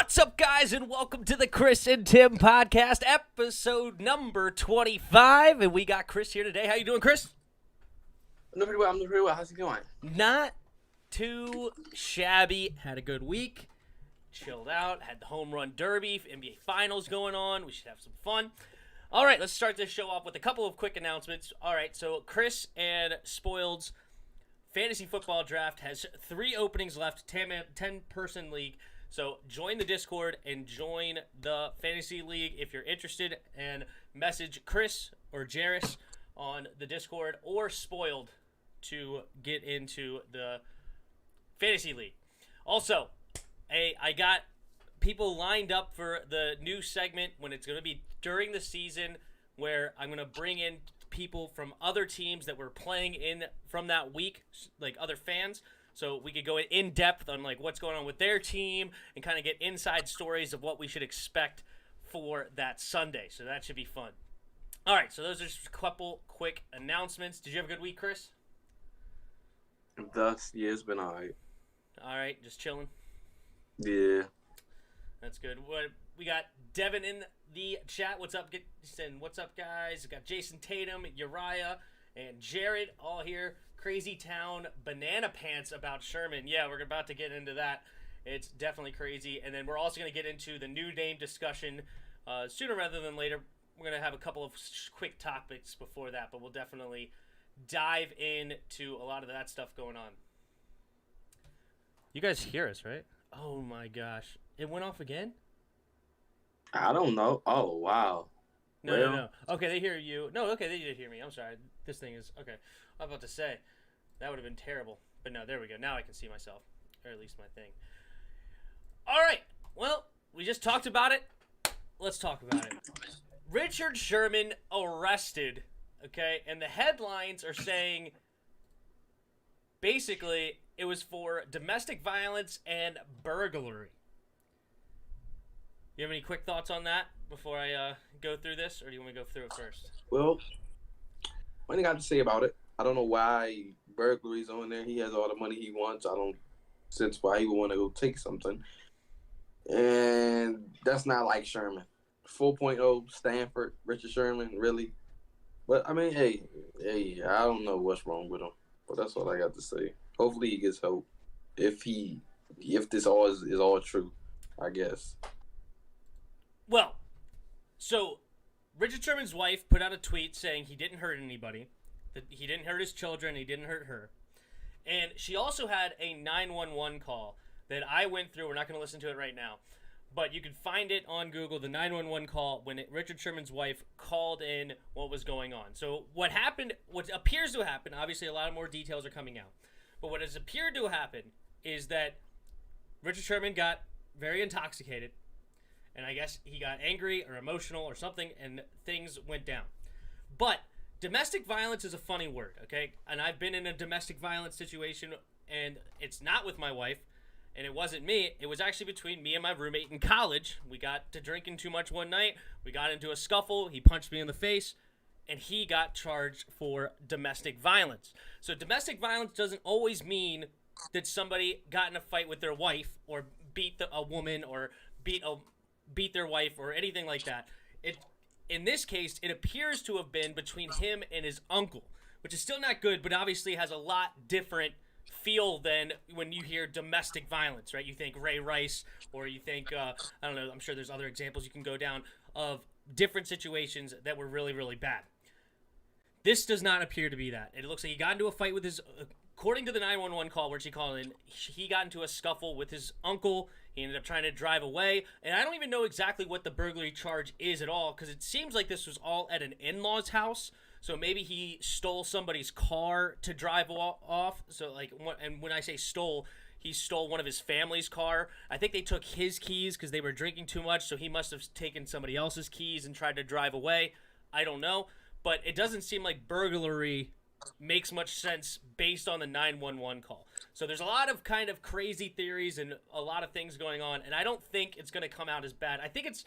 What's up, guys, and welcome to the Chris and Tim podcast, episode number 25. And we got Chris here today. How you doing, Chris? I'm doing pretty well. How's it going? Not too shabby. Had a good week. Chilled out. Had the home run derby, NBA Finals going on. We should have some fun. All right, let's start this show off with a couple of quick announcements. All right, so Chris and Spoiled's fantasy football draft has 3 openings left, 10-person league. So join the Discord and join the fantasy league if you're interested, and message Chris or Jairus on the Discord or Spoiled to get into the fantasy league. Also, I got people lined up for the new segment when it's going to be during the season, where I'm going to bring in people from other teams that were playing in from that week, like other fans. So we could go in depth on like what's going on with their team and kind of get inside stories of what we should expect for that Sunday. So that should be fun. All right, so those are just a couple quick announcements. Did you have a good week, Chris? Yeah, it's been all right. All right, just chilling. Yeah. That's good. We got Devin in the chat. What's up? What's up, guys? We got Jason Tatum, Uriah, and Jared all here. Crazy Town banana pants about Sherman. Yeah, we're about to get into that. It's definitely crazy. And then we're also going to get into the new name discussion sooner rather than later. We're going to have a couple of quick topics before that, but we'll definitely dive into a lot of that stuff going on. You guys hear us, right? Oh, my gosh. It went off again? I don't know. Oh, wow. No. Okay, they hear you. No, okay, they did hear me. I'm sorry. This thing is... Okay. I was about to say, that would have been terrible. But no, there we go. Now I can see myself. Or at least my thing. All right. Well, we just talked about it. Let's talk about it. Richard Sherman arrested. Okay? And the headlines are saying, basically, it was for domestic violence and burglary. You have any quick thoughts on that before I go through this? Or do you want me to go through it first? Well, what I got to say about it? I don't know why burglary's on there. He has all the money he wants. I don't sense why he would want to go take something. And that's not like Sherman. 4.0 Stanford, Richard Sherman, really. But, I mean, hey, I don't know what's wrong with him. But that's all I got to say. Hopefully he gets help. If this all is all true, I guess. Well, so Richard Sherman's wife put out a tweet saying he didn't hurt anybody. That he didn't hurt his children, he didn't hurt her. And she also had a 911 call that I went through. We're not going to listen to it right now. But you can find it on Google, the 911 call, when Richard Sherman's wife called in what was going on. So what appears to happen, obviously a lot of more details are coming out. But what has appeared to happen is that Richard Sherman got very intoxicated. And I guess he got angry or emotional or something, and things went down. But domestic violence is a funny word, okay? And I've been in a domestic violence situation, and it's not with my wife, and it wasn't me. It was actually between me and my roommate in college. We got to drinking too much one night. We got into a scuffle. He punched me in the face, and he got charged for domestic violence. So domestic violence doesn't always mean that somebody got in a fight with their wife or beat a woman or beat their wife or anything like that. In this case, it appears to have been between him and his uncle, which is still not good, but obviously has a lot different feel than when you hear domestic violence, right? You think Ray Rice, or you think, I don't know, I'm sure there's other examples you can go down of different situations that were really, really bad. This does not appear to be that. It looks like he got into a fight with his, according to the 911 call where she called in, he got into a scuffle with his uncle. He ended up trying to drive away. And I don't even know exactly what the burglary charge is at all, because it seems like this was all at an in-law's house. So maybe he stole somebody's car to drive off. So, like, and when I say stole, he stole one of his family's car. I think they took his keys because they were drinking too much, so he must have taken somebody else's keys and tried to drive away. I don't know. But it doesn't seem like burglary makes much sense based on the 911 call. So there's a lot of kind of crazy theories and a lot of things going on, and I don't think it's going to come out as bad. I think it's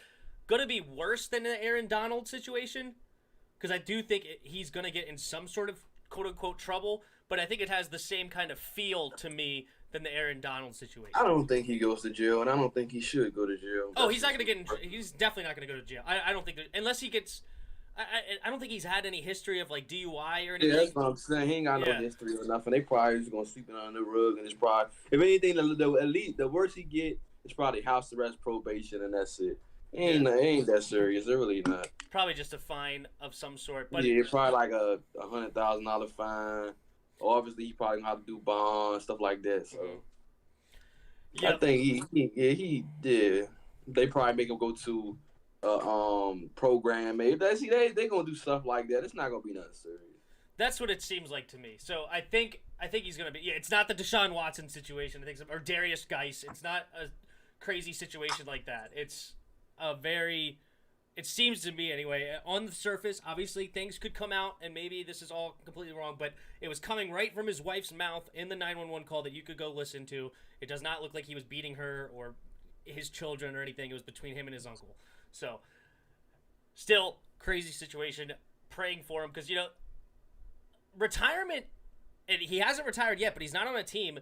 going to be worse than the Aaron Donald situation, because I do think he's going to get in some sort of quote-unquote trouble, but I think it has the same kind of feel to me than the Aaron Donald situation. I don't think he goes to jail, and I don't think he should go to jail. Oh, he's not going to get in. He's definitely not going to go to jail. I don't think unless he gets. I don't think he's had any history of like DUI or anything. Yeah, that's what I'm saying. He ain't got no history or nothing. They probably just gonna sweep it under the rug, and it's probably, if anything, the worst he get is probably house arrest, probation, and that's it. It ain't that serious. They're really not. Probably just a fine of some sort. But yeah, probably like a $100,000 fine. Obviously, he probably gonna have to do bond, stuff like that. So, I think he did. They probably make him go to program. Maybe they gonna do stuff like that. It's not gonna be nothing serious. That's what it seems like to me. So I think he's gonna be. Yeah, it's not the Deshaun Watson situation. I think, or Darius Geis. It's not a crazy situation like that. It's a very. It seems to me anyway. On the surface, obviously things could come out, and maybe this is all completely wrong. But it was coming right from his wife's mouth in the 911 call that you could go listen to. It does not look like he was beating her or his children or anything. It was between him and his uncle. So, still crazy situation. Praying for him because retirement. And he hasn't retired yet, but he's not on a team.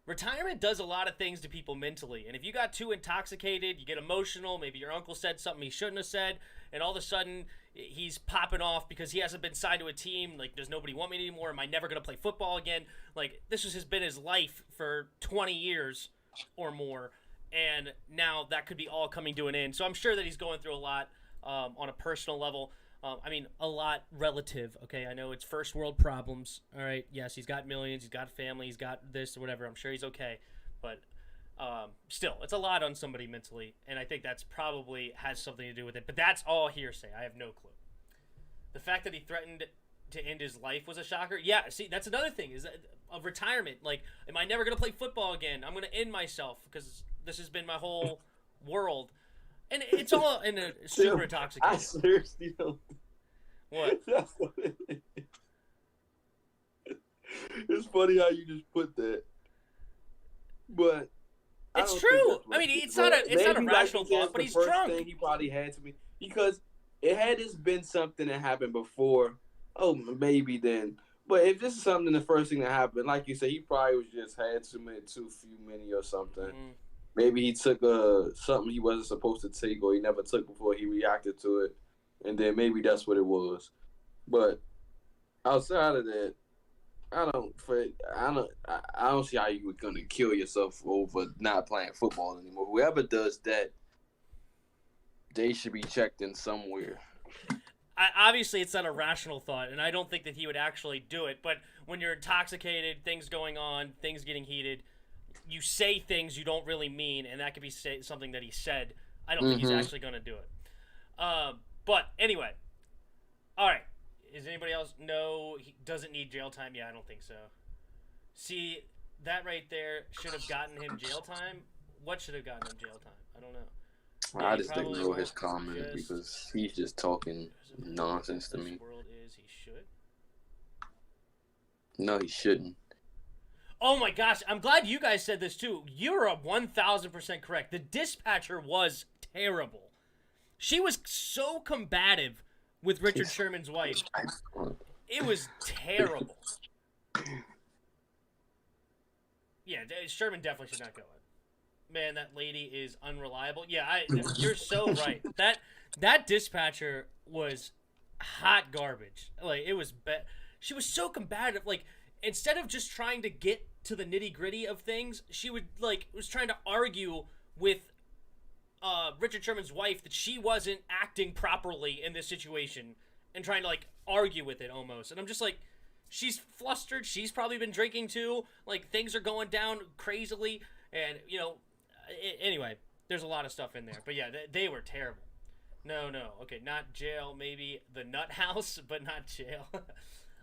Retirement does a lot of things to people mentally. And if you got too intoxicated, you get emotional, maybe your uncle said something he shouldn't have said, and all of a sudden he's popping off because he hasn't been signed to a team. Like, does nobody want me anymore? Am I never going to play football again? Like, this has been his life for 20 years or more, and now that could be all coming to an end. So I'm sure that he's going through a lot on a personal level. A lot relative, okay? I know it's first world problems, all right? Yes, he's got millions, he's got family, he's got this or whatever. I'm sure he's okay. But still, it's a lot on somebody mentally, and I think that's probably has something to do with it. But that's all hearsay. I have no clue. The fact that he threatened to end his life was a shocker. Yeah, see, that's another thing, is that of retirement. Like, am I never going to play football again? I'm going to end myself because this has been my whole world. And it's all in a super intoxicated. I seriously don't. What? It's funny how you just put that, but it's true. I mean, it's not a rational thought, but he's drunk. Thing he probably had to be, because it had this been something that happened before. Oh, maybe then. But if this is something, the first thing that happened, like you said, he probably was just had too many or something. Mm-hmm. Maybe he took something he wasn't supposed to take, or he never took before he reacted to it, and then maybe that's what it was. But outside of that, I don't see how you were gonna kill yourself over not playing football anymore. Whoever does that, they should be checked in somewhere. Obviously, it's not a rational thought, and I don't think that he would actually do it. But when you're intoxicated, things going on, things getting heated, you say things you don't really mean, and that could be something that he said. I don't think he's actually going to do it. But anyway, all right. Is anybody else? No, he doesn't need jail time. Yeah, I don't think so. See, that right there should have gotten him jail time. What should have gotten him jail time? I don't know. I just ignore his comment because he's just talking nonsense to me. World is he should. No, he shouldn't. Oh my gosh, I'm glad you guys said this too. You're 1,000% correct. The dispatcher was terrible. She was so combative with Richard Sherman's wife. It was terrible. Yeah, Sherman definitely should not go in. Man, that lady is unreliable. Yeah, you're so right. That dispatcher was hot garbage. Like, it was she was so combative. Like, instead of just trying to get to the nitty-gritty of things, she was trying to argue with Richard Sherman's wife that she wasn't acting properly in this situation and trying to, argue with it almost. And I'm just like, she's flustered. She's probably been drinking too. Like, things are going down crazily. And, anyway, there's a lot of stuff in there. But, yeah, they were terrible. No. Okay, not jail, maybe the nut house, but not jail.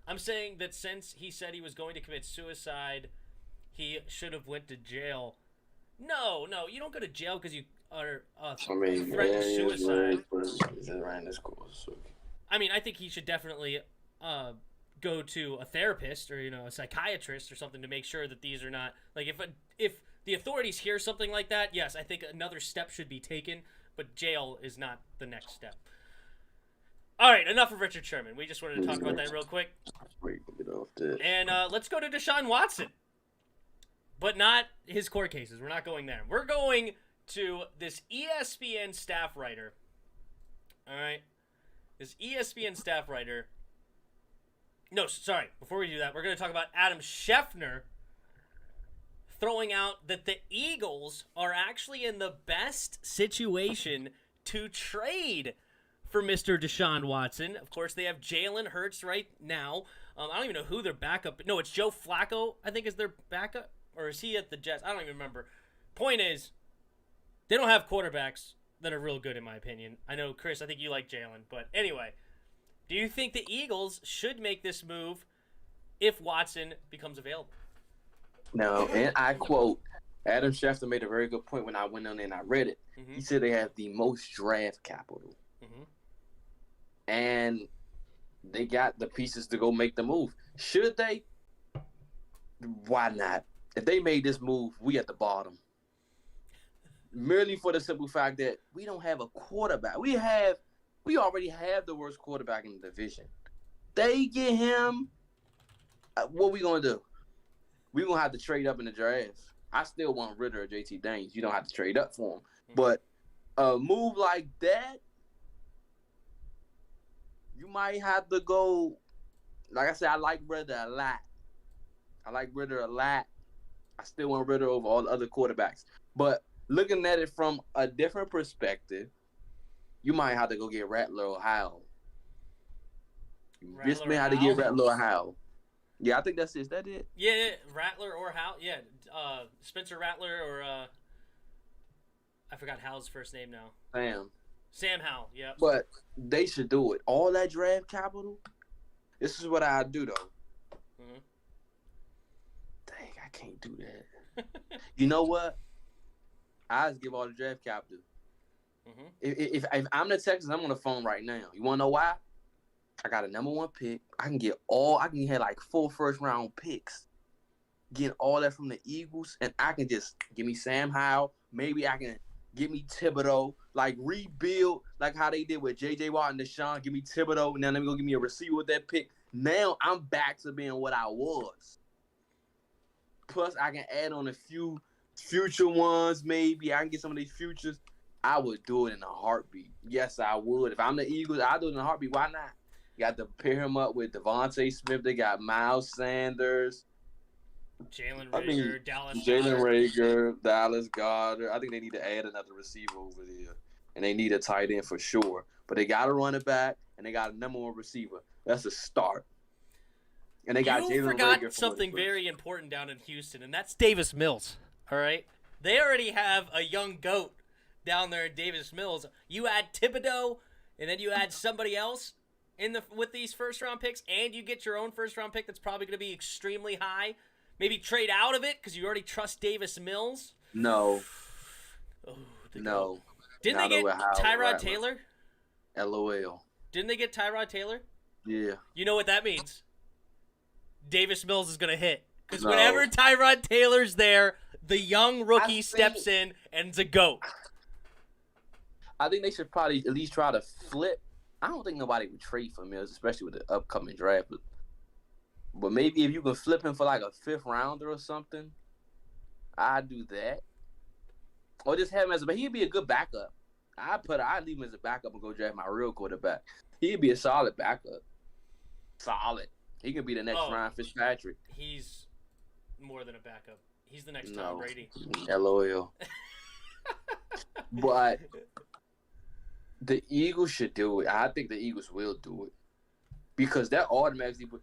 I'm saying that since he said he was going to commit suicide, he should have went to jail. No, you don't go to jail because you are threatened suicide. I mean, I think he should definitely go to a therapist or a psychiatrist or something to make sure that these are not if the authorities hear something like that. Yes, I think another step should be taken, but jail is not the next step. All right, enough of Richard Sherman. We just wanted to talk about that real quick. Wait, get off that. And let's go to Deshaun Watson. but not his court cases. We're not going there. We're going to this ESPN staff writer. All right? This ESPN staff writer. No, sorry. Before we do that, we're going to talk about Adam Schefter throwing out that the Eagles are actually in the best situation to trade for Mr. Deshaun Watson. Of course, they have Jalen Hurts right now. I don't even know who their backup. No, it's Joe Flacco, I think, is their backup. Or is he at the Jets? I don't even remember. Point is, they don't have quarterbacks that are real good, in my opinion. I know, Chris, I think you like Jalen. But anyway, do you think the Eagles should make this move if Watson becomes available? No, and I quote, Adam Schefter made a very good point when I went on there and I read it. Mm-hmm. He said they have the most draft capital. Mm-hmm. And they got the pieces to go make the move. Should they? Why not? If they made this move, we at the bottom. Merely for the simple fact that we don't have a quarterback. We already have the worst quarterback in the division. They get him. What we gonna do? We gonna have to trade up in the draft. I still want Ritter or JT Daniels. You don't have to trade up for him. But a move like that, you might have to go. Like I said, I like Ritter a lot. I still want Ritter over all the other quarterbacks. But looking at it from a different perspective, you might have to go get Rattler or Howell. You just may have to get Rattler or Howell. Yeah, I think that's it. Is that it? Yeah, Rattler or Howell. Yeah, Spencer Rattler or I forgot Howell's first name now. Sam Howell, yeah. But they should do it. All that draft capital, this is what I do, though. Mm-hmm. Dang, I can't do that. You know what? I just give all the draft capital. Mm-hmm. If I'm the Texans, I'm on the phone right now. You want to know why? I got a number 1 pick. I can get like 4 first-round picks. Get all that from the Eagles, and I can just give me Sam Howell. Maybe I can give me Thibodeau. Like, rebuild like how they did with J.J. Watt and Deshaun. Give me Thibodeau, and then let me go give me a receiver with that pick. Now I'm back to being what I was. Plus, I can add on a few future ones, maybe. I can get some of these futures. I would do it in a heartbeat. Yes, I would. If I'm the Eagles, I'd do it in a heartbeat. Why not? You got to pair him up with Devontae Smith. They got Miles Sanders. Jalen Reagor, Dallas Goedert. I think they need to add another receiver over there. And they need a tight end for sure. But they got to run it back, and they got a number 1 receiver. That's a start. And they got Jalen Reagor. You forgot something very important down in Houston, and that's Davis Mills. All right? They already have a young goat down there at Davis Mills. You add Thibodeau, and then you add somebody else with these first-round picks, and you get your own first-round pick that's probably going to be extremely high. Maybe trade out of it because you already trust Davis Mills. No. Oh, no. Didn't they get Tyrod Taylor? LOL. Didn't they get Tyrod Taylor? Yeah. You know what that means? Davis Mills is going to hit. Because whenever Tyrod Taylor's there, the young rookie steps in and it's a GOAT. I think they should probably at least try to flip. I don't think nobody would trade for Mills, especially with the upcoming draft. But maybe if you can flip him for like a 5th rounder or something, I'd do that. Or just have him as he'd be a good backup. I'd leave him as a backup and go draft my real quarterback. He'd be a solid backup. Solid. He could be the next Ryan Fitzpatrick. He's more than a backup. He's the next Tom Brady. LOL. But the Eagles should do it. I think the Eagles will do it. Because that automatically put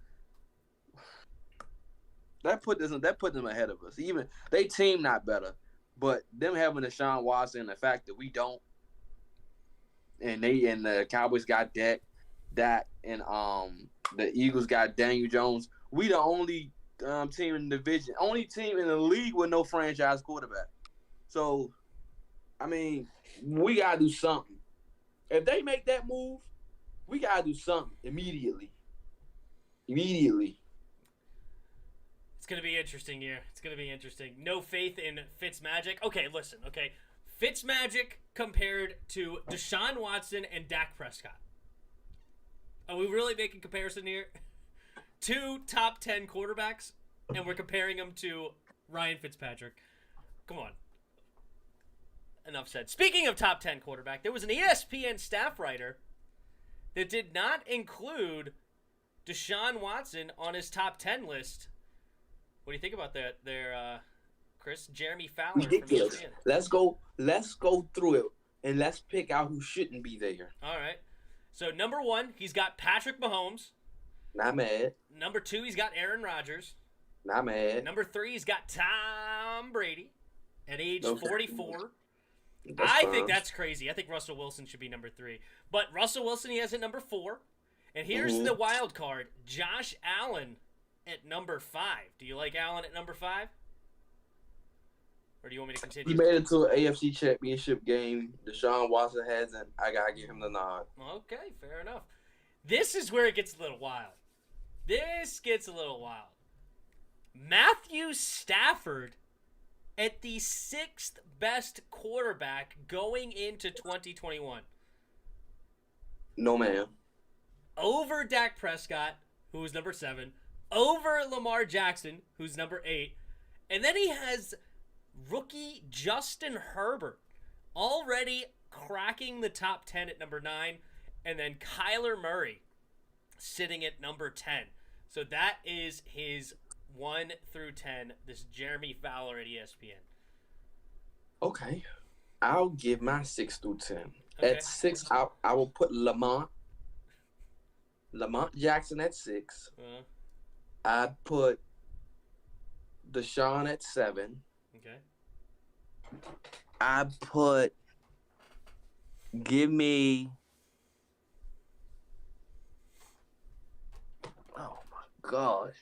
them ahead of us. Even they team not better, but them having Deshaun Watson and the fact that we don't, and the Cowboys got Dak, and the Eagles got Daniel Jones. We the only team in the division, only team in the league with no franchise quarterback. So, I mean, we gotta do something. If they make that move, we gotta do something immediately. It's going to be interesting here. It's going to be interesting. No faith in Fitzmagic. Okay, listen, okay. Fitzmagic compared to Deshaun Watson and Dak Prescott. Are we really making comparison here? 2 top 10 quarterbacks, and we're comparing them to Ryan Fitzpatrick. Come on. Enough said. Speaking of top 10 quarterback, there was an ESPN staff writer that did not include Deshaun Watson on his top 10 list. What do you think about that there, Chris? Jeremy Fowler Ridiculous. from ESPN. Let's go through it and let's pick out who shouldn't be there. All right. So number 1, he's got Patrick Mahomes. Not mad. Number 2, he's got Aaron Rodgers. Not mad. Number 3, he's got Tom Brady at age 44. That's I fine. think that's crazy. I think Russell Wilson should be number 3. But Russell Wilson, he has at number 4. And here's the wild card. Josh Allen at number 5. Do you like Allen at number 5? Or do you want me to continue? He made it to an AFC Championship game. Deshaun Watson hasn't. I got to give him the nod. Okay, fair enough. This is where it gets a little wild. Matthew Stafford at the 6th best quarterback going into 2021. No, man. Over Dak Prescott, who was number 7. Over Lamar Jackson, who's number 8. And then he has rookie Justin Herbert already cracking the top 10 at number 9. And then Kyler Murray sitting at number 10. So that is his 1 through 10. This Jeremy Fowler at ESPN. Okay. I'll give my 6 through 10. Okay. At 6, I will put Lamar Jackson at 6. I'd put Deshaun at 7. Okay. I'd put, give me, oh my gosh.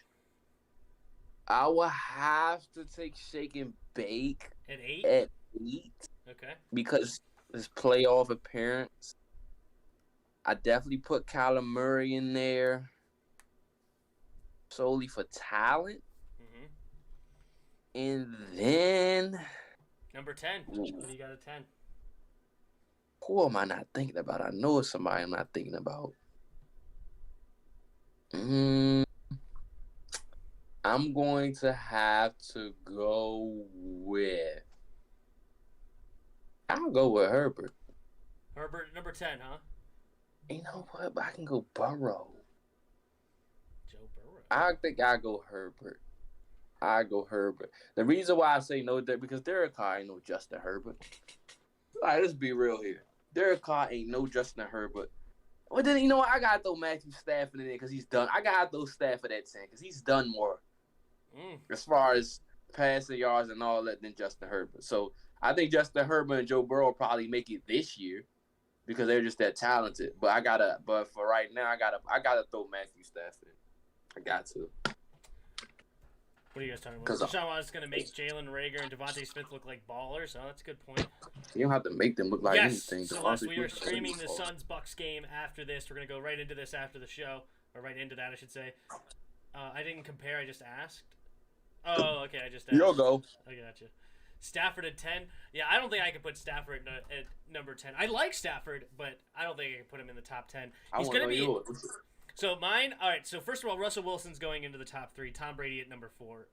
I will have to take Shake and Bake At 8? at 8 Okay. because his playoff appearance. I definitely put Kyler Murray in there solely for talent. Mm-hmm. And then, Number 10. What do you got at 10? who am I not thinking about? I know it's somebody I'm not thinking about. I'm going to have to go with. I'll go with Herbert. Herbert at number 10, huh? You know what? But I can go Burrow. Joe Burrow. I think I go Herbert. The reason why I say no, because Derek Carr ain't no Justin Herbert. All right, let's be real here. Derek Carr ain't no Justin Herbert. Well, then, you know what? I got to throw Matthew Stafford in there because he's done. I got to throw Stafford at 10 because he's done more as far as passing yards and all that than Justin Herbert. So I think Justin Herbert and Joe Burrow will probably make it this year because they're just that talented. But for right now, I gotta throw Matthew Stafford. I got to. What are you guys talking about? Deshaun Watson's going to make Jalen Reagor and Devontae Smith look like ballers. Oh, that's a good point. You don't have to make them look like anything. So Les, we are streaming the Suns-Bucks game after this. We're going to go right into this after the show. Or right into that, I should say. I didn't compare. I just asked. Oh, okay. I just asked. You'll go. I gotcha. Stafford at 10. Yeah, I don't think I could put Stafford at number 10. I like Stafford, but I don't think I can put him in the top 10. He's going to be... So mine, all right. So first of all, Russell Wilson's going into the top 3. Tom Brady at number 4.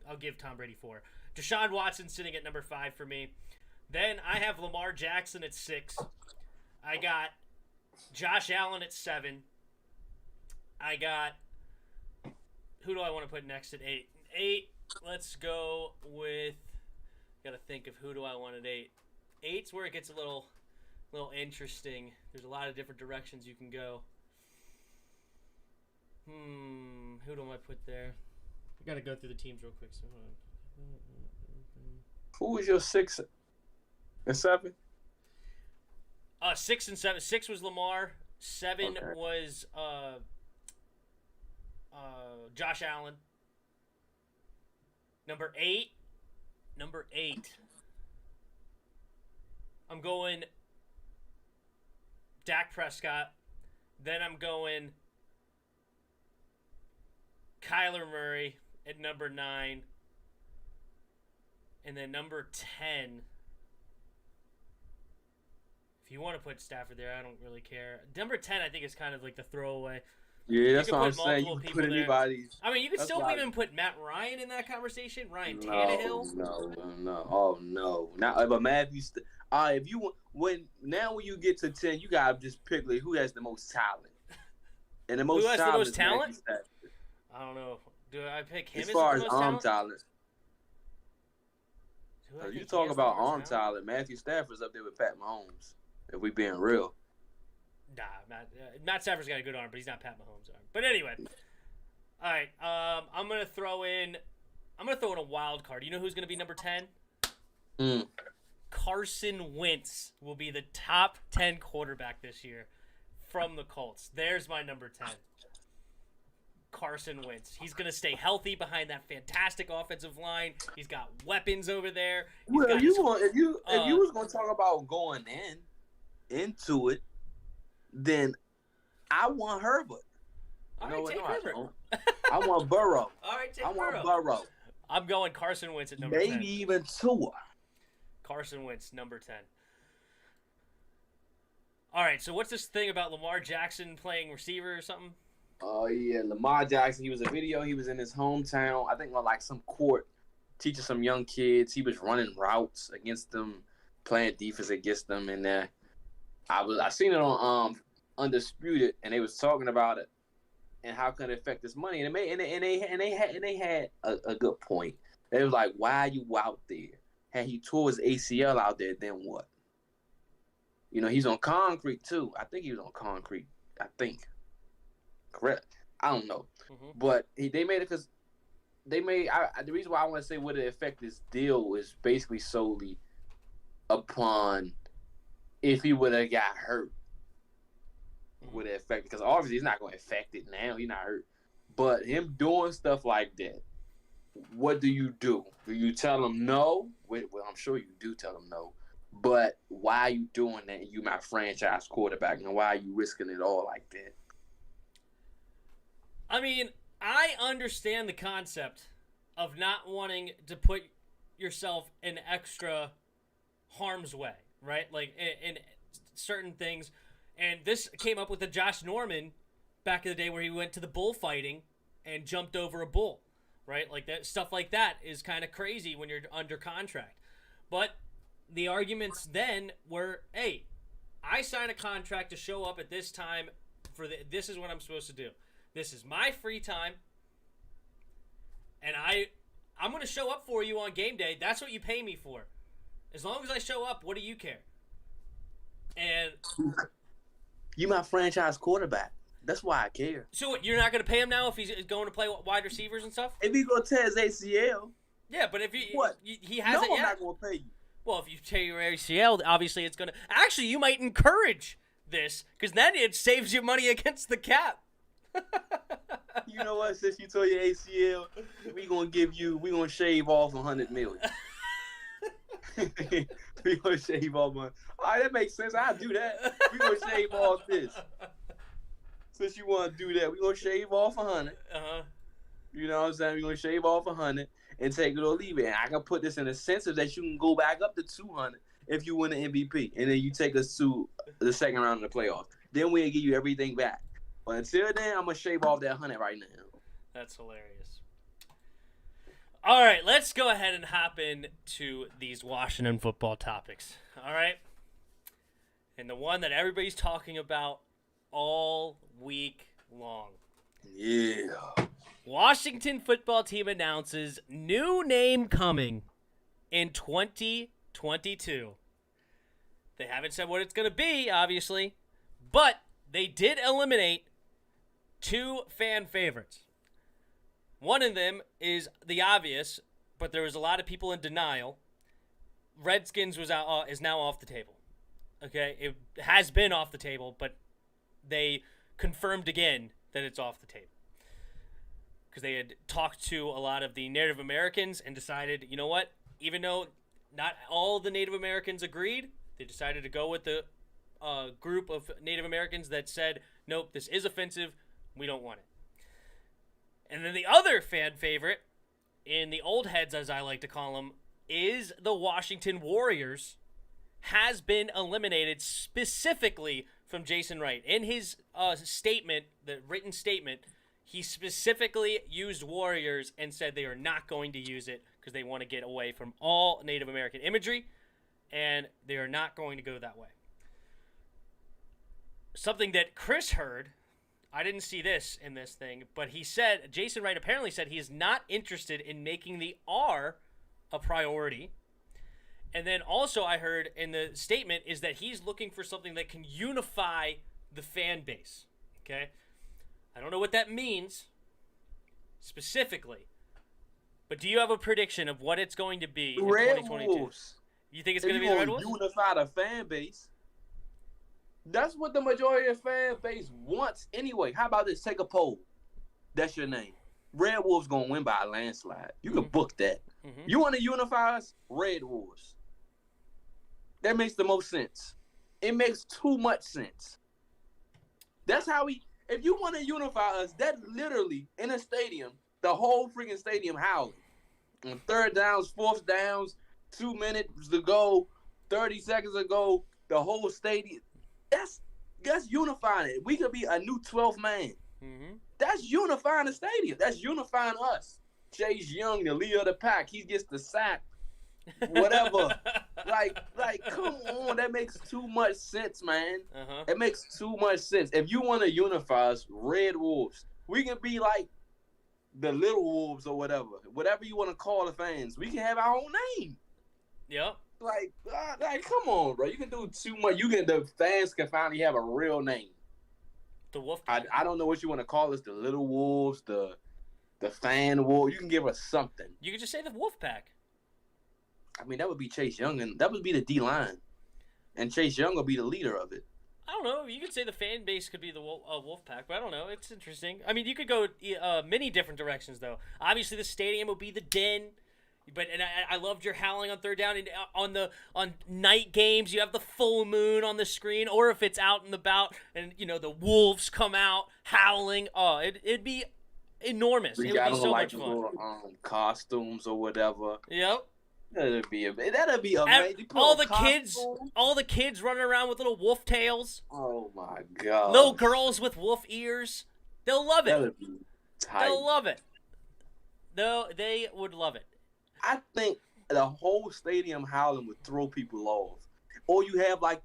I'll give Tom Brady 4. Deshaun Watson sitting at number 5 for me. Then I have Lamar Jackson at 6. I got Josh Allen at 7. I got, who do I want to put next at 8? 8. Let's go with. Got to think of who do I want at 8. 8's where it gets a little interesting. There's a lot of different directions you can go. Who do I put there? I gotta go through the teams real quick. So who was your 6 and 7? 6 and 7. 6 was Lamar. 7 was Josh Allen. Number 8. I'm going Dak Prescott. Then I'm going Kyler Murray at number 9. And then number 10. If you want to put Stafford there, I don't really care. Number 10, I think, is kind of like the throwaway. Yeah, You that's could what I'm put saying. multiple You can people put there. anybody. I mean, you could That's still why. even put Matt Ryan in that conversation. Ryan No, Tannehill. no. Oh no. Now, but Matthew, if you when you get to 10, you gotta just pick like, who has the most talent, and the Who most has the talent most is Matthew talent? Stafford. I don't know. Do I pick him As as far the as most arm talent? talent, Do I you think he talk has the about more arm talent? talent. Matthew Stafford's up there with Pat Mahomes. If we being real. Nah, Matt Stafford's got a good arm, but he's not Pat Mahomes' arm. But anyway, all right. I'm gonna throw in a wild card. You know who's gonna be number 10? Mm. Carson Wentz will be the top 10 quarterback this year from the Colts. There's my number 10. Carson Wentz. He's going to stay healthy behind that fantastic offensive line. He's got weapons over there. Well, if you was gonna talk about going into it, then I want Herbert. All right, take Herbert. I want Burrow. All right, take I want Burrow. Burrow. I'm going Carson Wentz at number 10. Maybe even Tua. Carson Wentz, number 10. All right, so what's this thing about Lamar Jackson playing receiver or something? Oh, yeah. Lamar Jackson, he was in his hometown, I think on like some court, teaching some young kids. He was running routes against them, playing defense against them. And I seen it on Undisputed, and they was talking about it and how can it affect this money. And they had a good point. They was like, why are you out there? Had he tore his ACL out there, then what? You know, he's on concrete too. I think he was on concrete. I think. Correct. I don't know. Mm-hmm. But they made it because the reason why I want to say would it affect this deal is basically solely upon if he would have got hurt. Would it affect it? Because obviously he's not going to affect it now. He's not hurt. But him doing stuff like that, what do you do? Do you tell him no? Well, I'm sure you do tell him no. But why are you doing that? You my franchise quarterback, and why are you risking it all like that? I mean, I understand the concept of not wanting to put yourself in extra harm's way, right? Like in certain things. And this came up with the Josh Norman back in the day where he went to the bullfighting and jumped over a bull, right? Like that stuff like that is kind of crazy when you're under contract. But the arguments then were, hey, I signed a contract to show up at this time this is what I'm supposed to do. This is my free time, and I'm going to show up for you on game day. That's what you pay me for. As long as I show up, what do you care? And you my franchise quarterback. That's why I care. So what, you're not going to pay him now if he's going to play wide receivers and stuff? If he's going to tear his ACL. Yeah, but if he hasn't yet. No, I'm not going to pay you. Well, if you tear your ACL, obviously it's going to... Actually, you might encourage this, because then it saves you money against the cap. You know what? Since you tore your ACL, we gonna shave off $100 million. We gonna shave off money. All right, that makes sense. I'll do that. We gonna shave off this. Since you want to do that, we gonna shave off 100. You know what I'm saying? We gonna shave off 100 and take it or leave it. And I can put this in a sense of that you can go back up to 200 if you win the MVP, and then you take us to the second round of the playoffs. Then we'll give you everything back. But until then, I'm going to shave off that 100 right now. That's hilarious. All right, let's go ahead and hop into these Washington football topics. All right? And the one that everybody's talking about all week long. Yeah. Washington football team announces new name coming in 2022. They haven't said what it's going to be, obviously, but they did eliminate 2 fan favorites. One of them is the obvious, but there was a lot of people in denial. Redskins is now off the table. Okay, it has been off the table, but they confirmed again that it's off the table because they had talked to a lot of the Native Americans and decided, you know what? Even though not all the Native Americans agreed, they decided to go with the group of Native Americans that said, nope, this is offensive. We don't want it. And then the other fan favorite, in the old heads, as I like to call them, is the Washington Warriors, has been eliminated specifically from Jason Wright. In his statement, the written statement, he specifically used Warriors and said they are not going to use it because they want to get away from all Native American imagery, and they are not going to go that way. Something that Chris heard, I didn't see this in this thing, but he said, Jason Wright apparently said he is not interested in making the R a priority. And then also I heard in the statement is that he's looking for something that can unify the fan base. Okay? I don't know what that means specifically, but do you have a prediction of what it's going to be in Red 2022? Wolves. You think it's going to be the Red Wolves? Unify the fan base. That's what the majority of the fan base wants anyway. How about this? Take a poll. That's your name. Red Wolves going to win by a landslide. You can book that. Mm-hmm. You want to unify us? Red Wolves. That makes the most sense. It makes too much sense. That's how if you want to unify us, that literally, in a stadium, the whole freaking stadium howling. On third downs, fourth downs, 2 minutes to go, 30 seconds ago, the whole stadium. That's unifying it. We could be a new 12th man. Mm-hmm. That's unifying the stadium. That's unifying us. Chase Young, the leader of the pack, he gets the sack. Whatever. like, come on. That makes too much sense, man. Uh-huh. It makes too much sense. If you want to unify us, Red Wolves, we can be like the Little Wolves or whatever you want to call the fans. We can have our own name. Yep. Like, come on, bro. You can do too much. The fans can finally have a real name. The Wolf. I don't know what you want to call us. The Little Wolves, the Fan Wolves. You can give us something. You could just say the Wolf Pack. I mean, that would be Chase Young, and that would be the D-line. And Chase Young will be the leader of it. I don't know. You could say the fan base could be the Wolf Pack, but I don't know. It's interesting. I mean, you could go many different directions, though. Obviously, the stadium will be the Den. But I loved your howling on third down. And on night games, you have the full moon on the screen, or if it's out and about, and the wolves come out howling. Oh, it'd be enormous. It would be so much fun. Little, costumes or whatever. Yep. That'd be amazing. All the kids running around with little wolf tails. Oh my god. Little girls with wolf ears. They'll love it. That'd be tight. They'll love it. They would love it. I think the whole stadium howling would throw people off. Or you have like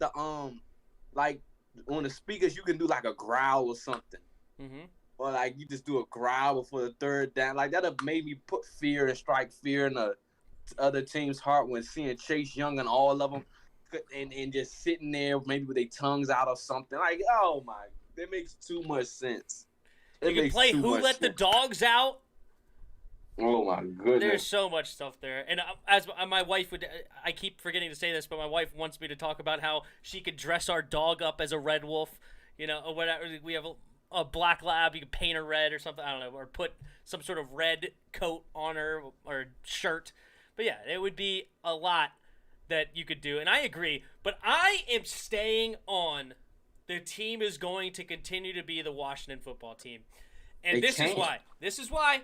like on the speakers, you can do like a growl or something. Mm-hmm. Or like you just do a growl before the third down. Like that'll maybe put fear and strike fear in the other team's heart when seeing Chase Young and all of them and just sitting there maybe with their tongues out or something. Like, oh my, that makes too much sense. You can play Who Let the Dogs Out. Oh my goodness! There's so much stuff there, and as my wife would, I keep forgetting to say this, but my wife wants me to talk about how she could dress our dog up as a red wolf, or whatever. We have a black lab, you can paint her red or something. I don't know, or put some sort of red coat on her or shirt. But yeah, it would be a lot that you could do, and I agree. But I am staying on. The team is going to continue to be the Washington football team, and this is why.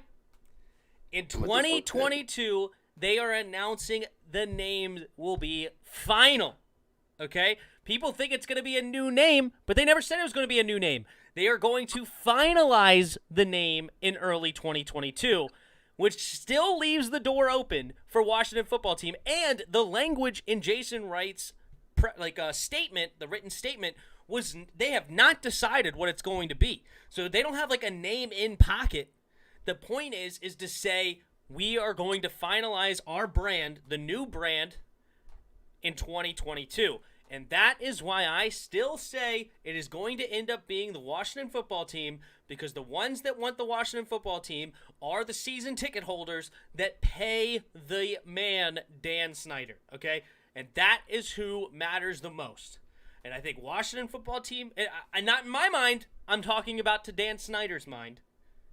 In 2022, they are announcing the name will be final. Okay? People think it's going to be a new name, but they never said it was going to be a new name. They are going to finalize the name in early 2022, which still leaves the door open for Washington football team. And the language in Jason Wright's statement, the written statement, was they have not decided what it's going to be. So they don't have like a name in pocket. The point is to say we are going to finalize our brand, the new brand, in 2022. And that is why I still say it is going to end up being the Washington football team, because the ones that want the Washington football team are the season ticket holders that pay the man, Dan Snyder, okay? And that is who matters the most. And I think Washington football team, and not in my mind, I'm talking about to Dan Snyder's mind.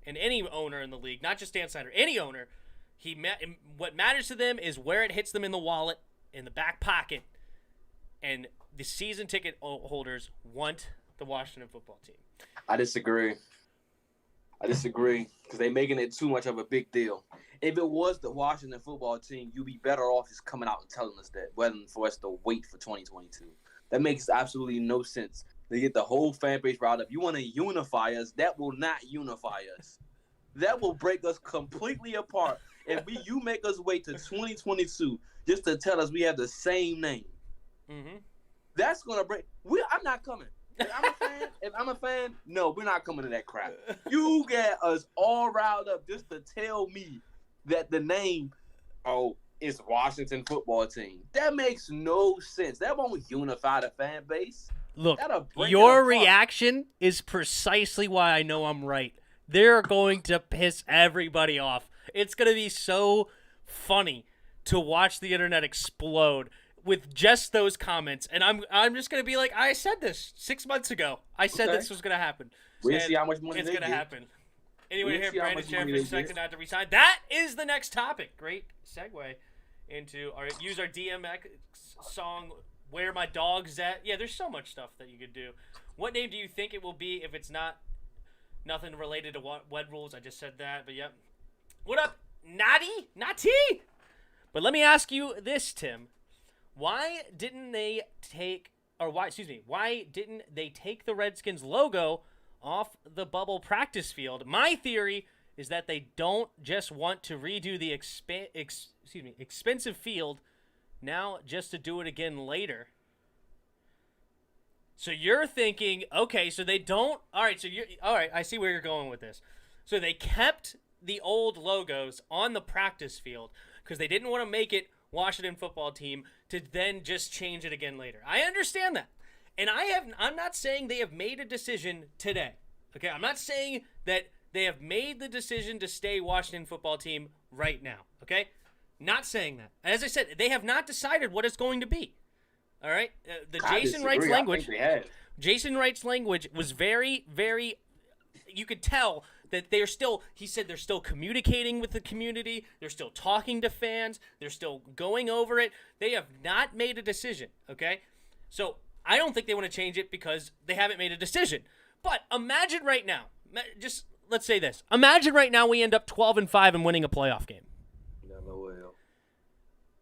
And any owner in the league, not just Dan Snyder, any owner, what matters to them is where it hits them in the wallet, in the back pocket, and the season ticket holders want the Washington football team. I disagree because they're making it too much of a big deal. If it was the Washington football team, you'd be better off just coming out and telling us that, rather than for us to wait for 2022. That makes absolutely no sense. They get the whole fan base riled up. You want to unify us? That will not unify us. That will break us completely apart. If you make us wait to 2022 just to tell us we have the same name, that's gonna break. I'm not coming. If I'm a fan, no, we're not coming to that crap. You get us all riled up just to tell me that the name, is Washington Football Team. That makes no sense. That won't unify the fan base. Look, your reaction is precisely why I know I'm right. They're going to piss everybody off. It's going to be so funny to watch the internet explode with just those comments. And I'm just going to be like, I said this 6 months ago. I said this was going to happen. We'll see how much money it's going to happen. Anyway, here, Brandon Sheriff is expected not to resign. That is the next topic. Great segue into use our DMX song, Where My Dog's At. Yeah, there's so much stuff that you could do. What name do you think it will be if it's nothing related to wed rules? I just said that, but yep. What up, Natty? But let me ask you this, Tim. Why didn't they take the Redskins logo off the bubble practice field? My theory is that they don't just want to redo the expensive field now just to do it again later. So you're thinking, okay, so they don't. All right, I see where you're going with this. So they kept the old logos on the practice field because they didn't want to make it Washington Football Team to then just change it again later. I understand that. And I'm not saying they have made a decision today. Okay, I'm not saying that they have made the decision to stay Washington Football Team right now. Okay, not saying that. As I said, they have not decided what it's going to be. All right, Jason Wright's language. Jason Wright's language was very, very. You could tell that he said they're still communicating with the community. They're still talking to fans. They're still going over it. They have not made a decision. Okay, so I don't think they want to change it because they haven't made a decision. But imagine right now, let's say this. Imagine right now we end up 12-5 and winning a playoff game. No way.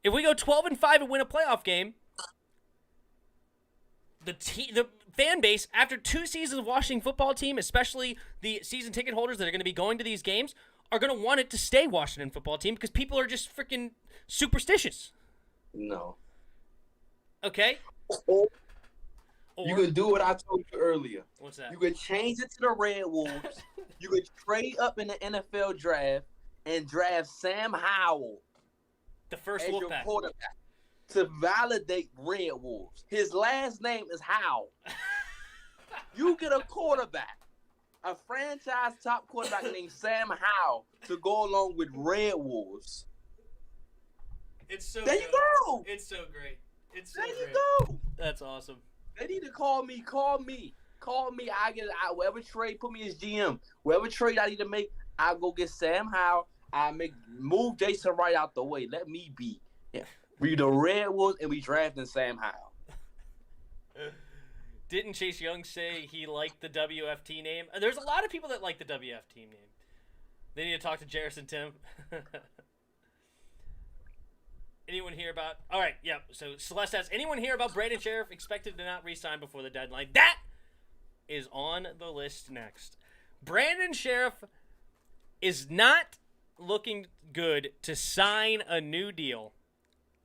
If we go 12-5 and win a playoff game, the fan base, after 2 seasons of Washington Football Team, especially the season ticket holders that are going to be going to these games, are going to want it to stay Washington Football Team because people are just freaking superstitious. No. Okay? You could do what I told you earlier. What's that? You could change it to the Red Wolves. You could trade up in the NFL draft and draft Sam Howell, the first as your quarterback, to validate Red Wolves. His last name is Howell. You get a quarterback, a franchise top quarterback named Sam Howell, to go along with Red Wolves. It's so there good. You go. It's so great. It's so there great. You go. That's awesome. They need to call me. I get whatever trade, put me as GM. Whatever trade I need to make, I'll go get Sam Howell. Move Jason Wright out the way. Let me be. Yeah. We the Red Wolves and we drafting Sam Howell. Didn't Chase Young say he liked the WFT name? There's a lot of people that like the WFT name. They need to talk to Jarrison Tim. Anyone hear about... All right, yeah. So Celeste asks, anyone hear about Brandon Sheriff expected to not re-sign before the deadline? That is on the list next. Brandon Sheriff is not looking good to sign a new deal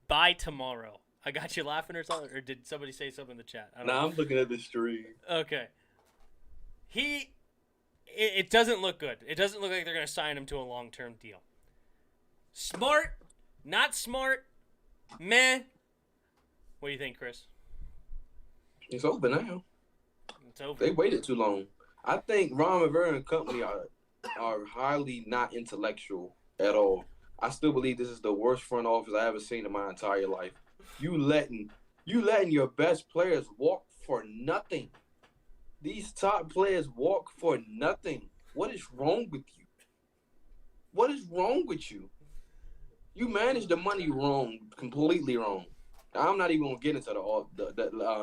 by tomorrow. I got you laughing or something? Or did somebody say something in the chat? No, I'm looking at the stream. Okay. It doesn't look good. It doesn't look like they're going to sign him to a long-term deal. Smart, not smart, meh. What do you think, Chris? It's over now. It's over. They waited too long. I think Ron Rivera and company are highly not intellectual at all. I still believe this is the worst front office I ever seen in my entire life. You letting your best players walk for nothing. These top players walk for nothing. What is wrong with you? What is wrong with you? You manage the money wrong, completely wrong. I'm not even gonna get into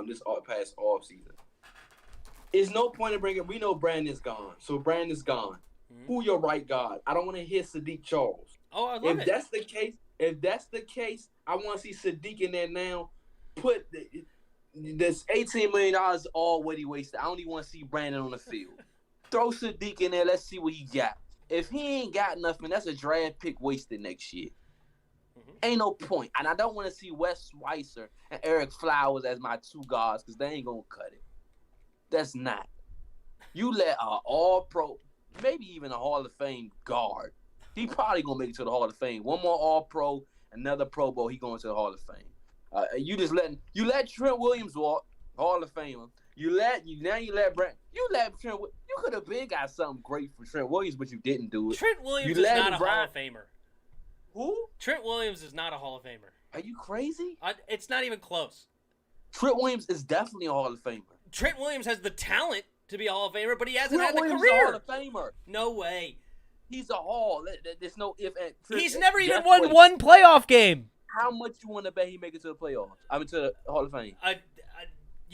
this past off season. It's no point in bringing. We know Brandon's gone, so Brandon's gone. Mm-hmm. Who your right guard? I don't want to hear Sadiq Charles. Oh, I love it. If that's the case, I want to see Sadiq in there now. This $18 million already wasted. I don't even want to see Brandon on the field. Throw Sadiq in there. Let's see what he got. If he ain't got nothing, that's a draft pick wasted next year. Ain't no point. And I don't want to see Wes Schweitzer and Eric Flowers as my two guards because they ain't going to cut it. That's not. You let an all-pro, maybe even a Hall of Fame guard. He probably going to make it to the Hall of Fame. One more all-pro, another Pro Bowl, he going to the Hall of Fame. You let Trent Williams walk, Hall of Famer. You let Trent. You could have been got something great for Trent Williams, but you didn't do it. Trent Williams is not a Hall of Famer. Who? Trent Williams is not a Hall of Famer. Are you crazy? It's not even close. Trent Williams is definitely a Hall of Famer. Trent Williams has the talent to be a Hall of Famer, but he hasn't had the career. Trent Williams is a Hall of Famer. No way. He's a Hall. There's no if. He's never even won one playoff game. How much you want to bet he make it to the playoffs? I mean, to the Hall of Fame. I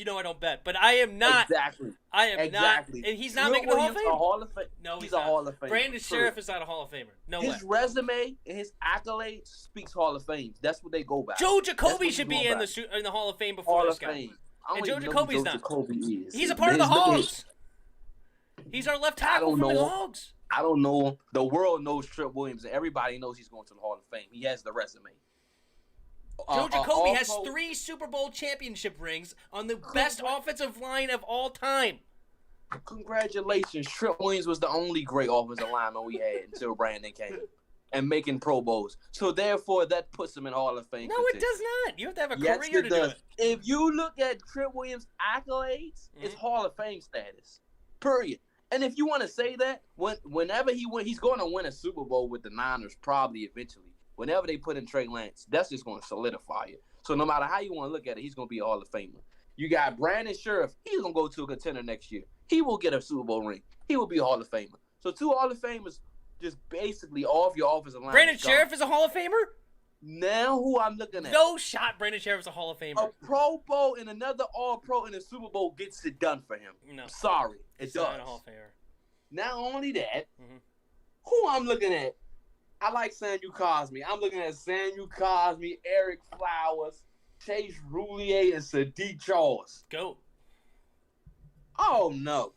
don't bet, but I am not. Exactly. I am not. And he's not making the Hall of Fame. A Hall of Fame. No, he's a Hall of Famer. Brandon Sheriff is not a Hall of Famer. No way. His resume and his accolades speaks Hall of Fame. That's what they go by. Joe Jacoby should be in the Hall of Fame before this guy. Fame. And Joe Jacoby's not. Jacoby He's a part of the Hogs. He's our left tackle for the Hogs. I don't know. The world knows Trent Williams, and everybody knows he's going to the Hall of Fame. He has the resume. Joe Jacoby has 3 Super Bowl championship rings on the best offensive line of all time. Congratulations. Trent Williams was the only great offensive lineman we had until Brandon came and making Pro Bowls. So, therefore, that puts him in Hall of Fame. No, it does not. You have to have a career to do it. If you look at Trent Williams' accolades, it's Hall of Fame status. Period. And if you want to say that, whenever he's going to win a Super Bowl with the Niners probably eventually. Whenever they put in Trey Lance, that's just going to solidify it. So no matter how you want to look at it, he's going to be a Hall of Famer. You got Brandon Sheriff. He's going to go to a contender next year. He will get a Super Bowl ring. He will be a Hall of Famer. So 2 Hall of Famers just basically off your offensive line. Brandon Sheriff is a Hall of Famer? Now who I'm looking at. No shot Brandon Sheriff is a Hall of Famer. A Pro Bowl and another All-Pro in the Super Bowl gets it done for him. No. Sorry. It does. Not a Hall of Famer. Not only that, who I'm looking at, I like Samuel Cosme. I'm looking at Samuel Cosme, Eric Flowers, Chase Roulier, and Sadiq Charles. Go. Oh no.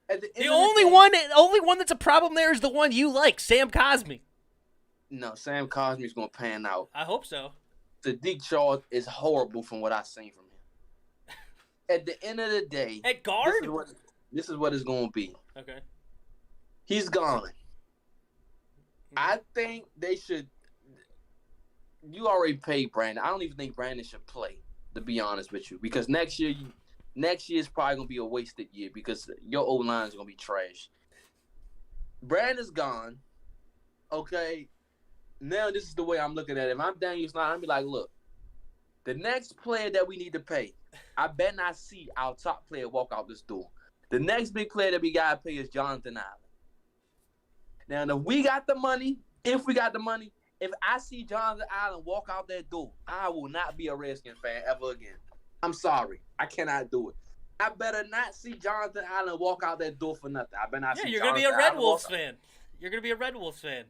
The only one that's a problem there is the one you like, Sam Cosme. No, Sam Cosme is going to pan out. I hope so. Sadiq Charles is horrible from what I've seen from him. At the end of the day, at guard, this is what it's going to be. Okay. He's gone. I think they should. You already paid Brandon. I don't even think Brandon should play, to be honest with you, because next year is probably gonna be a wasted year because your O line is gonna be trash. Brandon's gone. Okay. Now this is the way I'm looking at it. If I'm Daniel Snyder, I'm be like, look, the next player that we need to pay, I bet not see our top player walk out this door. The next big player that we gotta pay is Jonathan Allen. Now, if we got the money, if I see Jonathan Allen walk out that door, I will not be a Redskin fan ever again. I'm sorry. I cannot do it. I better not see Jonathan Allen walk out that door for nothing. I better not see you're going to be a Red Wolves fan. You're going to be a Red Wolves fan.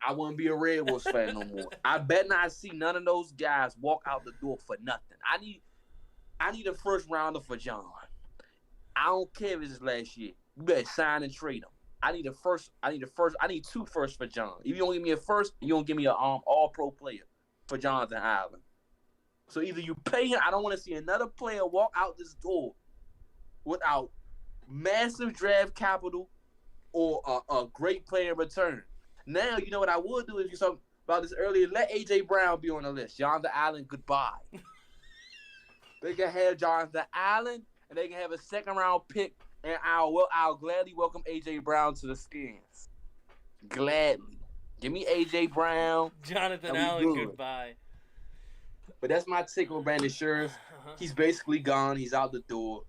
I wouldn't be a Red Wolves fan no more. I better not see none of those guys walk out the door for nothing. I need a first rounder for John. I don't care if it's his last year. You better sign and trade him. I need 2 firsts for John. If you don't give me a first, you don't give me an all-pro player for Jonathan Allen. So either you pay him. I don't want to see another player walk out this door without massive draft capital or a great player in return. Now, you know what I would do if you talked about this earlier? Let A.J. Brown be on the list. Jonathan Allen, goodbye. They can have Jonathan Allen, and they can have a second-round pick. And I'll gladly welcome A.J. Brown to the Skins. Gladly. Give me A.J. Brown. Jonathan Allen, goodbye. But that's my take on Brandon Sheriff. He's basically gone. He's out the door.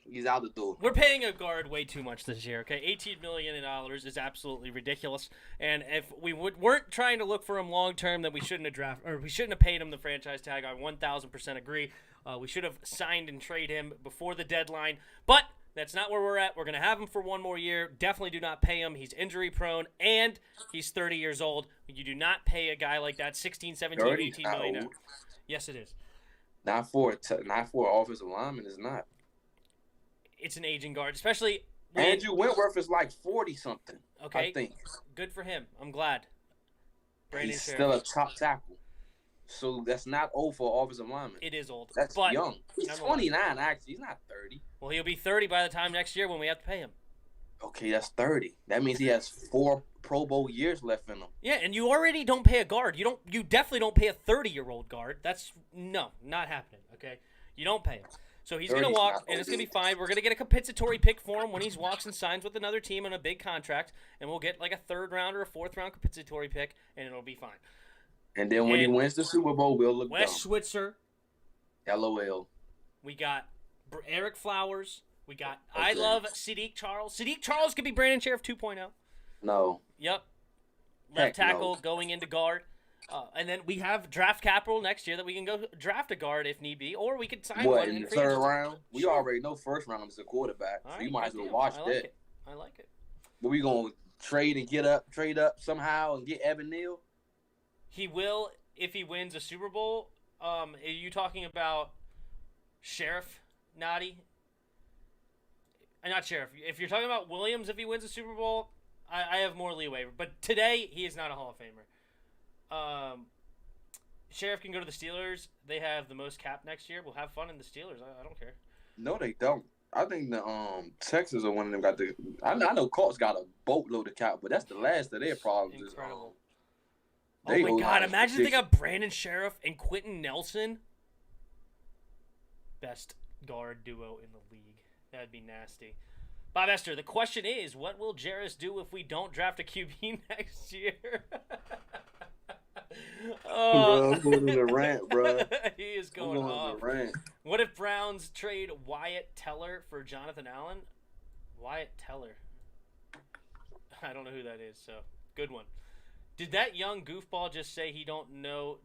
He's out the door. We're paying a guard way too much this year, okay? $18 million is absolutely ridiculous. And if we weren't trying to look for him long term, then we shouldn't have paid him the franchise tag. I 1,000% agree. We should have signed and traded him before the deadline. But That's not where we're at. We're going to have him for one more year. Definitely do not pay him. He's injury prone, and he's 30 years old. You do not pay a guy like that 16, 17, 18 million. Old. Yes, it is. Not for an offensive lineman. It's not. It's an aging guard, especially. Andrew Wentworth is like 40-something. Okay. I think. Good for him. I'm glad. He's still a top tackle. So that's not old for an offensive lineman. It is old. That's but young. He's 29, actually. He's not 30. Well, he'll be 30 by the time next year when we have to pay him. Okay, that's 30. That means he has 4 Pro Bowl years left in him. Yeah, and you already don't pay a guard. You definitely don't pay a 30-year-old guard. That's not happening, okay? You don't pay him. So he's going to walk, and it's going to be fine. We're going to get a compensatory pick for him when he walks and signs with another team on a big contract, and we'll get like a 3rd-round or a 4th-round compensatory pick, and it'll be fine. And then when he wins the Super Bowl, we'll look Wes dumb. Switzer. LOL. We got Eric Flowers. We got I love Sadiq Charles. Sadiq Charles could be Brandon Sheriff 2.0. No. Yep. Left tackle going into guard. And then we have draft capital next year that we can go draft a guard if need be, or we could sign one in the 3rd round? We already know 1st round is a quarterback, so you might as well watch that. I like it. But we going to trade up somehow and get Evan Neal? He will if he wins a Super Bowl. Are you talking about Sheriff Noddy? Not Sheriff. If you're talking about Williams if he wins a Super Bowl, I have more leeway. But today, he is not a Hall of Famer. Sheriff can go to the Steelers. They have the most cap next year. We'll have fun in the Steelers. I don't care. No, they don't. I think the Texans are one of them got the. I know Colts got a boatload of cap, but that's the last of their problems. Incredible. Oh my God! Imagine they got Brandon Sheriff and Quentin Nelson. Best guard duo in the league. That'd be nasty. Bob Esther, the question is, what will Jarris do if we don't draft a QB next year? Bro, I'm going on a rant, bro. He is going off. What if Browns trade Wyatt Teller for Jonathan Allen? Wyatt Teller. I don't know who that is, so good one. Did that young goofball just say he don't know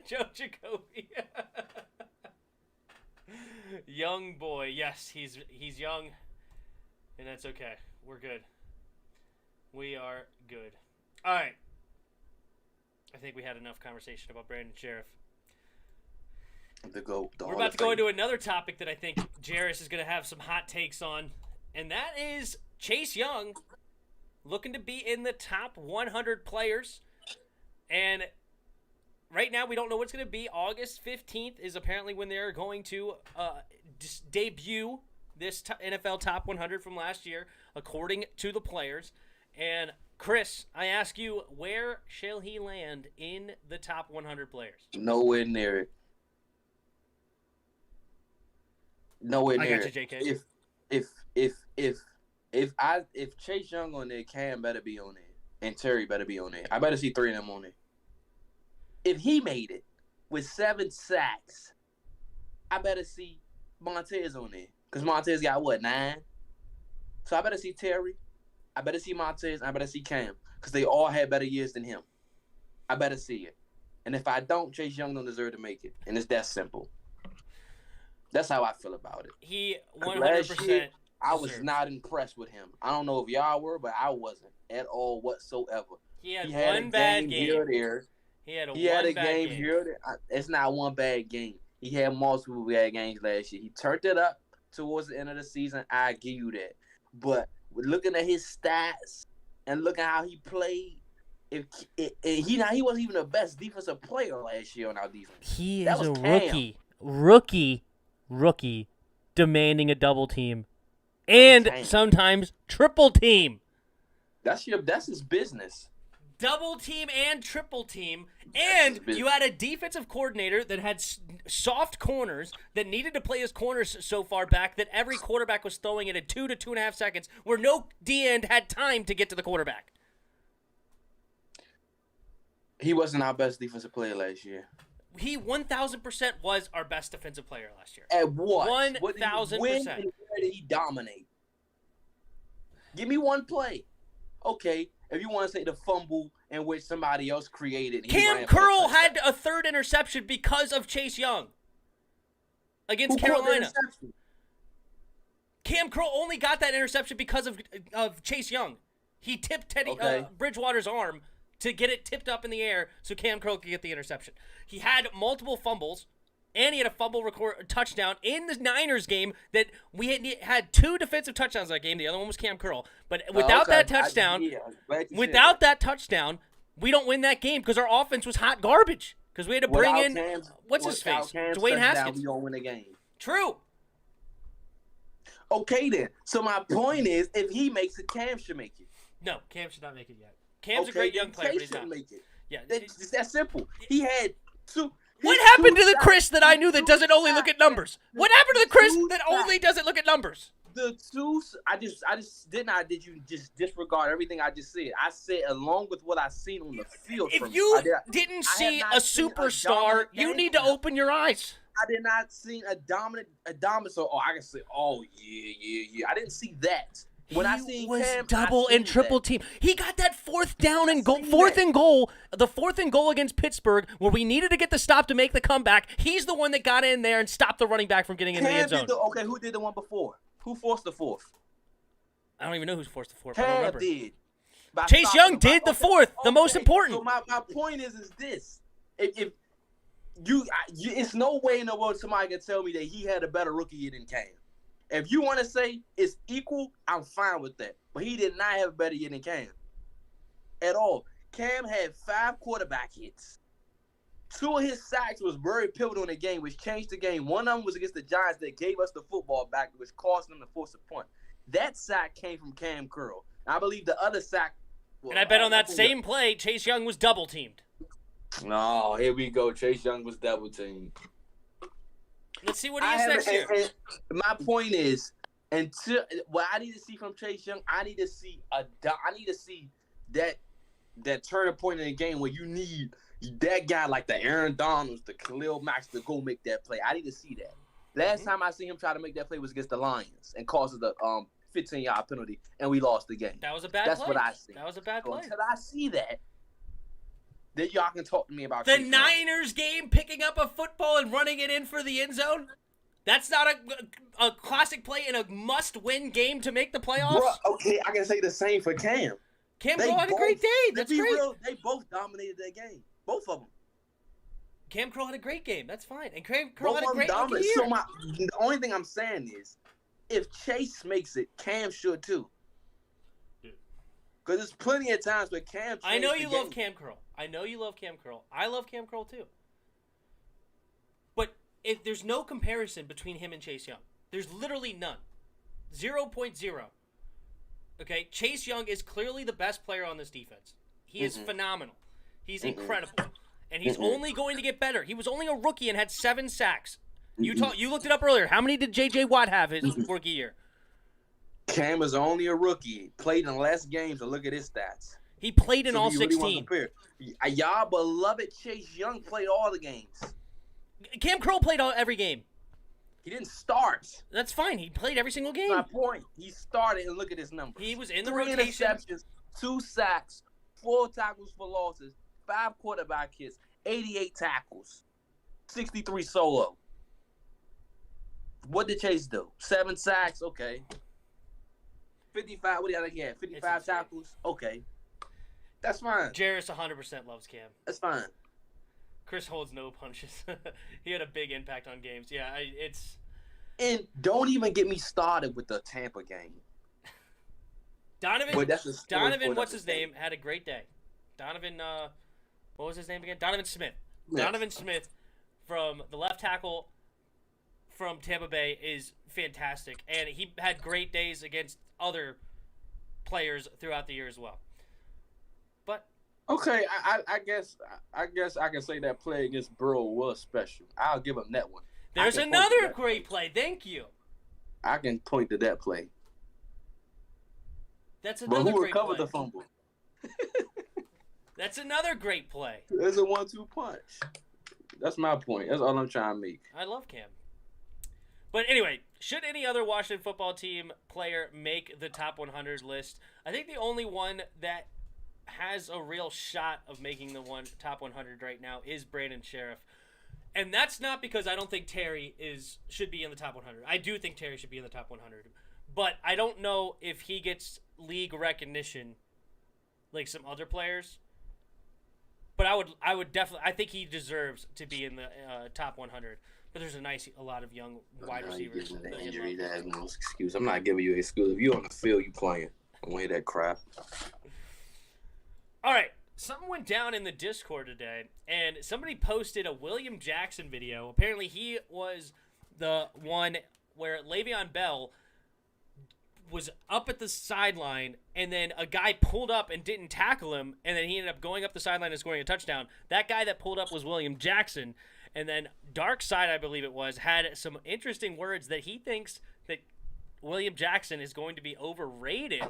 Joe Jacoby? Young boy. Yes, he's young, and that's okay. We're good. We are good. All right. I think we had enough conversation about Brandon Sheriff. We're about to go into another topic that I think Jarris is going to have some hot takes on, and that is Chase Young looking to be in the top 100 players. And right now we don't know what's going to be. August 15th is apparently when they're going to debut this NFL Top 100 from last year, according to the players. And Chris, I ask you, where shall he land in the top 100 players? Nowhere near it. Nowhere near it. I got you, JK. If Chase Young on there, Cam better be on there, and Terry better be on there. I better see 3 of them on there. If he made it with 7 sacks, I better see Montez on there, because Montez got 9? So I better see Terry. I better see Montez, and I better see Cam, because they all had better years than him. I better see it. And if I don't, Chase Young don't deserve to make it. And it's that simple. That's how I feel about it. He 100%. I was not impressed with him. I don't know if y'all were, but I wasn't at all whatsoever. He had one bad game. Here or there. He had a game here or there. It's not one bad game. He had multiple bad games last year. He turned it up towards the end of the season. I give you that. But looking at his stats and looking how he played, he wasn't even the best defensive player last year on our defense. He is a rookie demanding a double team and sometimes triple team. That's his business. Double team and triple team, and you had a defensive coordinator that had soft corners that needed to play his corners so far back that every quarterback was throwing it at 2 to 2.5 seconds, where no D-end had time to get to the quarterback. He wasn't our best defensive player last year. He 1,000% was our best defensive player last year. At what? 1,000%. When and where did he dominate? Give me one play. Okay, if you want to say the fumble in which somebody else created. Cam Curl had a 3rd interception because of Chase Young against Carolina. Cam Curl only got that interception because of Chase Young. He tipped Teddy Bridgewater's arm to get it tipped up in the air so Cam Curl could get the interception. He had multiple fumbles, and he had a fumble touchdown in the Niners game that we had 2 defensive touchdowns that game. The other one was Cam Curl. But without that touchdown, we don't win that game because our offense was hot garbage. Because we had to bring in, what's his face? Dwayne Haskins. We don't win the game. True. Okay, then. So my point is, if he makes it, Cam should make it. No, Cam should not make it yet. Cam's a great young player, but he's not. Make it. Yeah, it's that simple. He had 2. What happened to the Chris that I knew that doesn't only look at numbers? What happened to the Chris that only doesn't look at numbers? The 2, I just did you just disregard everything I just said? I said along with what I seen on the field. If you didn't see a superstar, you need to open your eyes. I did not see a dominant. So I can say, yeah. I didn't see that. When I seen Cam, double and triple team. He got that fourth and goal against Pittsburgh, where we needed to get the stop to make the comeback. He's the one that got in there and stopped the running back from getting into the end zone. Who did the one before? Who forced the fourth? I don't even know who's forced the fourth. Cam did. Chase Young did the fourth, the most important. So my point is this: if you, it's no way in the world somebody can tell me that he had a better rookie year than Cam. If you want to say it's equal, I'm fine with that. But he did not have a better year than Cam at all. Cam had 5 quarterback hits. 2 of his sacks was very pivotal in the game, which changed the game. One of them was against the Giants that gave us the football back, which caused them to force a punt. That sack came from Cam Curl. I believe the other sack. And I bet on that same play, Chase Young was double teamed. No, here we go. Chase Young was double teamed. Let's see what he is next year. My point is, what I need to see from Chase Young, I need to see that turning point in the game where you need that guy like the Aaron Donalds, the Khalil Max to go make that play. I need to see that. Last time I seen him try to make that play was against the Lions and caused the 15-yard penalty, and we lost the game. That was a bad play. That's what I see. That was a bad play. Until I see that, then y'all can talk to me about the Niners game, picking up a football and running it in for the end zone. That's not a classic play in a must-win game to make the playoffs. Bro, okay, I can say the same for Cam. Cam Curl had a great day. That's great. Real, they both dominated that game. Both of them. Cam Curl had a great game. That's fine. And Cam Curl had a great year. So the only thing I'm saying is, if Chase makes it, Cam should too. Because there's plenty of times where Cam. I know you love Cam Curl. I love Cam Curl too. But if there's no comparison between him and Chase Young. There's literally none. 0.0. Okay, Chase Young is clearly the best player on this defense. He is phenomenal. He's incredible. And he's only going to get better. He was only a rookie and had 7 sacks. You looked it up earlier. How many did J.J. Watt have his rookie year? Cam is only a rookie. Played in less games, and look at his stats. He played in all 16. Y'all beloved Chase Young played all the games. Cam Curl played every game. He didn't start. That's fine. He played every single game. That's my point. He started, and look at his numbers. He was in the 3 rotation. interceptions, 2 sacks, 4 tackles for losses, 5 quarterback hits, 88 tackles, 63 solo. What did Chase do? 7 sacks, okay. 55. What do you think he had? 55 tackles, okay. That's fine. Jarris 100% loves Cam. That's fine. Chris holds no punches. He had a big impact on games. Yeah, it's. And don't even get me started with the Tampa game. Donovan, what's his name, had a great day. Donovan, what was his name again? Donovan Smith. Yes. Donovan Smith from the left tackle from Tampa Bay is fantastic. And he had great days against other players throughout the year as well. But okay, I guess I can say that play against Burrow was special. I'll give him that one. There's another great play. Thank you. I can point to that play. That's another great play. But who recovered the fumble? That's another great play. There's a 1-2 punch. That's my point. That's all I'm trying to make. I love Cam. But anyway, should any other Washington football team player make the top 100 list? I think the only one that has a real shot of making the top 100 right now is Brandon Sheriff. And that's not because I don't think Terry should be in the top 100. I do think Terry should be in the top 100. but I don't know if he gets league recognition like some other players. But I would definitely. I think he deserves to be in the top 100. But there's a lot of young wide receivers. You the injury, that has no excuse. I'm not giving you an excuse. If you're on the field, you playing. I don't hear that crap. All right, something went down in the Discord today, and somebody posted a William Jackson video. Apparently, he was the one where Le'Veon Bell was up at the sideline, and then a guy pulled up and didn't tackle him, and then he ended up going up the sideline and scoring a touchdown. That guy that pulled up was William Jackson, and then Dark Side, I believe it was, had some interesting words that he thinks that William Jackson is going to be overrated.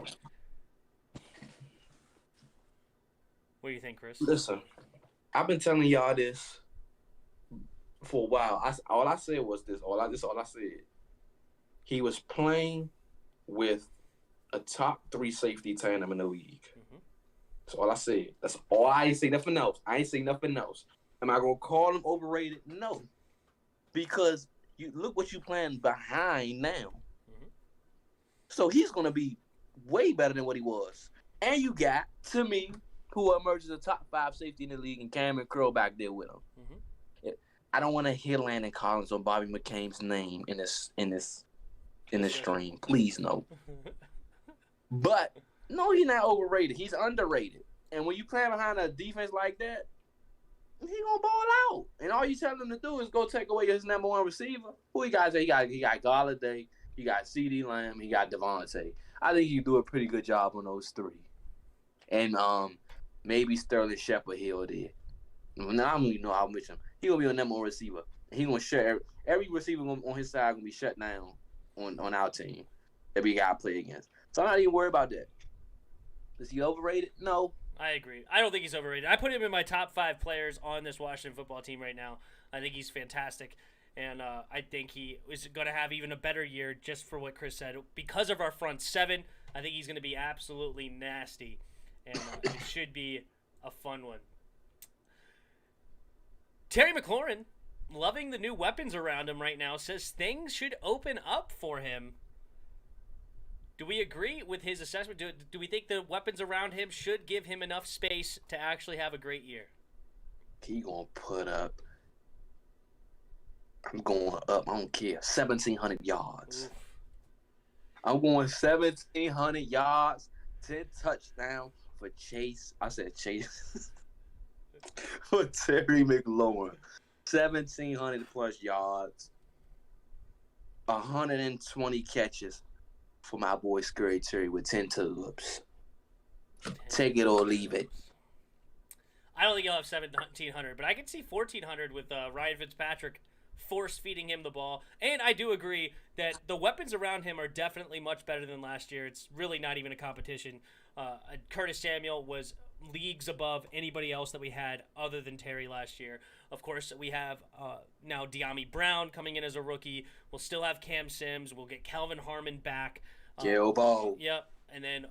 What do you think, Chris? Listen, I've been telling y'all this for a while. All I said was this. All I said. He was playing with a top 3 safety tandem in the league. Mm-hmm. That's all I said. That's all. I ain't say nothing else. Am I gonna call him overrated? No, because you look what you playing behind now. Mm-hmm. So he's gonna be way better than what he was. And you got, to me, who emerges a top 5 safety in the league, and Cameron Curl back there with him. Mm-hmm. I don't want to hear Landon Collins or Bobby McCain's name in this stream. Please, no. But, no, he's not overrated. He's underrated. And when you play behind a defense like that, he gonna ball out. And all you tell him to do is go take away his number 1 receiver. Who he got? He got Golladay, he got CeeDee Lamb, he got Devontae. I think he do a pretty good job on those 3. And maybe Sterling Shepard here or there. Now I don't even know how much him. He gonna be a number 1 receiver. He gonna shut every receiver on his side gonna be shut down on our team that we gotta play against. So I'm not even worried about that. Is he overrated? No. I agree. I don't think he's overrated. I put him in my top 5 players on this Washington football team right now. I think he's fantastic. And I think he is going to have even a better year just for what Chris said. Because of our front 7, I think he's going to be absolutely nasty. And it should be a fun one. Terry McLaurin, loving the new weapons around him right now, says things should open up for him. Do we agree with his assessment? Do we think the weapons around him should give him enough space to actually have a great year? He going to put up, I'm going up, I don't care, 1,700 yards. Oof. I'm going 1,700 yards, 10 touchdowns for Chase. I said Chase. For Terry McLaurin. 1,700 plus yards. 120 catches for my boy Scary Terry with 10 tubs. Take it or leave it. I don't think he'll have 1,700, but I can see 1,400 with Ryan Fitzpatrick force-feeding him the ball. And I do agree that the weapons around him are definitely much better than last year. It's really not even a competition. Curtis Samuel was leagues above anybody else that we had other than Terry last year. Of course, we have now De'Ami Brown coming in as a rookie. We'll still have Cam Sims. We'll get Calvin Harmon back. Gilbo. Yep. And then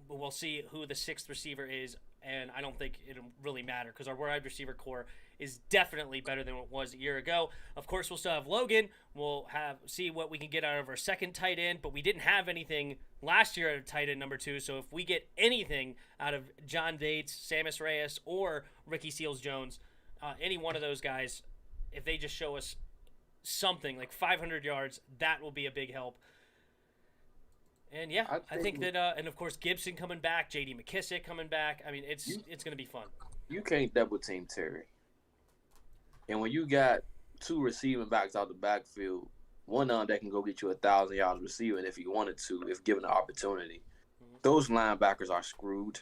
we'll see who the 6th receiver is. And I don't think it'll really matter because our wide receiver core is definitely better than it was a year ago. Of course, we'll still have Logan. We'll see what we can get out of our second tight end, but we didn't have anything last year at tight end number 2. So if we get anything out of John Bates, Sammis Reyes, or Ricky Seals-Jones, any one of those guys, if they just show us something like 500 yards, that will be a big help. And yeah, I think that, and of course Gibson coming back, J.D. McKissick coming back. I mean, it's going to be fun. You can't double team Terry. And when you got 2 receiving backs out the backfield, one of them that can go get you 1,000 yards receiving if he wanted to, if given the opportunity, those linebackers are screwed.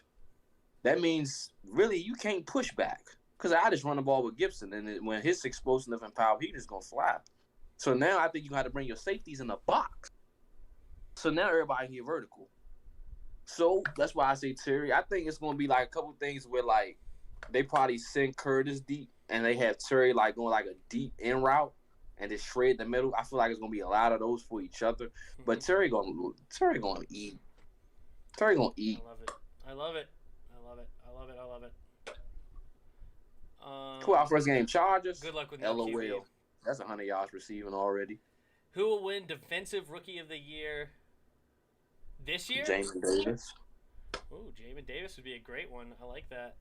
That means really you can't push back because I just run the ball with Gibson, and when his explosive and power, he's just gonna fly. So now I think you got to bring your safeties in the box. So now everybody can get vertical. So that's why I say Terry. I think it's gonna be like a couple things where like they probably send Curtis deep, and they have Terry like going like a deep in route and just shred the middle. I feel like it's gonna be a lot of those for each other. But Terry gonna eat. Terry gonna eat. I love it. Who our first game? Chargers. Good luck with LOL. That's 100 yards receiving already. Who will win Defensive Rookie of the Year? This year? Jamin Davis. Ooh, Jamin Davis would be a great one. I like that.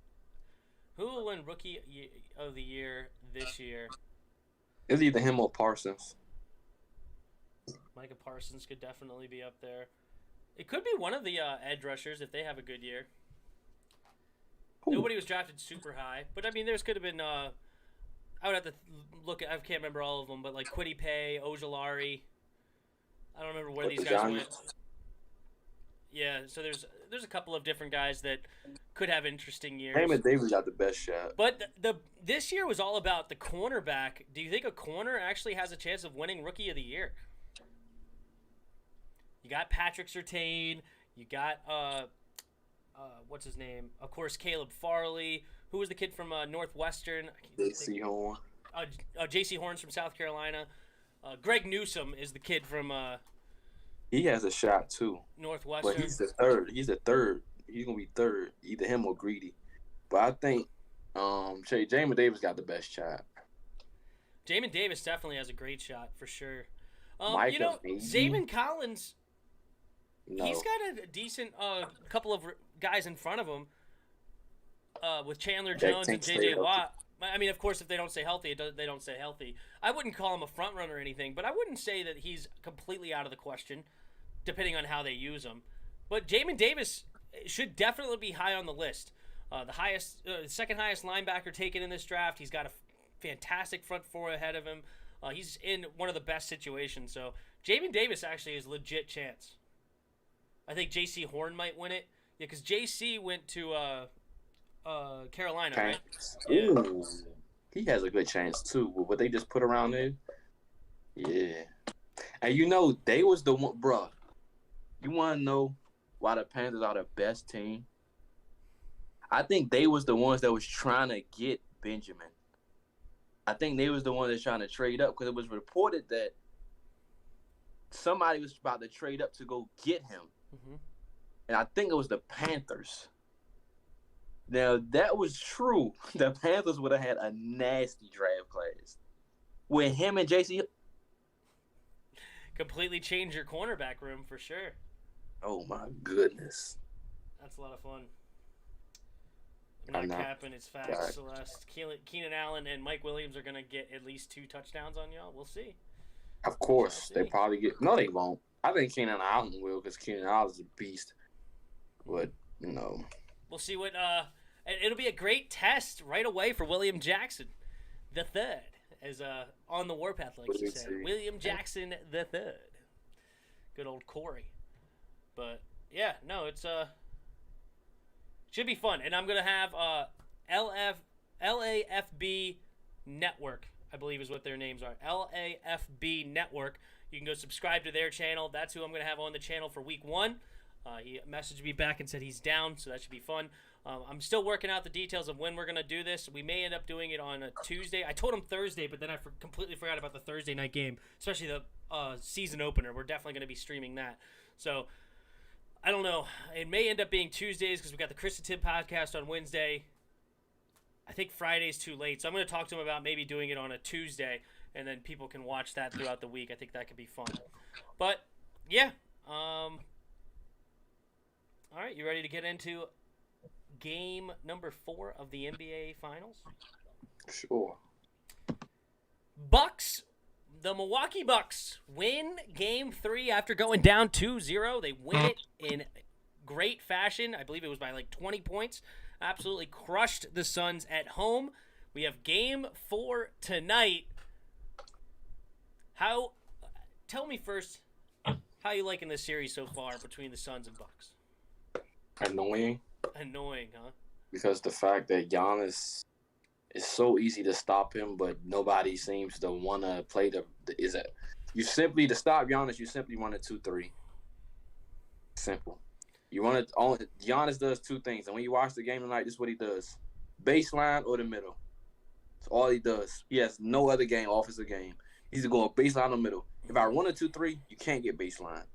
Who will win Rookie of the Year this year? It's either him or Parsons. Micah Parsons could definitely be up there. It could be one of the edge rushers if they have a good year. Ooh. Nobody was drafted super high, but I mean, there's could have been. I would have to look at. I can't remember all of them, but like Kwity Paye, Ojulari. I don't remember where these guys went. Yeah, so there's a couple of different guys that could have interesting years. Jamin Davis got the best shot. But this year was all about the cornerback. Do you think a corner actually has a chance of winning Rookie of the Year? You got Patrick Surtain. You got what's his name? Of course, Caleb Farley. Who was the kid from Northwestern? J.C. Horn. J.C. Horn's from South Carolina. Greg Newsome is the kid from he has a shot too. Northwestern. But he's the third. He's gonna be third. Either him or Greedy. But I think Jamin Davis got the best shot. Jamin Davis definitely has a great shot for sure. Micah, Zayvon Collins. No. He's got a decent couple of guys in front of him with Chandler Jones and J.J. Watt. I mean, of course, if they don't stay healthy, they don't stay healthy. I wouldn't call him a front runner or anything, but I wouldn't say that he's completely out of the question, depending on how they use him. But Jamin Davis should definitely be high on the list. The second highest linebacker taken in this draft. He's got a fantastic front four ahead of him. He's in one of the best situations. So Jamin Davis actually has a legit chance. I think J.C. Horn might win it. Yeah, because J.C. went to Carolina, right? Yeah. Ooh, he has a good chance too. With what they just put around there, yeah. And they was the one, bruh. You want to know why the Panthers are the best team? I think they was the ones that was trying to get Benjamin. I think they was the ones that trying to trade up because it was reported that somebody was about to trade up to go get him. Mm-hmm. And I think it was the Panthers. Now, if that was true, the Panthers would have had a nasty draft class. With him and JC. Completely change your cornerback room for sure. Oh, my goodness. That's a lot of fun. I'm not capping. It's facts, God. Celeste. Keenan Allen and Mike Williams are going to get at least 2 touchdowns on y'all. We'll see. Of course. They probably get. No, they won't. I think Keenan Allen will because Keenan Allen is a beast. But, We'll see what. It'll be a great test right away for William Jackson, the third, as on the warpath, like you said. William Jackson, the third. Good old Corey. But yeah, no, it's should be fun, and I'm gonna have LAFB Network, I believe is what their names are. LAFB Network. You can go subscribe to their channel. That's who I'm gonna have on the channel for week 1. He messaged me back and said he's down, so that should be fun. I'm still working out the details of when we're going to do this. We may end up doing it on a Tuesday. I told him Thursday, but then I completely forgot about the Thursday night game, especially the season opener. We're definitely going to be streaming that. So, I don't know. It may end up being Tuesdays because we got the Chris and Tim podcast on Wednesday. I think Friday's too late. So, I'm going to talk to him about maybe doing it on a Tuesday, and then people can watch that throughout the week. I think that could be fun. But, yeah. All right, you ready to get into game number 4 of the NBA Finals? Sure. Bucks, the Milwaukee Bucks win game 3 after going down 2-0. They win it in great fashion. I believe it was by like 20 points. Absolutely crushed the Suns at home. We have game 4 tonight. Tell me first, how you liking this series so far between the Suns and Bucks? Annoying, huh? Because the fact that Giannis is so easy to stop him, but nobody seems to want to play to stop Giannis, you simply run a 2-3. Simple. You run it on. Giannis does 2 things, and when you watch the game tonight, this is what he does: baseline or the middle. That's all he does. He has no other offensive game. He's going baseline or middle. If I run a 2-3, you can't get baseline.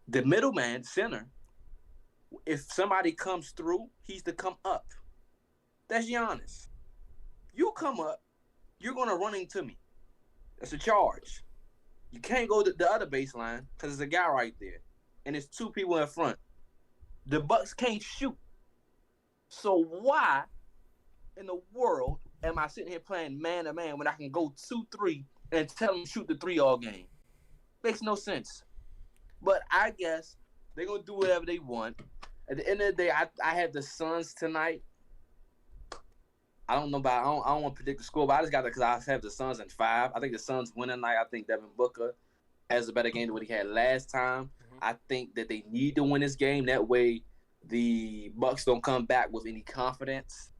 The middleman, center. If somebody comes through, he's to come up. That's Giannis. You come up, you're going to run into me. That's a charge. You can't go to the other baseline because there's a guy right there. and it's two people in front. The Bucks can't shoot. So why in the world am I sitting here playing man to man when I can go 2-3 and tell them shoot the three all game? Makes no sense. But I guess they're gonna do whatever they want. At the end of the day, I have the Suns tonight. I don't know about I don't want to predict the score, but I just got that because I have the Suns in 5. I think the Suns win tonight. I think Devin Booker has a better game than what he had last time. Mm-hmm. I think that they need to win this game. That way, the Bucks don't come back with any confidence.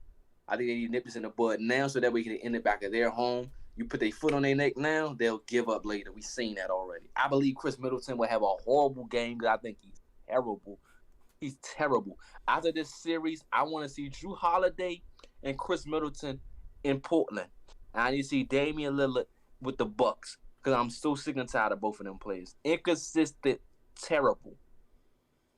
I think they need to nip this in the bud now so that way they can end it back at their home. You put their foot on their neck now, they'll give up later. We've seen that already. I believe Chris Middleton will have a horrible game because I think he's terrible. He's terrible. After this series, I want to see Jrue Holiday and Chris Middleton in Portland. And I need to see Damian Lillard with the Bucks because I'm so sick and tired of both of them players. Inconsistent, terrible.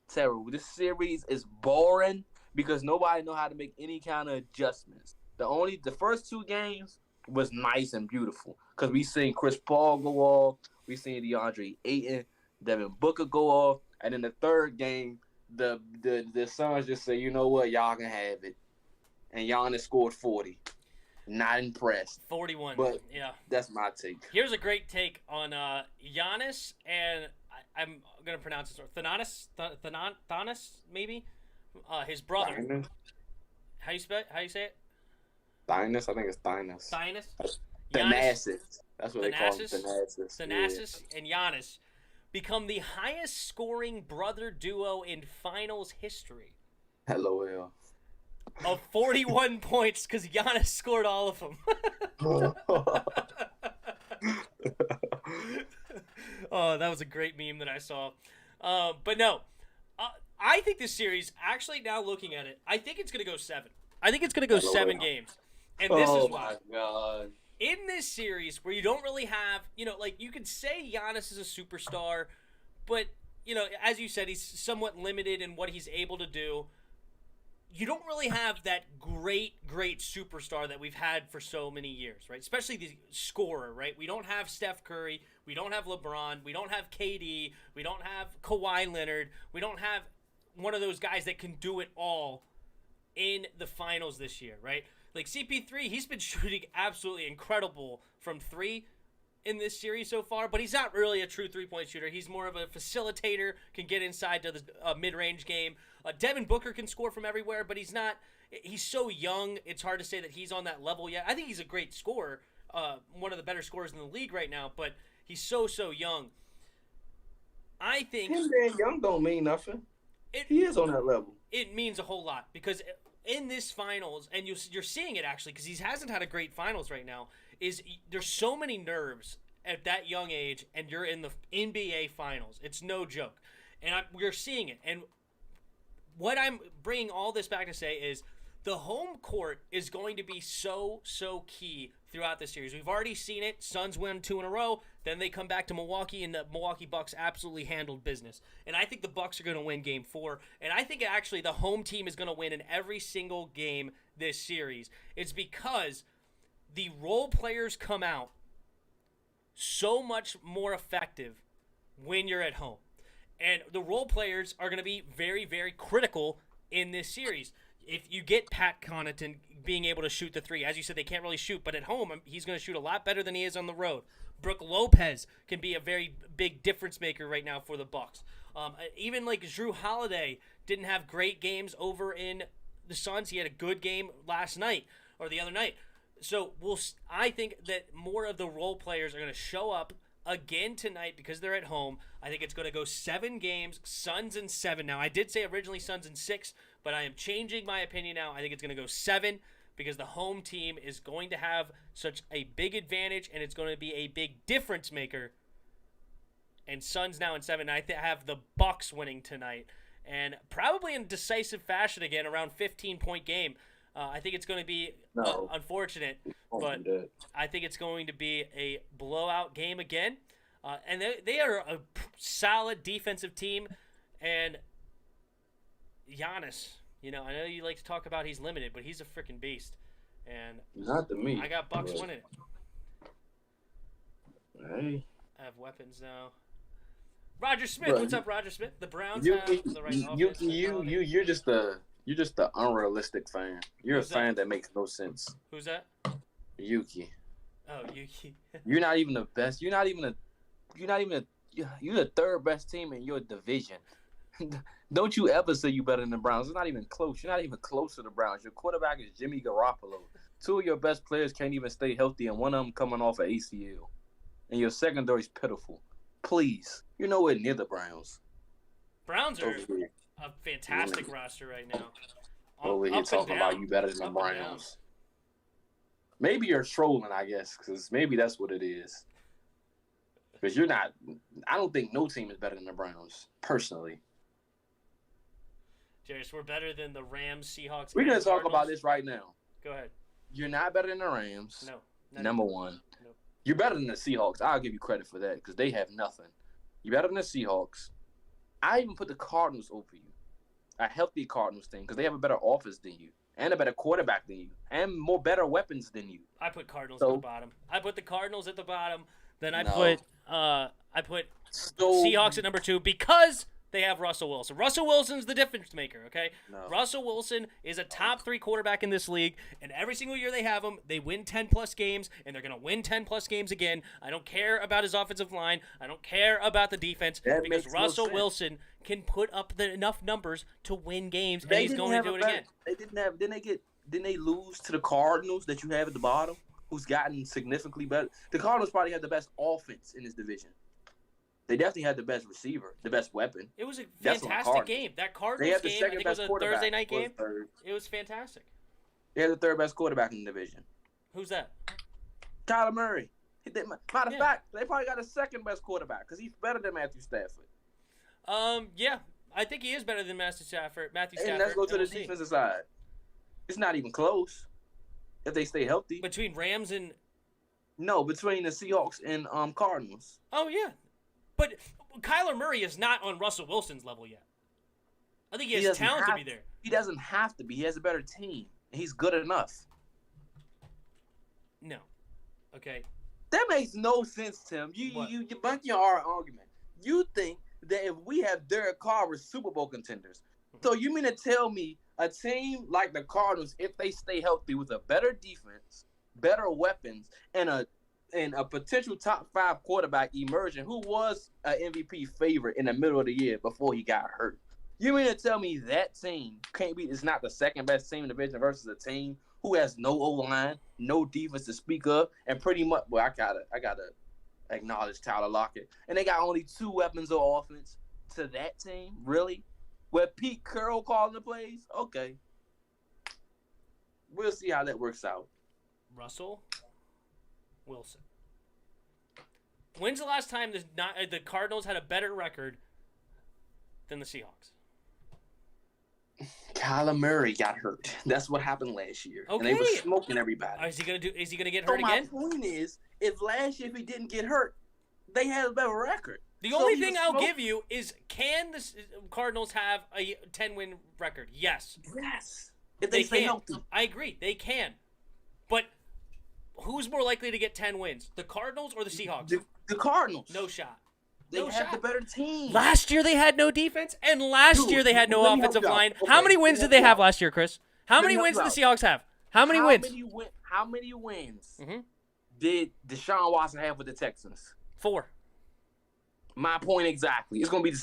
Terrible. This series is boring because nobody know how to make any kind of adjustments. The first 2 games was nice and beautiful because we seen Chris Paul go off, we seen DeAndre Ayton, Devin Booker go off, and in the third game, the Suns just say, you know what, y'all can have it, and Giannis scored 40. Not impressed. 41. But yeah, that's my take. Here's a great take on Giannis and I'm gonna pronounce his name. Thanos, maybe. His brother. Thanos? How you say it? Thanos, I think it's Thanos. Thanos. Thanasis. That's what they call him. Thanasis and Giannis become the highest scoring brother duo in finals history. LOL. Of 41 points because Giannis scored all of them. Oh, that was a great meme that I saw. But no, I think this series, actually now looking at it, I think it's going to go 7. I think it's going to go 7 games. And this is why. Oh, my God. In this series where you don't really have, like you could say Giannis is a superstar, but, as you said, he's somewhat limited in what he's able to do. You don't really have that great superstar that we've had for so many years, right? Especially the scorer, right? We don't have Steph Curry. We don't have LeBron. We don't have KD. We don't have Kawhi Leonard. We don't have one of those guys that can do it all in the finals this year, right? Like CP3, he's been shooting absolutely incredible from 3 in this series so far, but he's not really a true three-point shooter. He's more of a facilitator, can get inside to the mid-range game. Devin Booker can score from everywhere, but he's so young, it's hard to say that he's on that level yet. I think he's a great scorer, one of the better scorers in the league right now, but he's so young. I think... Him being young don't mean nothing. He is on that level. It means a whole lot, because in this finals, and you're seeing it actually, because he hasn't had a great finals right now, there's so many nerves at that young age, and you're in the NBA finals. It's no joke. And we're seeing it. And what I'm bringing all this back to say is the home court is going to be so key throughout the series. We've already seen it. Suns win 2 in a row. Then they come back to Milwaukee, and the Milwaukee Bucks absolutely handled business. And I think the Bucks are going to win Game 4. And I think actually the home team is going to win in every single game this series. It's because the role players come out so much more effective when you're at home. And the role players are going to be very, very critical in this series. If you get Pat Connaughton being able to shoot the 3, as you said, they can't really shoot, but at home, he's going to shoot a lot better than he is on the road. Brook Lopez can be a very big difference maker right now for the Bucks. Even like Jrue Holiday didn't have great games over in the Suns. He had a good game last night or the other night. So I think that more of the role players are going to show up again tonight because they're at home. I think it's going to go 7 games, Suns in 7. Now, I did say originally Suns in 6, but I am changing my opinion now. I think it's going to go 7 because the home team is going to have such a big advantage, and it's going to be a big difference maker. And Suns now in 7. I have the Bucks winning tonight, and probably in decisive fashion again, around 15-point game. I think it's going to be unfortunate, but I think it's going to be a blowout game again. And they are a solid defensive team. And Giannis, I know you like to talk about he's limited, but he's a freaking beast. And not to me. I got Bucks winning it. Hey. I have weapons now. Roger Smith, Bro, what's up, Roger Smith? The Browns You, have the right you, offense. you're just the unrealistic fan. You're Who's a fan that makes no sense. Who's that? Yuki. Oh, Yuki. You're not even the best. You're the third best team in your division. Don't you ever say you better than the Browns. It's not even close. You're not even close to the Browns. Your quarterback is Jimmy Garoppolo. Two of your best players can't even stay healthy, and one of them coming off an ACL. And your secondary is pitiful. Please, you're nowhere near the Browns. Browns are a fantastic roster right now. Over here talking about you better than the Browns. Maybe you're trolling, I guess, because maybe that's what it is. Because you're not – I don't think no team is better than the Browns, personally. Jarius, we're better than the Rams, Seahawks, We're going to talk about this right now. Go ahead. You're not better than the Rams. No. Number one. No. You're better than the Seahawks. I'll give you credit for that because they have nothing. You're better than the Seahawks. I even put the Cardinals over you. A healthy Cardinals team because they have a better offense than you and a better quarterback than you and more better weapons than you. I put Cardinals at the bottom. I put the Cardinals at the bottom. Then I put Seahawks at number 2 because they have Russell Wilson. Russell Wilson's the difference maker, okay? No. Russell Wilson is a top 3 quarterback in this league, and every single year they have him, they win 10-plus games, and they're going to win 10-plus games again. I don't care about his offensive line. I don't care about the defense because Russell Wilson can put up enough numbers to win games, and he's going to do it again. Didn't they lose to the Cardinals that you have at the bottom, who's gotten significantly better? The Cardinals probably had the best offense in this division. They definitely had the best receiver, the best weapon. It was a fantastic game. That Cardinals game, I think it was a Thursday night game. It was fantastic. They had the third best quarterback in the division. Who's that? Kyler Murray. Matter of fact, they probably got a second best quarterback because he's better than Matthew Stafford. Yeah, I think he is better than Matthew Stafford. And let's go to the defensive side. It's not even close if they stay healthy. Between Rams and between the Seahawks and Cardinals. Oh yeah, but Kyler Murray is not on Russell Wilson's level yet. I think he has talent to be there. He doesn't have to be. He has a better team. He's good enough. No. Okay. That makes no sense, Tim. You bunking our argument. You think that if we have Derek Carr, we're Super Bowl contenders. So you mean to tell me a team like the Cardinals, if they stay healthy with a better defense, better weapons, and a potential top 5 quarterback emerging, who was an MVP favorite in the middle of the year before he got hurt? You mean to tell me that team is not the second best team in the division versus a team who has no O-line, no defense to speak of, and pretty much, I gotta acknowledge Tyler Lockett, and they got only 2 weapons of offense to that team? Really? Where Pete Carroll calling the plays? Okay. We'll see how that works out. Russell Wilson. When's the last time the Cardinals had a better record than the Seahawks? Kyler Murray got hurt. That's what happened last year. Okay. And they were smoking everybody. Is he gonna get hurt again? My point is, if last year he didn't get hurt, they had a better record. The only thing I'll give you is, can the Cardinals have a 10-win record? Yes. Yes. If they stay healthy. I agree. They can. But who's more likely to get 10 wins? The Cardinals or the Seahawks? The Cardinals. No shot. They have the better team. Last year they had no defense, and last year they had no offensive line. Okay. How many wins did they have last year, Chris? How many wins did the Seahawks have? How many wins? How many wins did Deshaun Watson have with the Texans? 4. My point exactly. It's gonna be.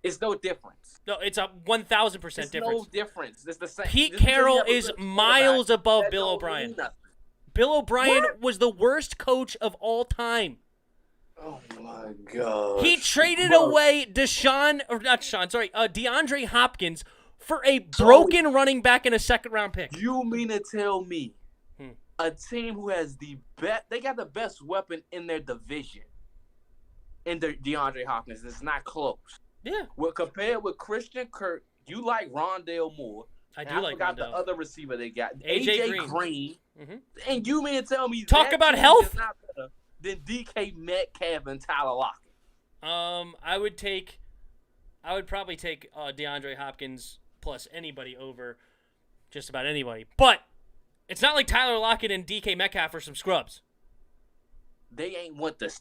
It's no difference. No, it's a 1,000% difference. No difference. It's the same. Pete Carroll is miles above Bill O'Brien. Bill O'Brien was the worst coach of all time. Oh my God. He traded away DeAndre Hopkins for a broken running back and a second-round pick. You mean to tell me a team who has they got the best weapon in their division, in their DeAndre Hopkins, it's not close. Yeah. Well, compared with Christian Kirk, you like Rondale Moore. I forgot the other receiver they got, AJ Green. And you mean to tell me talk about health? Not better than DK Metcalf and Tyler Lockett? I would probably take DeAndre Hopkins plus anybody over just about anybody. But it's not like Tyler Lockett and DK Metcalf are some scrubs. They ain't what the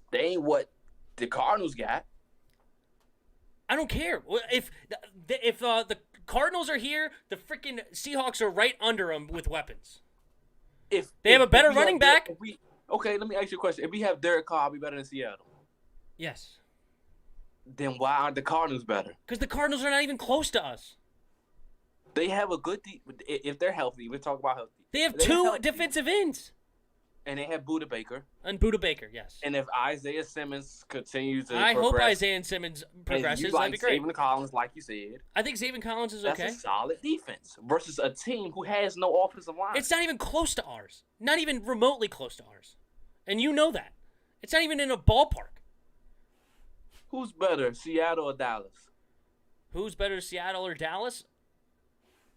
Cardinals got. I don't care. If the Cardinals are here, the freaking Seahawks are right under them with weapons. If They have a better we have running back. Okay, let me ask you a question. If we have Derek Carr, I'll be better than Seattle. Yes. Then why aren't the Cardinals better? Because the Cardinals are not even close to us. They have a good if they're healthy. We're talking about healthy. They have two defensive ends. And they have Buda Baker. And Buda Baker, yes. And if Isaiah Simmons continues to hope Isaiah Simmons progresses. And you that'd be great. Zaven Collins, like you said. I think Zaven Collins is okay. That's a solid defense versus a team who has no offensive line. It's not even close to ours. Not even remotely close to ours. And you know that. It's not even in a ballpark. Who's better, Seattle or Dallas? Who's better, Seattle or Dallas?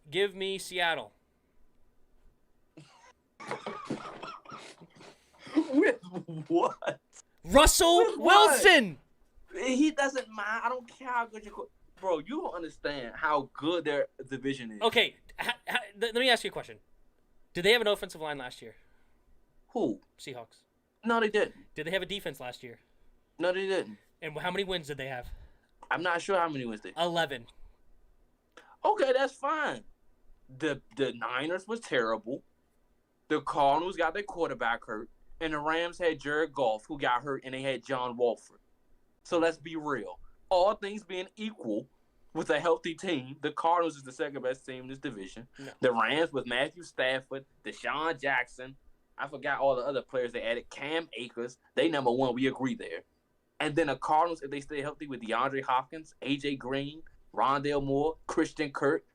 Give me Seattle. With what? Russell Wilson. He doesn't mind. I don't care how good you. Bro, you don't understand how good their division is. Okay, let me ask you a question. Did they have an offensive line last year? Who? Seahawks. No, they didn't. Did they have a defense last year? No, they didn't. And how many wins did they have? I'm not sure how many wins they. 11. Okay, that's fine. The Niners was terrible. The Cardinals got their quarterback hurt. And the Rams had Jared Goff, who got hurt, and they had John Wolford. So let's be real. All things being equal, with a healthy team, the Cardinals is the second best team in this division. No. The Rams with Matthew Stafford, Deshaun Jackson. I forgot all the other players they added. Cam Akers. They number one. We agree there. And then the Cardinals, if they stay healthy with DeAndre Hopkins, A.J. Green, Rondale Moore, Christian Kirk,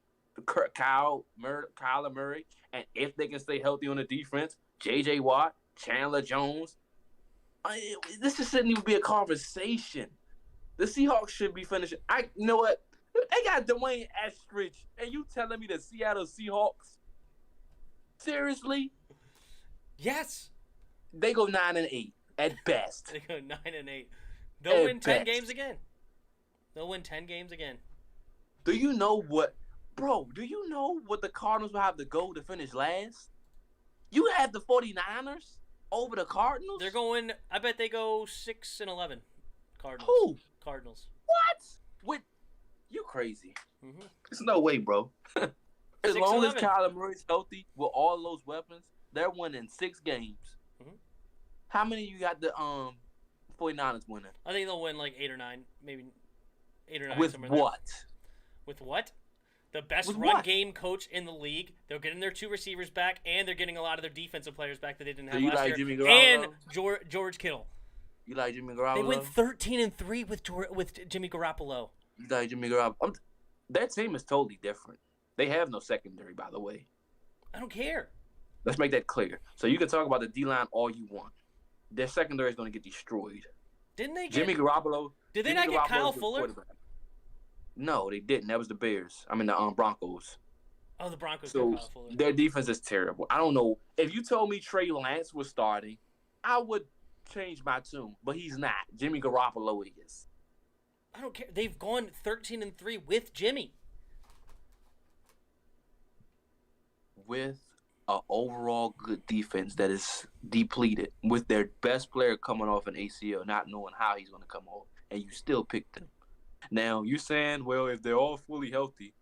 Kyler Murray, and if they can stay healthy on the defense, J.J. Watt, Chandler Jones. This shouldn't even be a conversation. The Seahawks should be finishing. You know what? They got Dwayne Eskridge, and you telling me the Seattle Seahawks? Seriously? Yes. They go 9-8 at best. They go 9-8. They'll win 10 games again. They'll win 10 games again. Do you know what, bro? Do you know what the Cardinals will have to go to finish last? You have the 49ers over the Cardinals? They're going, I bet they go 6-11. Cardinals. Who? Cardinals. What? You crazy. Mm-hmm. There's no way, bro. As long as 6-11. Kyler Murray's healthy with all those weapons, they're winning 6 games. Mm-hmm. How many you got the 49ers winning? I think they'll win like 8 or 9, maybe 8 or 9. With what? With what? The best With run what? game coach in the league. They're getting their 2 receivers back, and they're getting a lot of their defensive players back that they didn't have you last like year. Jimmy Garoppolo? And George Kittle. You like Jimmy Garoppolo? They went 13-3 with Jimmy Garoppolo. You like Jimmy Garoppolo? That team is totally different. They have no secondary, by the way. I don't care. Let's make that clear. So you can talk about the D-line all you want. Their secondary is going to get destroyed. Didn't they get Jimmy Garoppolo? Did they Jimmy not get Garoppolo's Kyle the Fuller? quarterback. No, they didn't. That was the Bears. I mean, the Broncos. Oh, the Broncos So got Kyle Fuller. their defense is terrible. I don't know. If you told me Trey Lance was starting, I would change my tune. But he's not. Jimmy Garoppolo is. I don't care. They've gone 13-3 with Jimmy. With an overall good defense that is depleted, with their best player coming off an ACL, not knowing how he's going to come off, and you still picked him. Now, you're saying, well, if they're all fully healthy,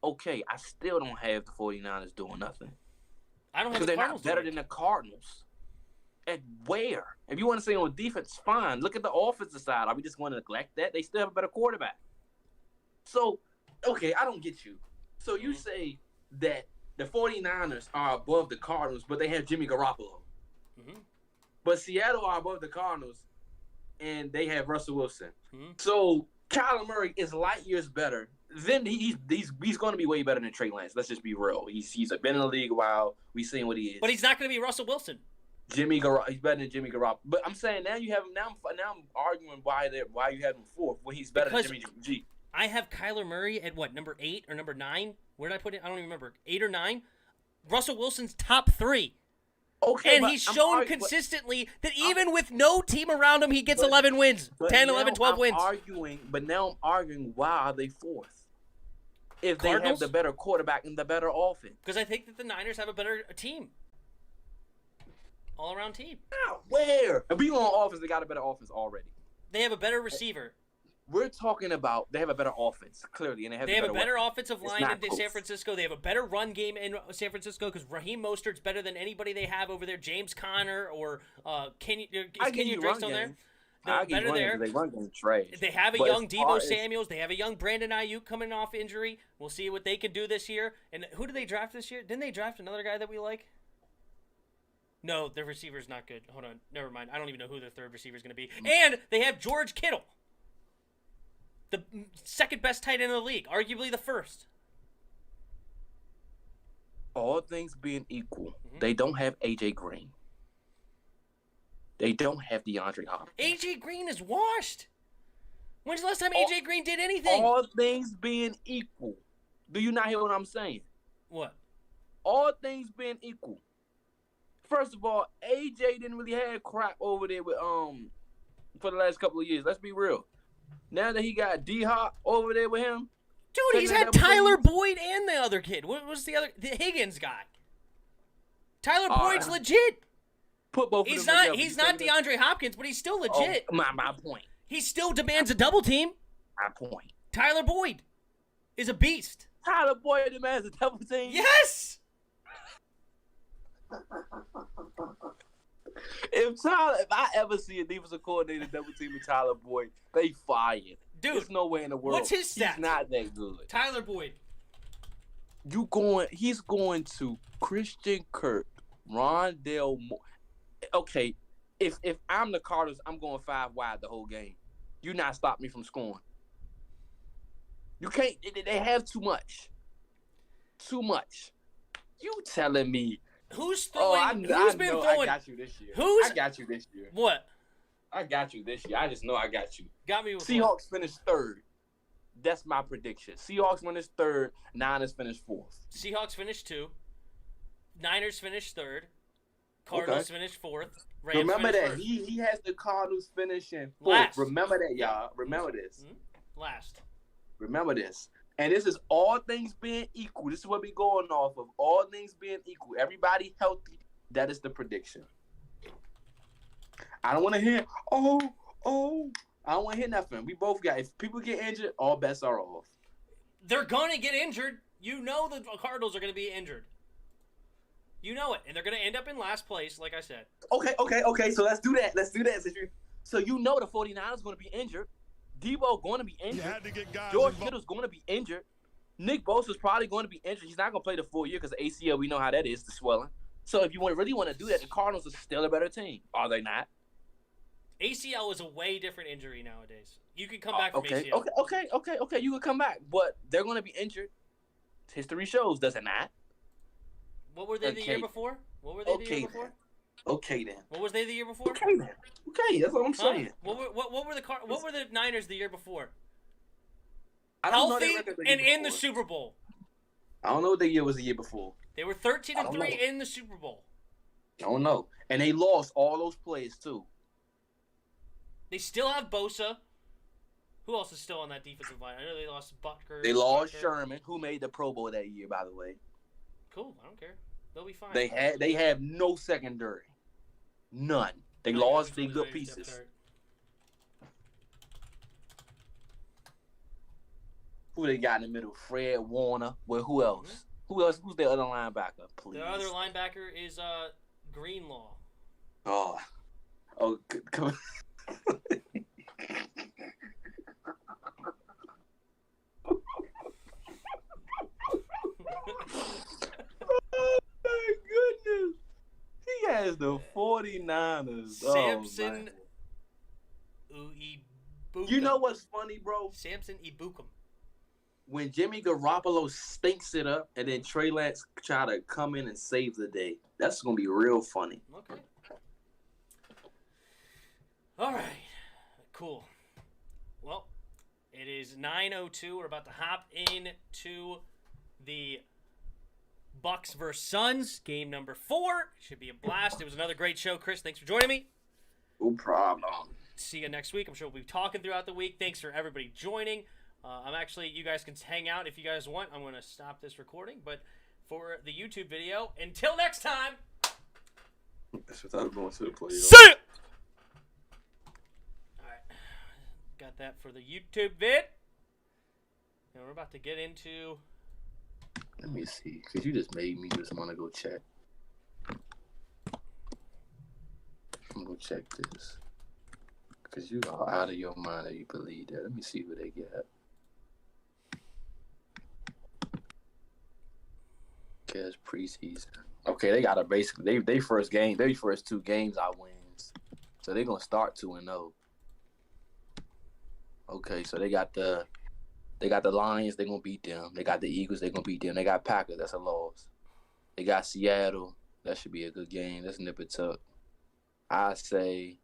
okay, I still don't have the 49ers doing nothing. I don't have Because the they're Cardinals not better doing than the Cardinals. At where? If you want to say on defense, fine. Look at the offensive side. Are we just going to neglect that? They still have a better quarterback. So, okay, I don't get you. So you say that the 49ers are above the Cardinals, but they have Jimmy Garoppolo. Mm-hmm. But Seattle are above the Cardinals, and they have Russell Wilson. Mm-hmm. So Kyler Murray is light years better. Then he's going to be way better than Trey Lance. Let's just be real. He's been in the league a while. We've seen what he is. But he's not going to be Russell Wilson. He's better than Jimmy Garoppolo. But I'm saying now you have him. Now I'm arguing why you have him fourth when he's better than Jimmy G. I have Kyler Murray at what, number 8 or number 9? Where did I put it? I don't even remember. 8 or 9. Russell Wilson's top 3. Okay, and he's shown consistently that even with no team around him, he gets 11 wins, 10, 11, 12 wins. But now I'm arguing why are they fourth? If Cardinals? They have the better quarterback and the better offense. Because I think that the Niners have a better team. All-around team. Where? If we go on offense, they got a better offense already. They have a better receiver. we're talking about they have a better offense, clearly, and they have a better weapons. offensive line in San Francisco. They have a better run game in San Francisco because Raheem Mostert's better than anybody they have over there. James Conner or Kenyon Drake still there? They're better there. They run game trash. They have a young Deebo Samuels. They have a young Brandon Ayuk coming off injury. We'll see what they can do this year. And who did they draft this year? Didn't they draft another guy that we like? No, their receiver's not good. Hold on. Never mind. I don't even know who their third receiver is going to be. And they have George Kittle, the second best tight end in the league, arguably the first. All things being equal, they don't have A.J. Green. They don't have DeAndre Hopkins. A.J. Green is washed. When's the last time A.J. Green did anything? All things being equal. Do you not hear what I'm saying? What? All things being equal. First of all, A.J. didn't really have crap over there with for the last couple of years. Let's be real. Now that he got D-Hop over there with him. Dude, he's had Tyler Boyd and the other kid. What was the Higgins guy? Tyler Boyd's legit. Put both he's of them not. together. He's not DeAndre Hopkins, but he's still legit. Oh, my point. He still demands a double team. My point. Tyler Boyd is a beast. Tyler Boyd demands a double team. Yes. If I ever see a defensive coordinator double team with Tyler Boyd, they fired. Dude, there's no way in the world. What's his stats? He's not that good. Tyler Boyd. He's going to Christian Kirk, Rondale Moore. Okay, if I'm the Cardinals, I'm going 5 wide the whole game. You not stop me from scoring. You can't. They have too much. Too much. You telling me? Who's throwing? Who's been throwing? I got you this year. I got you this year. What? I got you this year. I just know I got you. Got me with Seahawks finished 3rd. That's my prediction. Seahawks finish 3rd. Niners finish 4th. Seahawks finish 2. Niners finish 3rd. Cardinals finish 4th. Rams remember that 1st. he has the Cardinals finishing 4th. Last. Remember that, y'all. Remember this. Last. Remember this. And this is all things being equal. This is what we going off of. All things being equal. Everybody healthy. That is the prediction. I don't want to hear, oh. I don't want to hear nothing. We both got, if people get injured, all bets are off. They're going to get injured. You know the Cardinals are going to be injured. You know it. And they're going to end up in last place, like I said. Okay. So let's do that. So you know the 49ers going to be injured. Debo going to be injured. George Kittle's going to be injured. Nick Bosa's probably going to be injured. He's not going to play the full year because the ACL, we know how that is, the swelling. So if you really want to do that, the Cardinals are still a better team. Are they not? ACL is a way different injury nowadays. You can come back from ACL. Okay. You can come back. But they're going to be injured. History shows, does it not? What were they the year before? Okay, then. What was they the year before? Okay, then. Okay, that's what I'm saying. What were the Niners the year before? Healthy and in the Super Bowl. I don't know what the year was the year before. They were 13-3 in the Super Bowl. I don't know. And they lost all those players, too. They still have Bosa. Who else is still on that defensive line? I know they lost Butker. They lost Sherman, who made the Pro Bowl that year, by the way. Cool. I don't care. They'll be fine. They have no secondary. None. They lost their good pieces. Who they got in the middle? Fred Warner. Well, who else? Who's their other linebacker, please? The other linebacker is Greenlaw. Oh, come on. Oh my goodness. He has the 49ers. Samson Ibukum. You know what's funny, bro? Samson Ibukum. When Jimmy Garoppolo stinks it up and then Trey Lance try to come in and save the day. That's going to be real funny. Okay. All right. Cool. Well, it is 9:02. We're about to hop into the Bucks versus Suns, game number 4. Should be a blast. It was another great show, Chris. Thanks for joining me. No problem. See you next week. I'm sure we'll be talking throughout the week. Thanks for everybody joining. You guys can hang out if you guys want. I'm going to stop this recording, but for the YouTube video, until next time. That's without going to the playoffs. See ya! All right. got that for the YouTube vid. And we're about to get into... Let me see, because you just made me just want to go check. I'm going to check this. Because you are out of your mind if you believe that. Let me see who they get. Guess preseason. Okay, they got to basically... They first 2 games I wins. So they're going to start 2-0. Okay, so they got the Lions, they're going to beat them. They got the Eagles, they're going to beat them. They got Packers, that's a loss. They got Seattle, that should be a good game. Let's nip it tuck. I say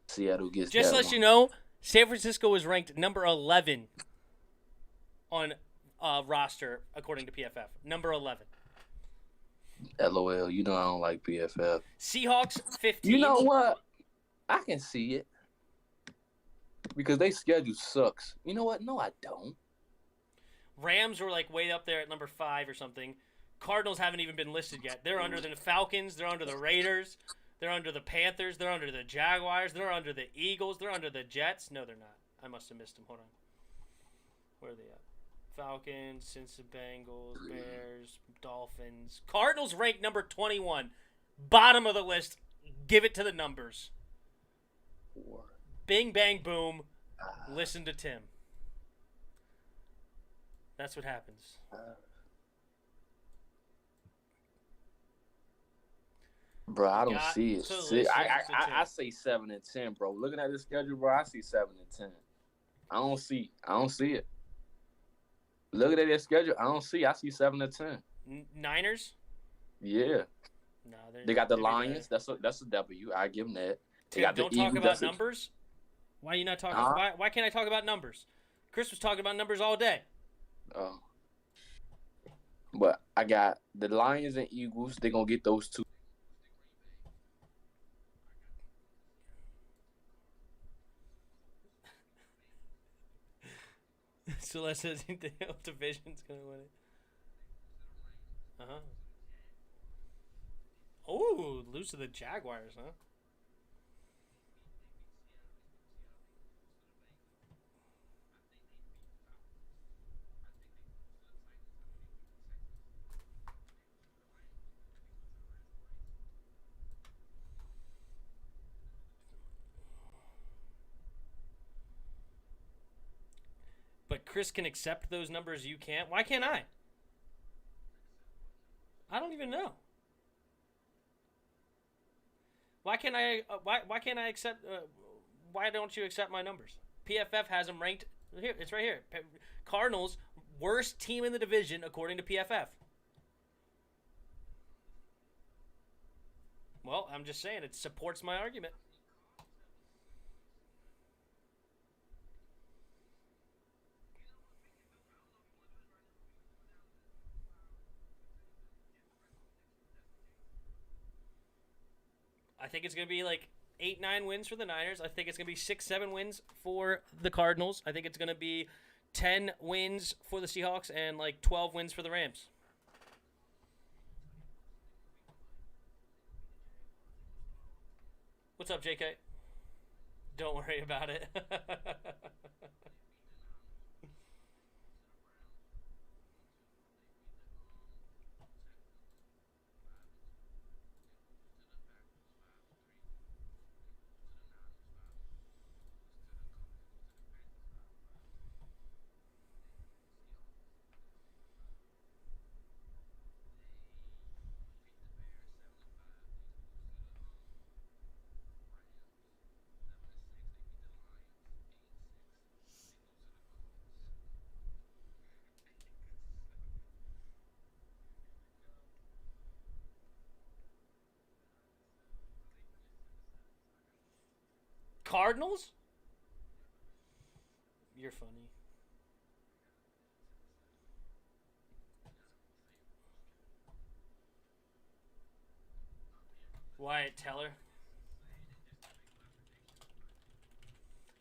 Seattle gets Just that to let one. you know, San Francisco was ranked number 11 on roster, according to PFF. Number 11. LOL, you know I don't like PFF. Seahawks, 15. You know what? I can see it. Because their schedule sucks. You know what? No, I don't. Rams were like way up there at number 5 or something. Cardinals haven't even been listed yet. They're under the Falcons. They're under the Raiders. They're under the Panthers. They're under the Jaguars. They're under the Eagles. They're under the Jets. No, they're not. I must have missed them. Hold on. Where are they at? Falcons, Cincinnati Bengals, Bears, Dolphins. Cardinals ranked number 21. Bottom of the list. Give it to the numbers. Bing, bang, boom. Listen to Tim. That's what happens. Bro, I don't see it. I I say 7-10, bro. Looking at this schedule, bro, I see 7-10. I don't see it. Looking at their schedule, I see 7-10. Niners? Yeah. No, they got the Lions. That's a W. I give them that. They got don't the talk Eagles. about numbers. Why are you not talking? Why can't I talk about numbers? Chris was talking about numbers all day. Oh. But I got the Lions and Eagles. They're going to get those 2. Celeste says the division's going to win it. Uh-huh. Oh, lose to the Jaguars, huh? But Chris can accept those numbers, you can't? Why can't I? I don't even know. Why can't I? Why can't I accept? Why don't you accept my numbers? PFF has them ranked here. It's right here. Cardinals, worst team in the division according to PFF. Well, I'm just saying it supports my argument. I think it's going to be like 8-9 wins for the Niners. I think it's going to be 6-7 wins for the Cardinals. I think it's going to be 10 wins for the Seahawks and like 12 wins for the Rams. What's up, JK? Don't worry about it. Cardinals? You're funny. Wyatt Teller.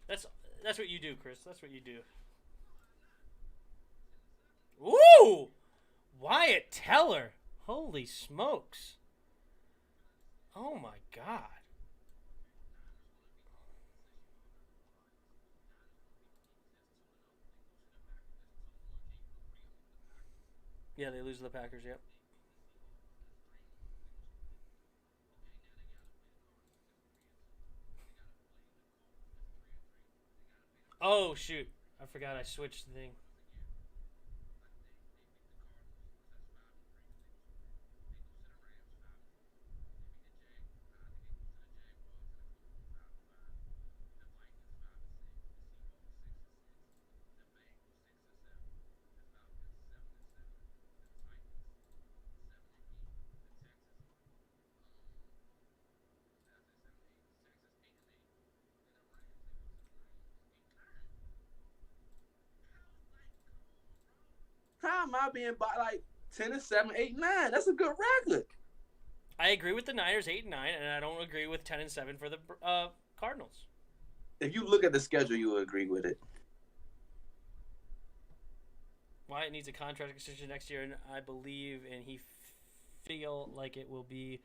That's what you do, Chris. That's what you do. Ooh! Wyatt Teller. Holy smokes. Oh my God. Yeah, they lose to the Packers. Yep. Oh shoot! I forgot I switched the thing. How am I being by like 10-7, 8-9? That's a good record. I agree with the Niners 8-9, and I don't agree with 10-7 for the Cardinals. If you look at the schedule, you will agree with it. Wyatt needs a contract extension next year, and I believe, and he feel like it will be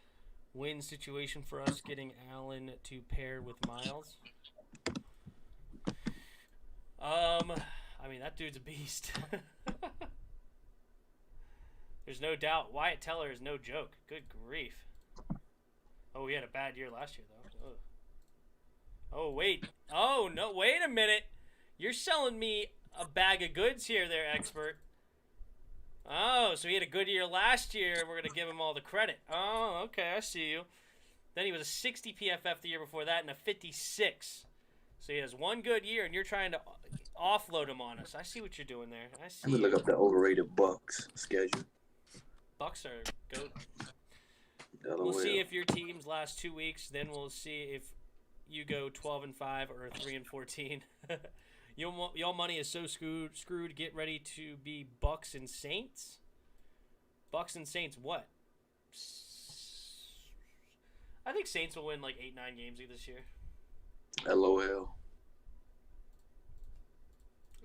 win situation for us getting Allen to pair with Miles. I mean, that dude's a beast. There's no doubt. Wyatt Teller is no joke. Good grief. Oh, he had a bad year last year, though. Ugh. Oh, wait. Oh, no. Wait a minute. You're selling me a bag of goods here there, expert. Oh, so he had a good year last year, and we're going to give him all the credit. Oh, okay. I see you. Then he was a 60 PFF the year before that and a 56. So he has one good year, and you're trying to offload him on us. I see what you're doing there. I see. Let me look up the overrated Bucks schedule. Bucks are good. Delaware. We'll see if your team's last 2 weeks. Then we'll see if you go 12-5 or 3-14. Y'all money is so screwed. Get ready to be Bucks and Saints. Bucks and Saints. What? I think Saints will win like 8-9 games this year. LOL.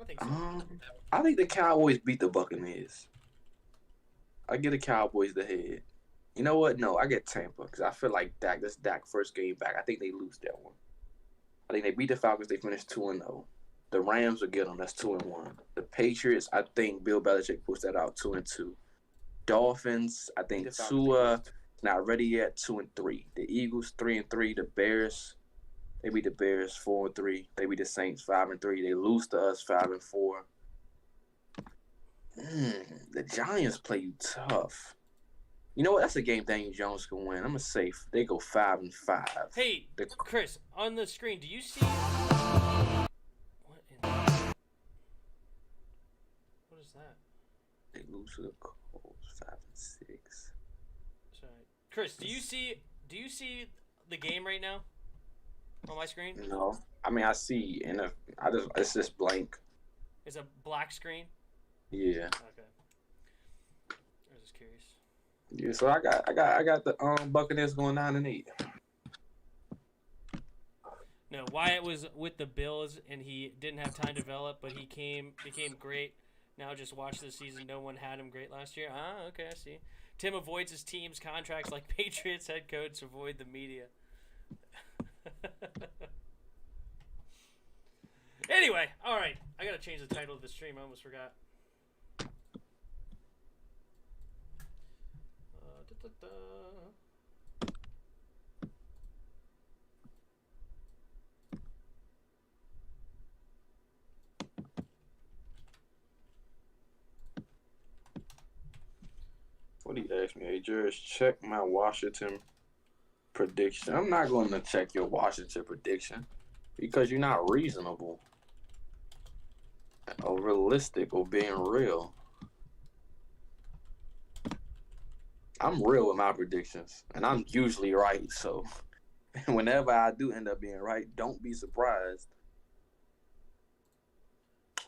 I think so. I think the Cowboys beat the Buccaneers. I get the Cowboys the head. You know what? No, I get Tampa because I feel like Dak. This Dak first game back. I think they lose that one. I think they beat the Falcons. They finished 2-0. The Rams will get them. That's 2-1. The Patriots. I think Bill Belichick puts that out 2-2. Dolphins. I think Tua not ready yet. 2-3. The Eagles 3-3. The Bears. They beat the Bears 4-3. They beat the Saints 5-3. They lose to us 5-4. The Giants play you tough. You know what? That's a game Daniel Jones can win. I'm gonna say they go 5-5. Hey, Chris, on the screen, do you see what is that? They lose to the Colts 5-6. Sorry, Chris, do you see the game right now on my screen? No, I mean I see, and it's just blank. It's a black screen. Yeah. Okay. I was just curious. Yeah, so I got the Buccaneers going 9-8. No, Wyatt was with the Bills and he didn't have time to develop, but he became great. Now just watch this season. No one had him great last year. Ah, okay, I see. Tim avoids his team's contracts like Patriots head coach avoid the media. Anyway, all right. I gotta change the title of the stream. I almost forgot. What do you ask me? Hey, Jurors, check my Washington prediction. I'm not going to check your Washington prediction because you're not reasonable or realistic or being real. I'm real with my predictions, and I'm usually right. So whenever I do end up being right, don't be surprised.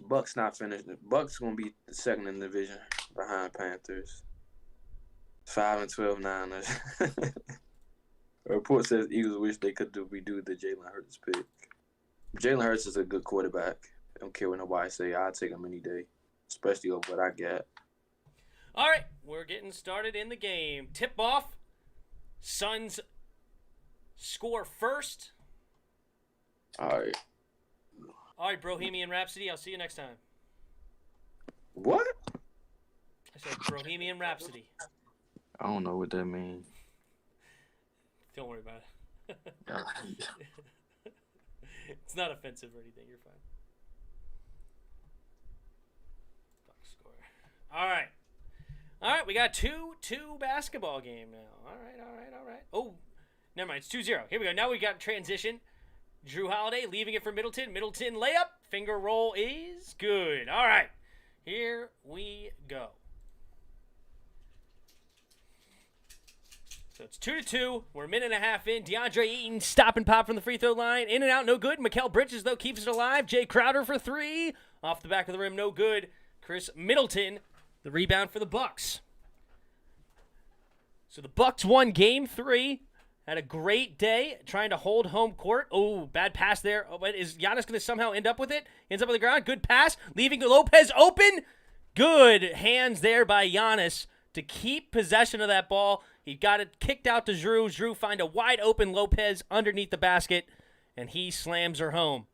Bucks not finished. Bucks going to be the second in the division behind Panthers. 5-12 Niners. A report says Eagles wish they could redo the Jalen Hurts pick. Jalen Hurts is a good quarterback. I don't care what nobody say. I'll take him any day, especially over what I got. All right, we're getting started in the game. Tip off. Suns score first. All right. All right, Bohemian Rhapsody. I'll see you next time. What? I I said Bohemian Rhapsody. I don't know what that means. Don't worry about it. It's not offensive or anything. You're fine. Box score. All right. We got 2-2 basketball game now. All right. Oh, never mind. It's 2-0. Here we go. Now we got transition. Drew Holiday leaving it for Middleton. Middleton layup. Finger roll is good. All right. Here we go. So it's 2-2. We're a minute and a half in. DeAndre Ayton stop and pop from the free throw line. In and out, no good. Mikal Bridges, though, keeps it alive. Jay Crowder for 3. Off the back of the rim, no good. Chris Middleton, the rebound for the Bucks. So the Bucks won Game 3. Had a great day trying to hold home court. Oh, bad pass there. Oh, but is Giannis going to somehow end up with it? Ends up on the ground. Good pass. Leaving Lopez open. Good hands there by Giannis to keep possession of that ball. He got it kicked out to Drew. Drew find a wide open Lopez underneath the basket, and he slams her home.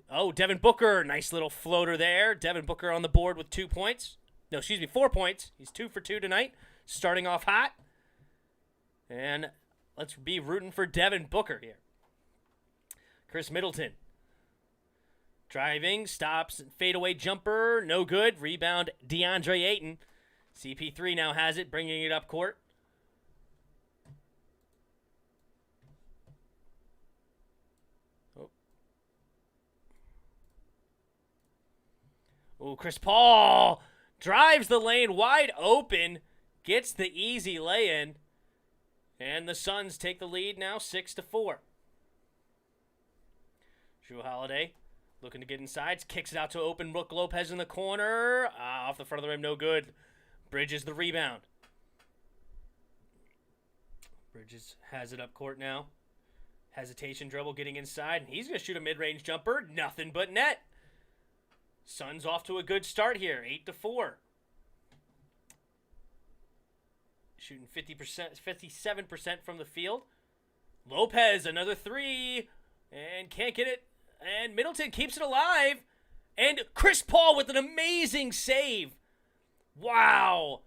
Oh, Devin Booker. Nice little floater there. Devin Booker on the board with 2 points. No, excuse me, 4 points. He's 2 for 2 tonight. Starting off hot. And let's be rooting for Devin Booker here. Chris Middleton. Driving, stops, fadeaway jumper, no good. Rebound, DeAndre Ayton. CP3 now has it, bringing it up court. Oh, Chris Paul drives the lane wide open, gets the easy lay-in, and the Suns take the lead now 6-4. Drew Holiday looking to get inside, kicks it out to open Brook Lopez in the corner. Off the front of the rim, no good. Bridges the rebound. Bridges has it up court now. Hesitation dribble getting inside, and he's going to shoot a mid-range jumper. Nothing but net. Suns off to a good start here, 8-4. Shooting 57% from the field. Lopez, another 3, and can't get it. And Middleton keeps it alive. And Chris Paul with an amazing save. Wow.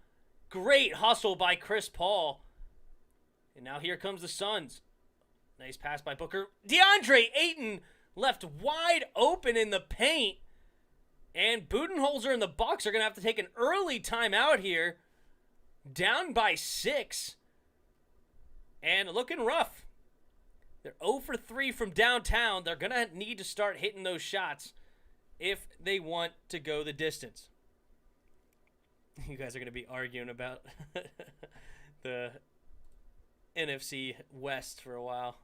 Great hustle by Chris Paul. And now here comes the Suns. Nice pass by Booker. DeAndre Ayton left wide open in the paint. And Budenholzer and the Bucks are going to have to take an early timeout here. Down by 6. And looking rough. They're 0 for 3 from downtown. They're going to need to start hitting those shots if they want to go the distance. You guys are going to be arguing about the NFC West for a while.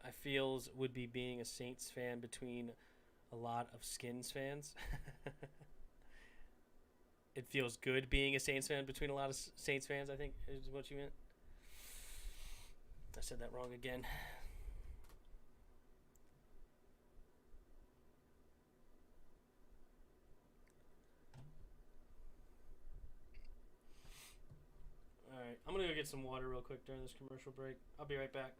I feels would be being a Saints fan between a lot of Skins fans. It feels good being a Saints fan between a lot of Saints fans, I think, is what you meant. I said that wrong again. All right, I'm going to go get some water real quick during this commercial break. I'll be right back.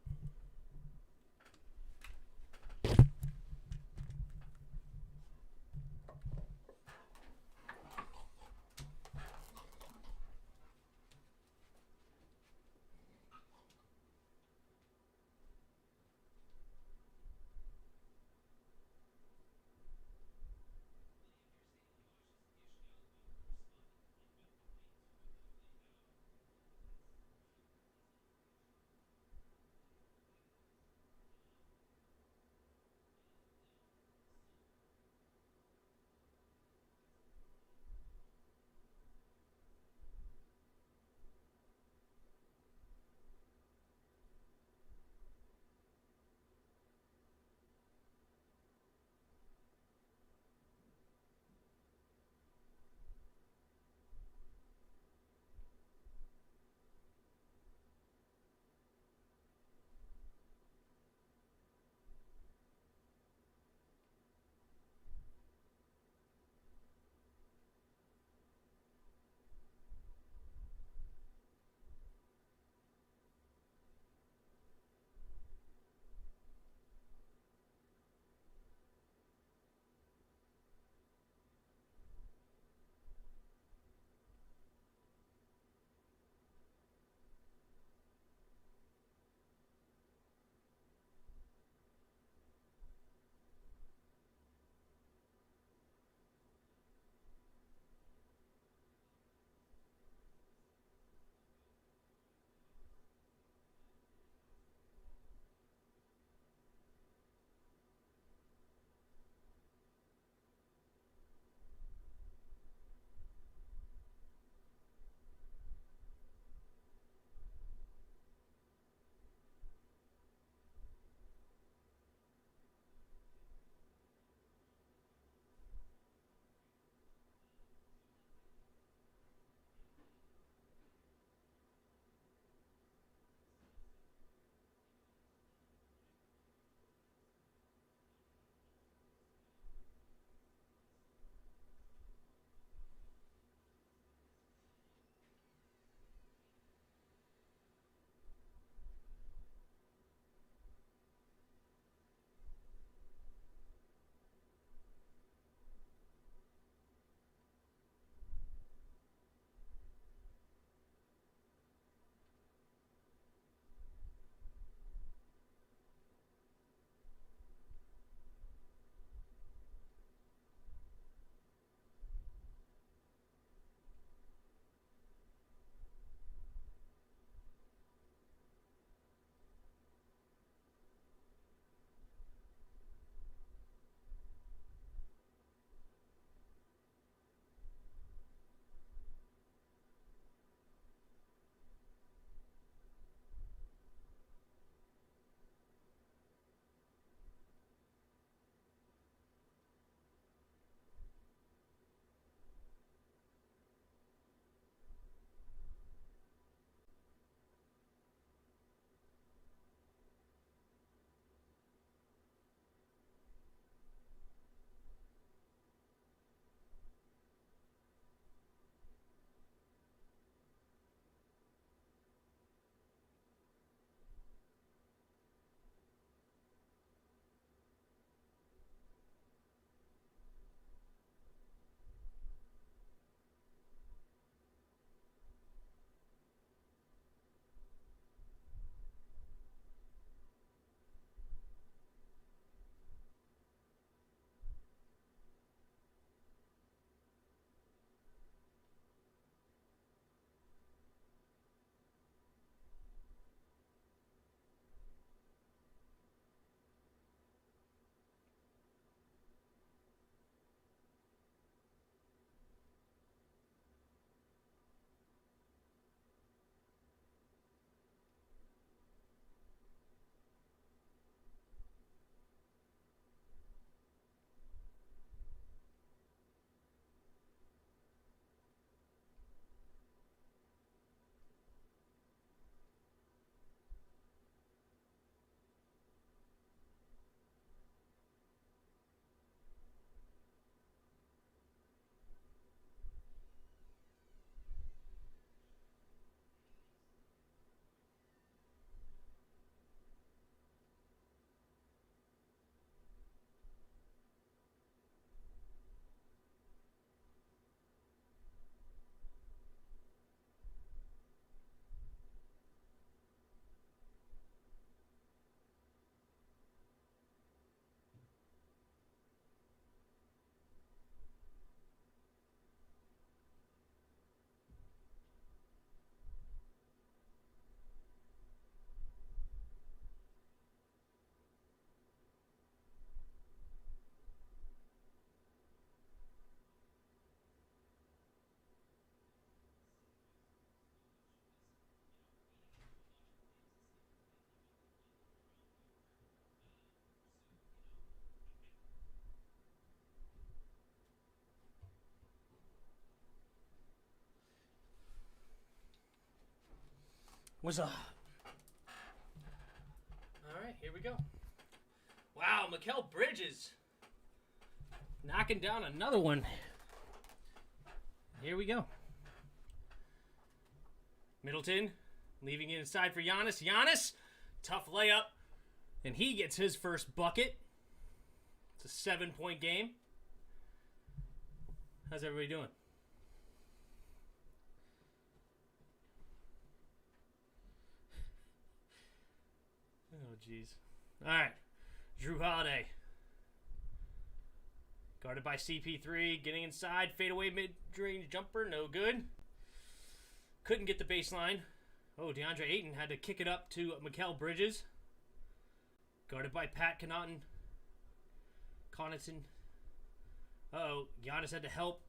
What's up? All right, here we go. Wow, Mikal Bridges knocking down another one. Here we go. Middleton leaving it inside for Giannis. Giannis, tough layup. And he gets his first bucket. It's a 7-point game. How's everybody doing? Oh, jeez. All right. Drew Holiday. Guarded by CP3. Getting inside. Fadeaway mid-range jumper. No good. Couldn't get the baseline. Oh, DeAndre Ayton had to kick it up to Mikal Bridges. Guarded by Pat Connaughton. Uh-oh. Giannis had to help.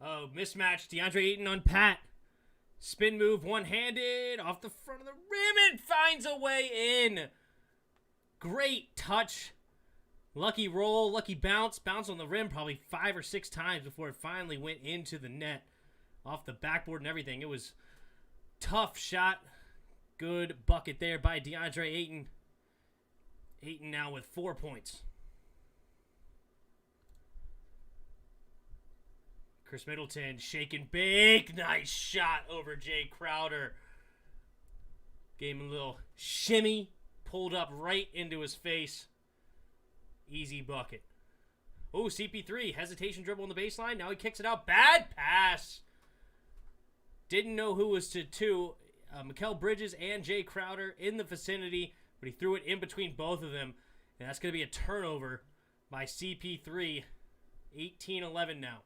Oh, mismatch. DeAndre Ayton on Pat. Spin move, one-handed, off the front of the rim, and finds a way in. Great touch. Lucky roll, lucky bounce. Bounce on the rim probably 5 or 6 times before it finally went into the net. Off the backboard and everything. It was tough shot. Good bucket there by DeAndre Ayton. Ayton now with 4 points. Chris Middleton shaking big. Nice shot over Jay Crowder. Gave him a little shimmy. Pulled up right into his face. Easy bucket. Oh, CP3. Hesitation dribble on the baseline. Now he kicks it out. Bad pass. Didn't know who was to two. Mikal Bridges and Jay Crowder in the vicinity. But he threw it in between both of them. And that's going to be a turnover by CP3. 18-11 now.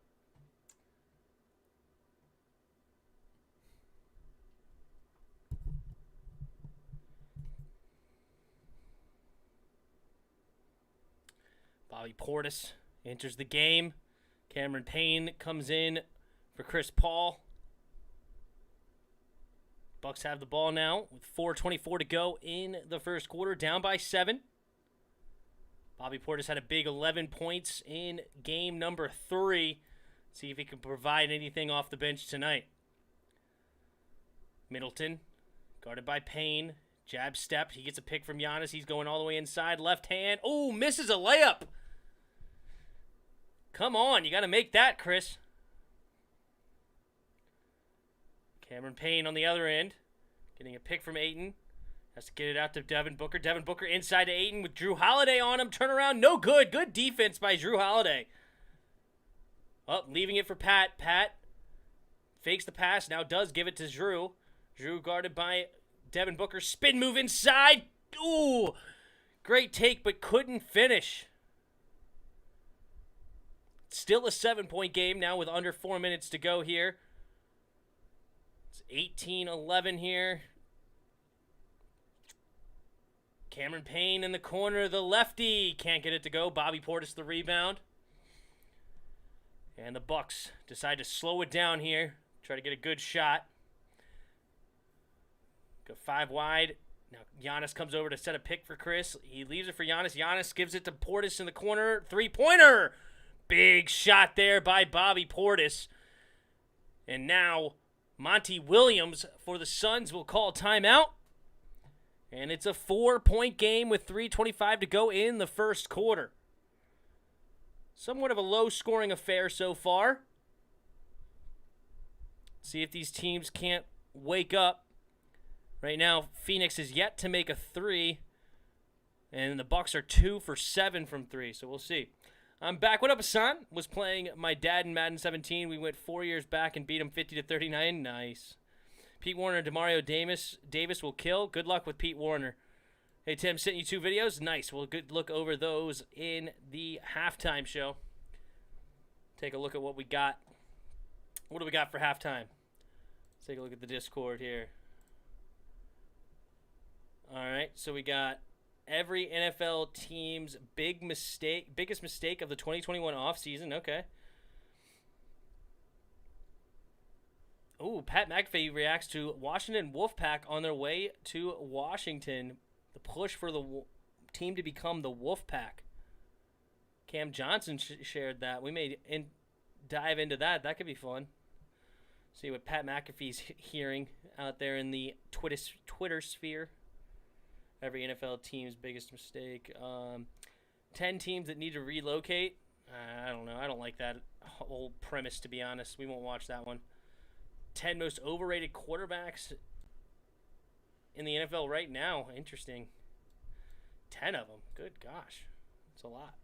Bobby Portis enters the game. Cameron Payne comes in for Chris Paul. Bucks have the ball now with 4:24 to go in the first quarter, down by 7. Bobby Portis had a big 11 points in game number 3. See if he can provide anything off the bench tonight. Middleton, guarded by Payne. Jab step. He gets a pick from Giannis. He's going all the way inside. Left hand. Oh, misses a layup. Come on, you got to make that, Chris. Cameron Payne on the other end. Getting a pick from Ayton. Has to get it out to Devin Booker. Devin Booker inside to Ayton with Drew Holiday on him. Turnaround, no good. Good defense by Drew Holiday. Oh, leaving it for Pat. Pat fakes the pass. Now does give it to Drew. Drew guarded by Devin Booker. Spin move inside. Ooh, great take, but couldn't finish. Still a 7-point game now with under 4 minutes to go here. It's 18-11 here. Cameron Payne in the corner. The lefty can't get it to go. Bobby Portis the rebound. And the Bucks decide to slow it down here. Try to get a good shot. Go 5 wide. Now Giannis comes over to set a pick for Chris. He leaves it for Giannis. Giannis gives it to Portis in the corner. 3-pointer. Big shot there by Bobby Portis. And now Monty Williams for the Suns will call timeout. And it's a 4-point game with 3:25 to go in the first quarter. Somewhat of a low-scoring affair so far. See if these teams can't wake up. Right now, Phoenix is yet to make a 3. And the Bucks are 2 for 7 from 3. So we'll see. I'm back. What up, Hassan? Was playing my dad in Madden 17. We went 4 years back and beat him 50-39. Nice. Pete Warner and DeMario Davis will kill. Good luck with Pete Warner. Hey, Tim, sent you 2 videos. Nice. We'll good look over those in the halftime show. Take a look at what we got. What do we got for halftime? Let's take a look at the Discord here. All right, so we got every NFL team's biggest mistake of the 2021 offseason. Okay. Ooh, Pat McAfee reacts to Washington Wolfpack on their way to Washington. The push for the team to become the Wolfpack. Cam Johnson shared that. We may dive into that. That could be fun. See what Pat McAfee's hearing out there in the Twitter sphere. Every NFL team's biggest mistake. 10 teams that need to relocate. I don't know. I don't like that whole premise, to be honest. We won't watch that one. 10 most overrated quarterbacks in the NFL right now. Interesting. 10 of them. Good gosh. That's a lot.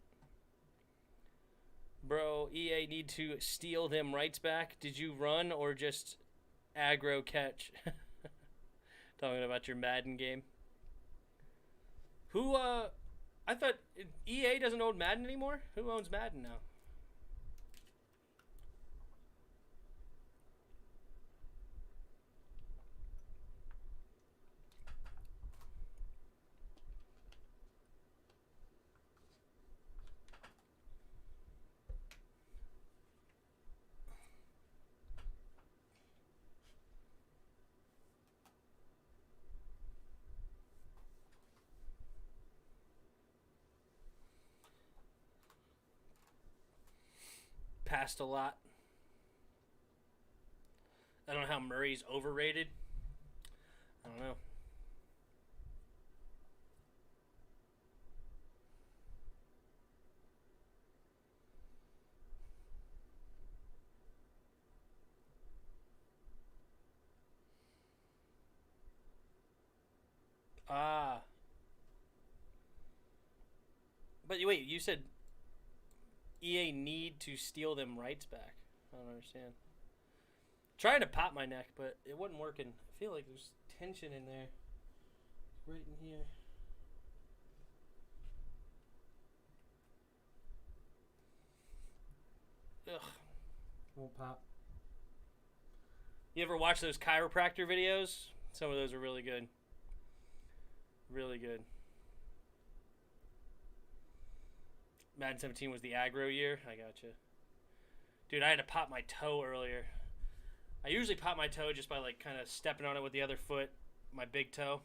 Bro, EA need to steal them rights back. Did you run or just aggro catch? Talking about your Madden game. Who, I thought EA doesn't own Madden anymore? Who owns Madden now? Passed a lot. I don't know how Murray's overrated. I don't know. But wait, you said EA need to steal them rights back. I don't understand. Trying to pop my neck, but it wasn't working. I feel like there's tension in there. Right in here. Ugh. Won't pop. You ever watch those chiropractor videos? Some of those are really good. Really good. Madden 17 was the aggro year. I gotcha. Dude, I had to pop my toe earlier. I usually pop my toe just by like kind of stepping on it with the other foot, my big toe.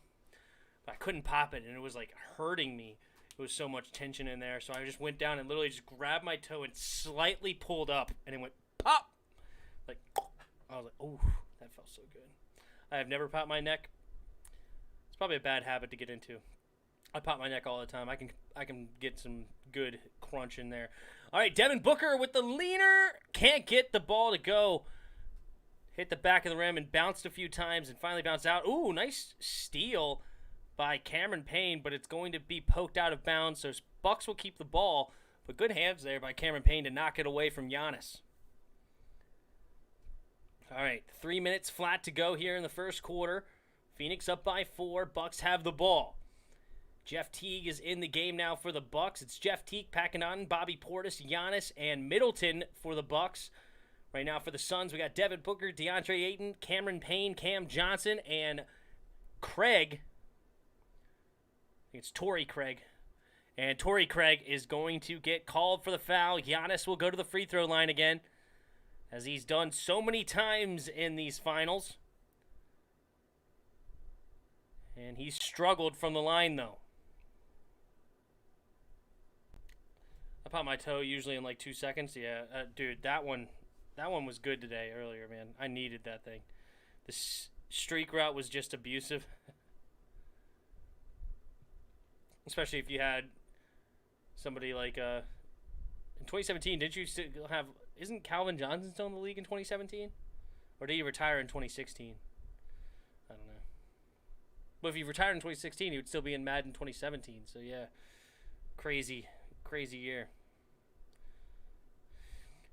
But I couldn't pop it, and it was like hurting me. It was so much tension in there. So I just went down and literally just grabbed my toe and slightly pulled up, and it went pop. Like, I was like, oh, that felt so good. I have never popped my neck. It's probably a bad habit to get into. I pop my neck all the time. I can get some good crunch in there. All right, Devin Booker with the leaner. Can't get the ball to go. Hit the back of the rim and bounced a few times and finally bounced out. Ooh, nice steal by Cameron Payne, but it's going to be poked out of bounds, so Bucks will keep the ball. But good hands there by Cameron Payne to knock it away from Giannis. All right, 3 minutes flat to go here in the first quarter. Phoenix up by 4. Bucks have the ball. Jeff Teague is in the game now for the Bucks. It's Jeff Teague, Packing Bobby Portis, Giannis, and Middleton for the Bucks. Right now for the Suns, we got Devin Booker, DeAndre Ayton, Cameron Payne, Cam Johnson, and Craig. I think it's Torrey Craig. And Torrey Craig is going to get called for the foul. Giannis will go to the free throw line again, as he's done so many times in these finals. And he's struggled from the line, though. I pop my toe usually in like 2 seconds. Yeah, dude, that one was good today earlier, man. I needed that thing. The streak route was just abusive. Especially if you had somebody like in 2017, didn't you still have, isn't Calvin Johnson still in the league in 2017? Or did he retire in 2016? I don't know. But if he retired in 2016, he would still be in Madden 2017. So yeah, crazy year.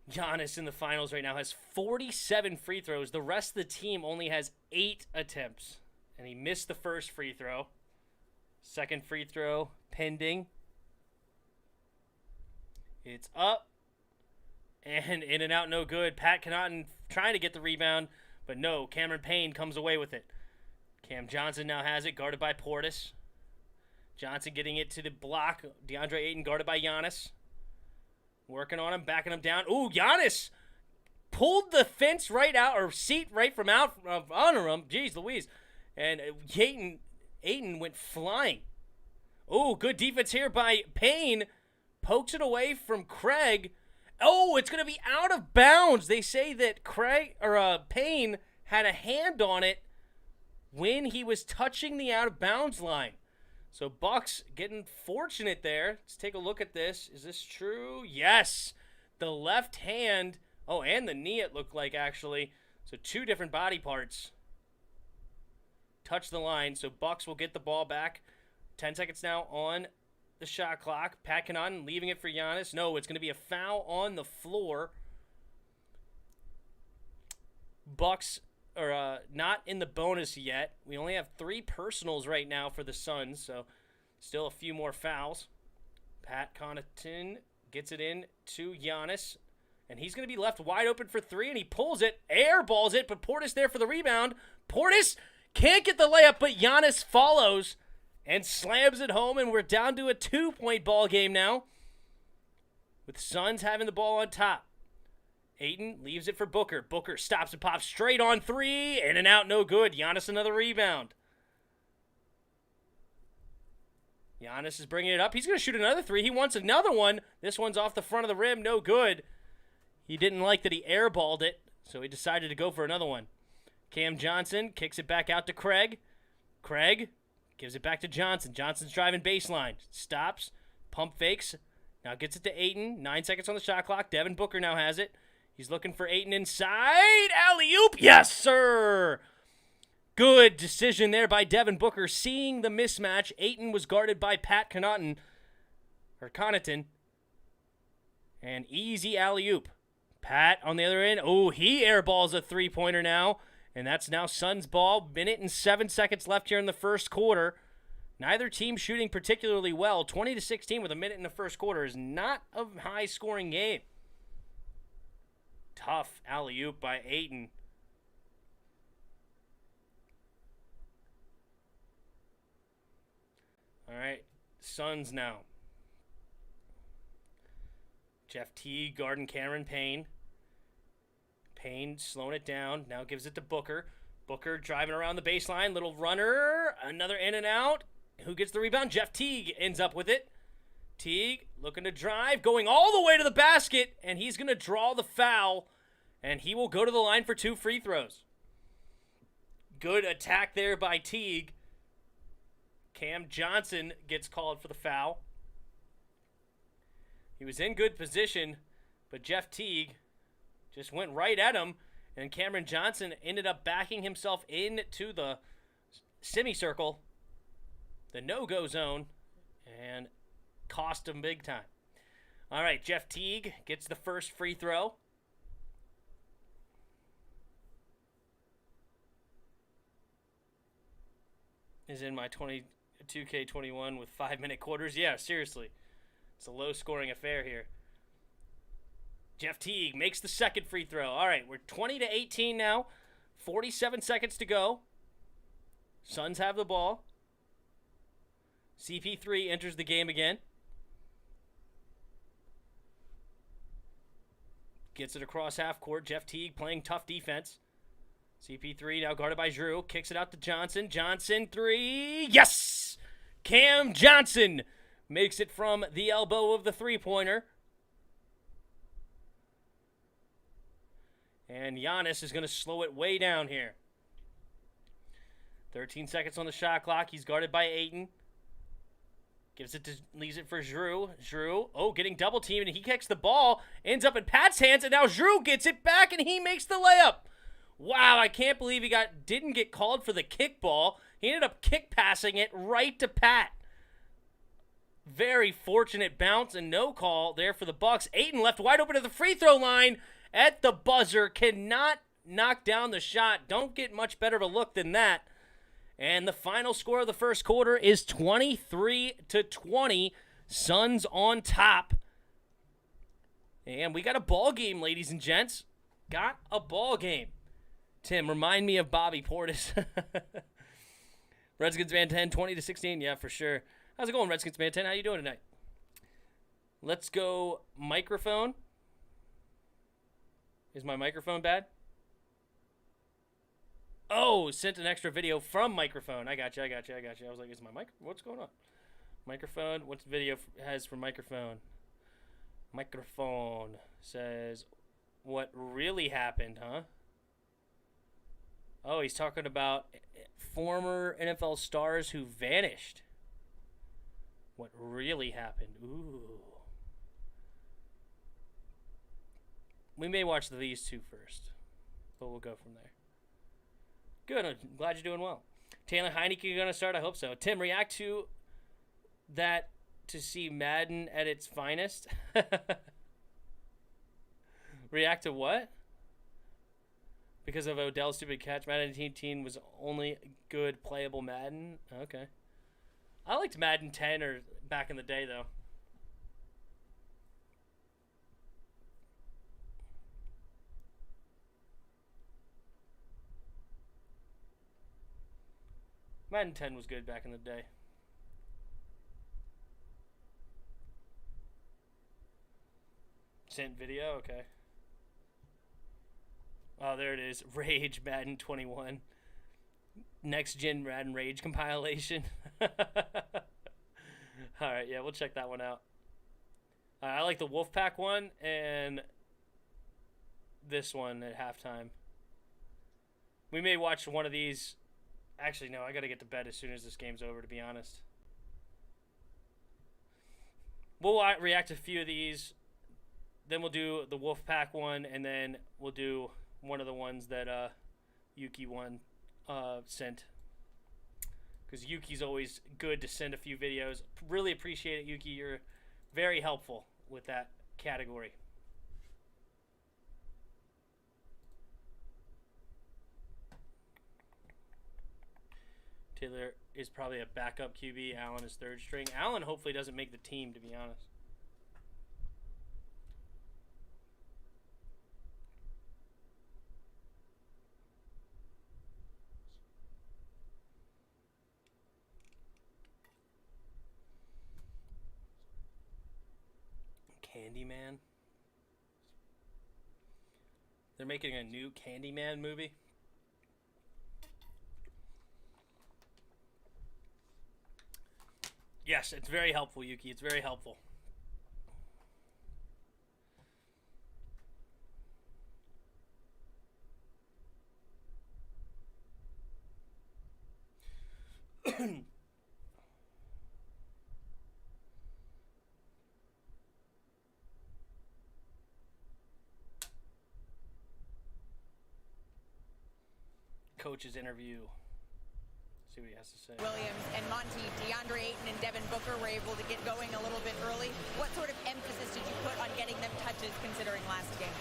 Giannis in the finals right now has 47 free throws. The rest of the team only has 8 attempts. And he missed the first free throw. Second free throw pending. It's up. And in and out, no good. Pat Connaughton trying to get the rebound. But no, Cameron Payne comes away with it. Cam Johnson now has it, guarded by Portis. Johnson getting it to the block. DeAndre Ayton guarded by Giannis. Working on him, backing him down. Ooh, Giannis pulled the fence right out, or seat right from out under him. Jeez Louise. And Ayton went flying. Ooh, good defense here by Payne. Pokes it away from Craig. Oh, it's going to be out of bounds. They say that Payne had a hand on it when he was touching the out of bounds line. So Bucks getting fortunate there. Let's take a look at this. Is this true? Yes. The left hand. Oh, and the knee it looked like actually. So 2 different body parts touch the line. So Bucks will get the ball back. 10 seconds now on the shot clock. Pat Connaughton leaving it for Giannis. No, it's going to be a foul on the floor. Bucks are not in the bonus yet. We only have 3 personals right now for the Suns, so still a few more fouls. Pat Connaughton gets it in to Giannis, and he's going to be left wide open for 3, and he pulls it, airballs it, but Portis there for the rebound. Portis can't get the layup, but Giannis follows and slams it home, and we're down to a 2-point ball game now with Suns having the ball on top. Ayton leaves it for Booker. Booker stops and pops straight on 3. In and out, no good. Giannis another rebound. Giannis is bringing it up. He's going to shoot another 3. He wants another one. This one's off the front of the rim. No good. He didn't like that he airballed it, so he decided to go for another one. Cam Johnson kicks it back out to Craig. Craig gives it back to Johnson. Johnson's driving baseline. Stops. Pump fakes. Now gets it to Ayton. 9 seconds on the shot clock. Devin Booker now has it. He's looking for Ayton inside. Alley-oop. Yes, sir. Good decision there by Devin Booker. Seeing the mismatch, Ayton was guarded by Pat Connaughton. And easy alley-oop. Pat on the other end. Oh, he airballs a 3-pointer now. And that's now Suns ball. 1 and 7 seconds left here in the first quarter. Neither team shooting particularly well. 20-16 with 1 minute in the first quarter is not a high-scoring game. Tough alley-oop by Ayton. All right, Suns now. Jeff Teague guarding Cameron Payne. Payne slowing it down. Now gives it to Booker. Booker driving around the baseline. Little runner. Another in and out. Who gets the rebound? Jeff Teague ends up with it. Teague looking to drive. Going all the way to the basket. And he's going to draw the foul. And he will go to the line for 2 free throws. Good attack there by Teague. Cam Johnson gets called for the foul. He was in good position, but Jeff Teague just went right at him, and Cameron Johnson ended up backing himself into the semicircle, the no-go zone, and cost him big time. All right, Jeff Teague gets the first free throw. Is in my 2K21 with 5-minute quarters. Yeah, seriously. It's a low-scoring affair here. Jeff Teague makes the second free throw. All right, we're 20-18 now. 47 seconds to go. Suns have the ball. CP3 enters the game again. Gets it across half court. Jeff Teague playing tough defense. CP3 now guarded by Drew. Kicks it out to Johnson. Johnson 3. Yes! Cam Johnson makes it from the elbow of the three-pointer. And Giannis is going to slow it way down here. 13 seconds on the shot clock. He's guarded by Ayton. Leaves it for Drew. Drew, getting double teamed, and he kicks the ball. Ends up in Pat's hands, and now Drew gets it back, and he makes the layup. Wow, I can't believe he didn't get called for the kickball. He ended up kick passing it right to Pat. Very fortunate bounce and no call there for the Bucks. Ayton left wide open to the free throw line at the buzzer. Cannot knock down the shot. Don't get much better of a look than that. And the final score of the first quarter is 23-20. Suns on top. And we got a ball game, ladies and gents. Got a ball game. Tim, remind me of Bobby Portis. Redskins Man 10, 20-16. Yeah, for sure. How's it going, Redskins Man 10? How you doing tonight? Let's go microphone. Is my microphone bad? Oh, sent an extra video from microphone. I got you. I was like, is my mic? What's going on? Microphone. What's video has for microphone? Microphone says, what really happened, huh? Oh, he's talking about former NFL stars who vanished. What really happened? Ooh. We may watch these two first, but we'll go from there. Good. I'm glad you're doing well. Taylor Heineke going to start? I hope so. Tim, react to that to see Madden at its finest. React to what? Because of Odell's stupid catch, Madden 18 was only good playable Madden? Okay. I liked Madden 10 or back in the day, though. Madden 10 was good back in the day. Sent video? Okay. Oh, there it is. Rage Madden 21. Next Gen Madden Rage compilation. Alright, yeah, we'll check that one out. I like the Wolfpack one and this one at halftime. We may watch one of these. Actually, no, I got to get to bed as soon as this game's over, to be honest. We'll react to a few of these. Then we'll do the Wolfpack one, and then we'll do one of the ones that Yuki sent. Because Yuki's always good to send a few videos. Really appreciate it, Yuki. You're very helpful with that category. Taylor is probably a backup QB. Allen is third string. Allen hopefully doesn't make the team, to be honest. Candyman. They're making a new Candyman movie. Yes, it's very helpful, Yuki. It's very helpful. Coach's interview. See what he has to say. Williams and Monty, DeAndre Ayton and Devin Booker were able to get going a little bit early. What sort of emphasis did you put on getting them touches considering last game?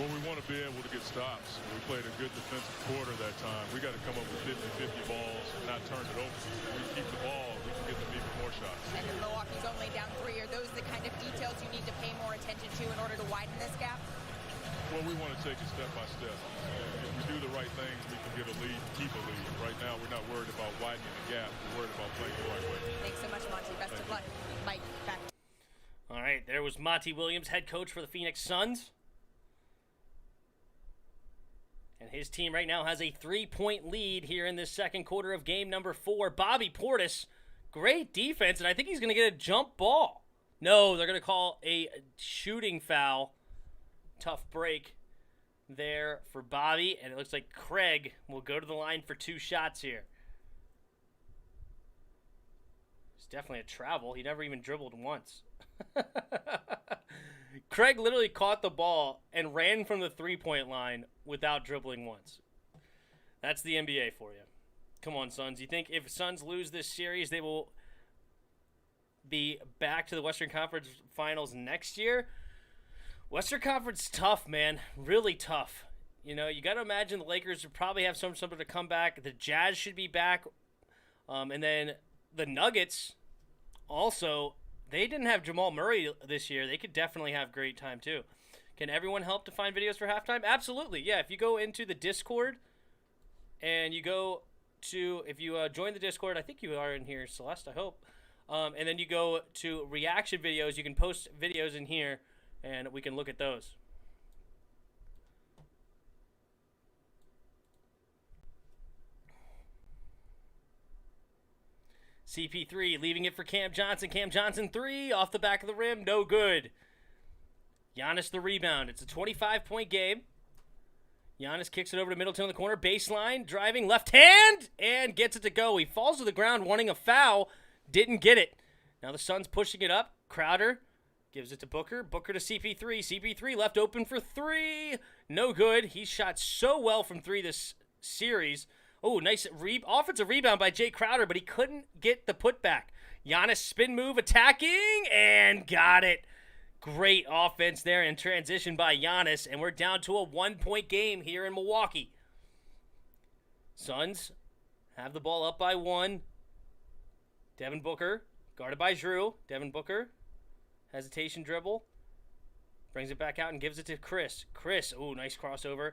Well, we want to be able to get stops. We played a good defensive quarter that time. We got to come up with 50-50 balls and not turn it over. If we keep the ball, we can get them even more shots. And Milwaukee's only down 3. Are those the kind of details you need to pay more attention to in order to widen this gap? Well, we want to take it step by step. If we do the right things, we can get a lead, keep a lead. Right now, we're not worried about widening the gap. We're worried about playing the right way. Thanks so much, Monty. Best of luck. Mike, back. All right, there was Monty Williams, head coach for the Phoenix Suns. And his team right now has a 3-point lead here in this second quarter of game number 4. Bobby Portis, great defense, and I think he's going to get a jump ball. No, they're going to call a shooting foul. Tough break there for Bobby, and it looks like Craig will go to the line for 2 shots here. It's definitely a travel. He never even dribbled once. Craig literally caught the ball and ran from the 3-point line without dribbling once. That's the NBA for you. Come on, Suns. You think if Suns lose this series, they will be back to the Western Conference Finals next year? Western Conference tough, man. Really tough. You know, you got to imagine the Lakers would probably have something to come back. The Jazz should be back. And then the Nuggets also, they didn't have Jamal Murray this year. They could definitely have great time too. Can everyone help to find videos for halftime? Absolutely. Yeah, if you go into the Discord and you go to, if you join the Discord, I think you are in here, Celeste, I hope. And then you go to reaction videos. You can post videos in here. And we can look at those. CP3 leaving it for Cam Johnson. Cam Johnson 3 off the back of the rim. No good. Giannis the rebound. It's a 25-point game. Giannis kicks it over to Middleton in the corner. Baseline, driving, left hand, and gets it to go. He falls to the ground wanting a foul. Didn't get it. Now the Suns pushing it up. Crowder gives it to Booker. Booker to CP3. CP3 left open for three. No good. He shot so well from three this series. Oh, nice offensive rebound by Jay Crowder, but he couldn't get the putback. Giannis spin move attacking and got it. Great offense there in transition by Giannis, and we're down to a 1-point game here in Milwaukee. Suns have the ball up by 1. Devin Booker, guarded by Drew. Devin Booker, hesitation dribble. Brings it back out and gives it to Chris. Chris, ooh, nice crossover.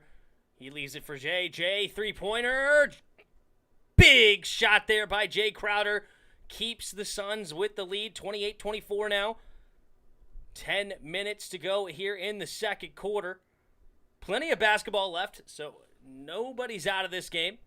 He leaves it for Jay. Jay, three-pointer. Big shot there by Jay Crowder. Keeps the Suns with the lead, 28-24 now. 10 minutes to go here in the second quarter. Plenty of basketball left, so nobody's out of this game.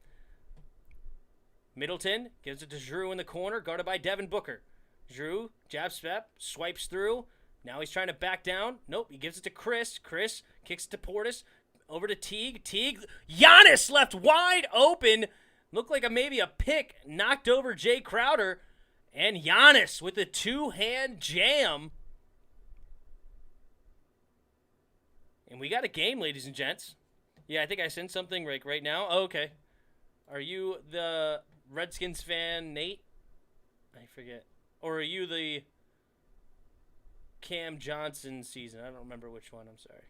Middleton gives it to Drew in the corner, guarded by Devin Booker. Drew, jab step, swipes through. Now he's trying to back down. Nope, he gives it to Chris. Chris kicks it to Portis. Over to Teague. Teague. Giannis left wide open. Looked like maybe a pick. Knocked over Jay Crowder. And Giannis with a two-hand jam. And we got a game, ladies and gents. Yeah, I think I sent something right now. Oh, okay. Are you the Redskins fan, Nate? I forget. Or are you the Cam Johnson season? I don't remember which one. I'm sorry.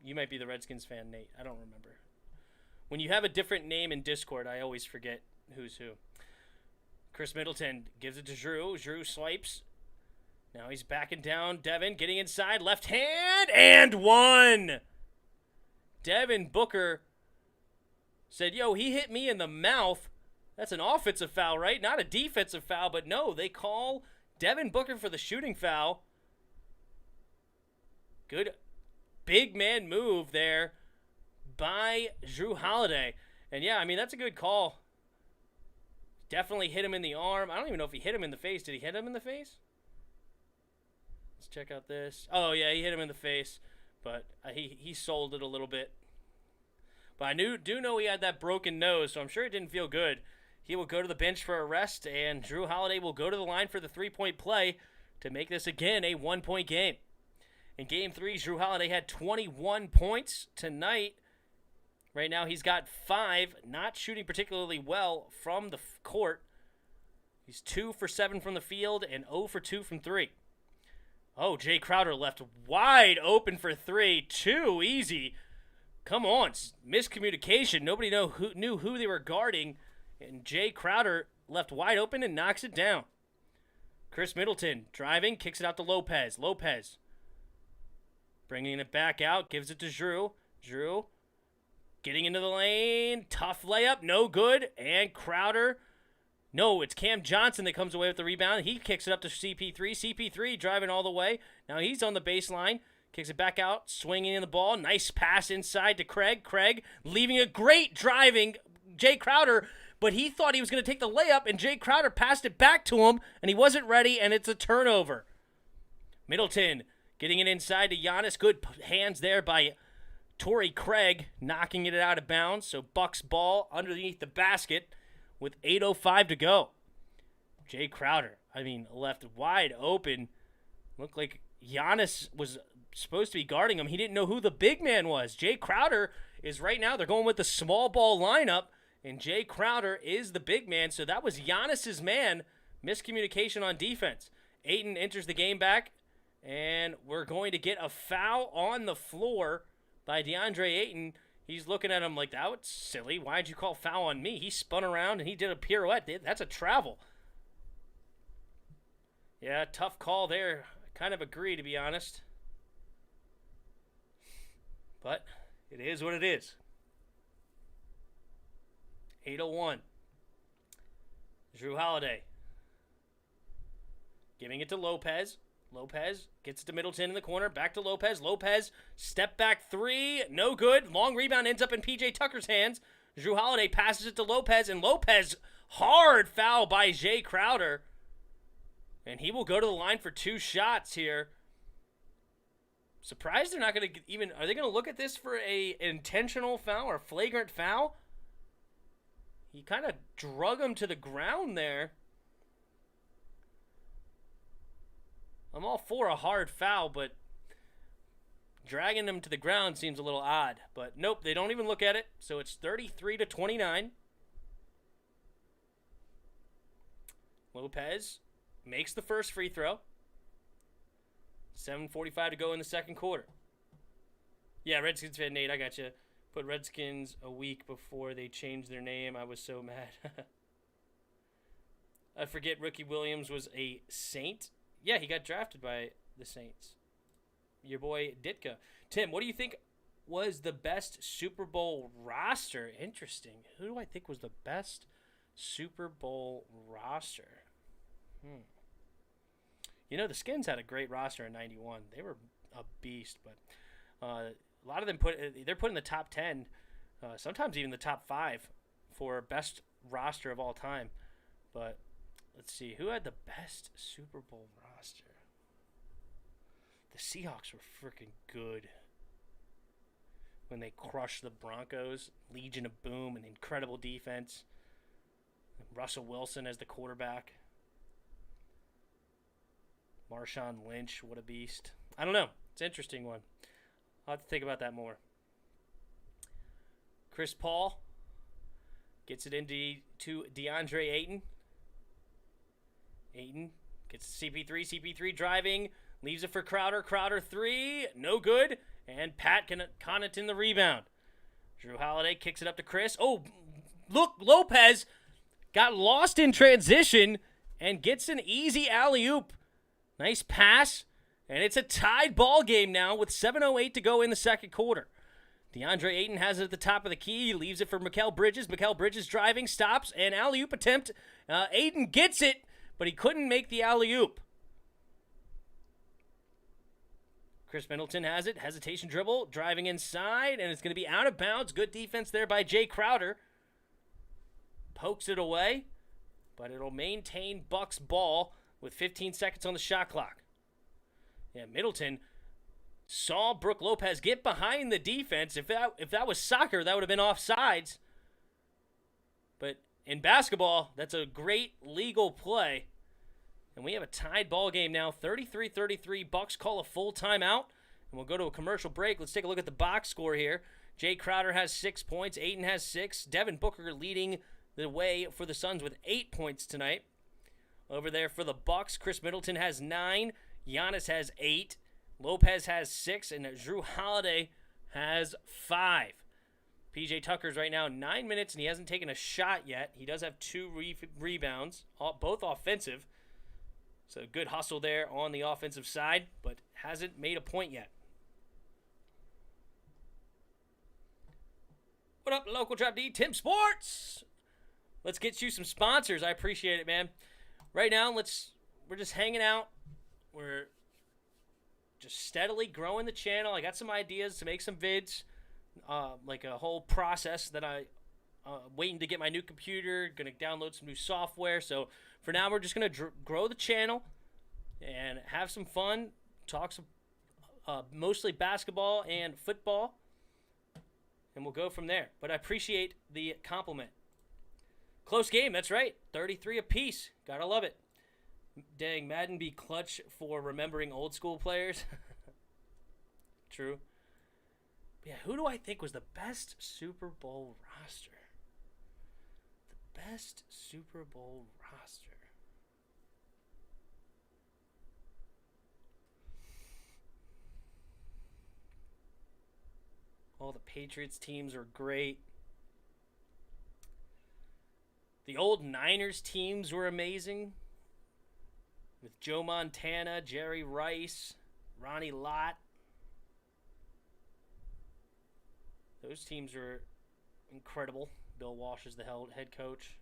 You might be the Redskins fan, Nate. I don't remember. When you have a different name in Discord, I always forget who's who. Chris Middleton gives it to Drew. Drew swipes. Now he's backing down. Devin getting inside. Left hand. And one. Devin Booker said, yo, he hit me in the mouth. That's an offensive foul, right? Not a defensive foul. But no, they call Devin Booker for the shooting foul. Good big man move there by Jrue Holiday. And yeah, I mean, that's a good call. Definitely hit him in the arm. I don't even know if he hit him in the face. Did he hit him in the face? Let's check out this. Oh, yeah, he hit him in the face. But he sold it a little bit. But I do know he had that broken nose, so I'm sure it didn't feel good. He will go to the bench for a rest, and Jrue Holiday will go to the line for the three-point play to make this, again, a one-point game. In Game 3, Jrue Holiday had 21 points tonight. Right now, he's got 5, not shooting particularly well from the court. He's 2 for 7 from the field and 0 for 2 from 3. Oh, Jay Crowder left wide open for 3. Too easy. Come on, miscommunication. Nobody knew who they were guarding. And Jay Crowder left wide open and knocks it down. Chris Middleton driving, kicks it out to Lopez. Lopez bringing it back out, gives it to Jrue. Jrue getting into the lane. Tough layup, no good. And Crowder. No, it's Cam Johnson that comes away with the rebound. He kicks it up to CP3. CP3 driving all the way. Now he's on the baseline. Kicks it back out, swinging in the ball. Nice pass inside to Craig. Craig leaving a great driving Jay Crowder, but he thought he was going to take the layup, and Jay Crowder passed it back to him, and he wasn't ready, and it's a turnover. Middleton getting it inside to Giannis. Good hands there by Torrey Craig, knocking it out of bounds. So Bucks ball underneath the basket with 8:05 to go. Jay Crowder, left wide open. Looked like Giannis was supposed to be guarding him. He didn't know who the big man was. Jay Crowder is right now, they're going with the small ball lineup, and Jay Crowder is the big man. So that was Giannis's man. Miscommunication on defense. Ayton enters the game back, and we're going to get a foul on the floor by DeAndre Ayton. He's looking at him like, that was silly. Why'd you call foul on me? He spun around and he did a pirouette. That's a travel. Yeah, tough call there. I kind of agree, to be honest. But it is what it is. 8:01. Jrue Holiday giving it to Lopez. Lopez gets it to Middleton in the corner. Back to Lopez. Lopez, step back 3. No good. Long rebound ends up in P.J. Tucker's hands. Jrue Holiday passes it to Lopez. And Lopez, hard foul by Jay Crowder. And he will go to the line for 2 shots here. surprised they're not going to even. Are they going to look at this for a intentional foul or flagrant foul? He kind of drug him to the ground there. I'm all for a hard foul, but dragging him to the ground seems a little odd. But nope, they don't even look at it. So it's 33-29. Lopez makes the first free throw. 7:45 to go in the second quarter. Yeah, Redskins fan Nate, I got you. Put Redskins a week before they changed their name. I was so mad. I forget Ricky Williams was a Saint. Yeah, he got drafted by the Saints. Your boy Ditka. Tim, what do you think was the best Super Bowl roster? Interesting. Who do I think was the best Super Bowl roster? You know, the Skins had a great roster in 91. They were a beast, but a lot of them they're put in the top 10, sometimes even the top 5 for best roster of all time. But let's see, who had the best Super Bowl roster? The Seahawks were freaking good when they crushed the Broncos. Legion of Boom, an incredible defense. Russell Wilson as the quarterback. Marshawn Lynch, what a beast. I don't know. It's an interesting one. I'll have to think about that more. Chris Paul gets it into DeAndre Ayton. Ayton gets CP3. CP3 driving. Leaves it for Crowder. Crowder 3. No good. And Pat Connaughton the rebound. Drew Holiday kicks it up to Chris. Oh, look, Lopez got lost in transition and gets an easy alley-oop. Nice pass. And it's a tied ball game now with 7:08 to go in the second quarter. DeAndre Ayton has it at the top of the key. He leaves it for Mikal Bridges. Mikal Bridges driving, stops, and alley-oop attempt. Ayton gets it, but he couldn't make the alley-oop. Chris Middleton has it. Hesitation dribble. Driving inside, and it's going to be out of bounds. Good defense there by Jay Crowder. Pokes it away, but it'll maintain Bucks ball with 15 seconds on the shot clock. Yeah, Middleton saw Brook Lopez get behind the defense. If that was soccer, that would have been offsides. But in basketball, that's a great legal play. And we have a tied ball game now, 33-33. Bucks call a full timeout, and we'll go to a commercial break. Let's take a look at the box score here. Jay Crowder has 6 points. Ayton has 6. Devin Booker leading the way for the Suns with 8 points tonight. Over there for the Bucks, Chris Middleton has 9. Giannis has 8. Lopez has 6. And Drew Holiday has 5. PJ Tucker's right now 9 minutes, and he hasn't taken a shot yet. He does have 2 rebounds, both offensive. So good hustle there on the offensive side, but hasn't made a point yet. What up, local Drop D? Tim Sports! Let's get you some sponsors. I appreciate it, man. Right now, we're just hanging out. We're just steadily growing the channel. I got some ideas to make some vids, like a whole process that I waiting to get my new computer, going to download some new software. So for now, we're just going to grow the channel and have some fun, talk some mostly basketball and football, and we'll go from there. But I appreciate the compliment. Close game, that's right. 33 apiece. Gotta love it. Dang, Madden be clutch for remembering old school players. True. But yeah, who do I think was the best Super Bowl roster? The best Super Bowl roster. All the Patriots teams are great. The old Niners teams were amazing. With Joe Montana, Jerry Rice, Ronnie Lott. Those teams are incredible. Bill Walsh is the head coach.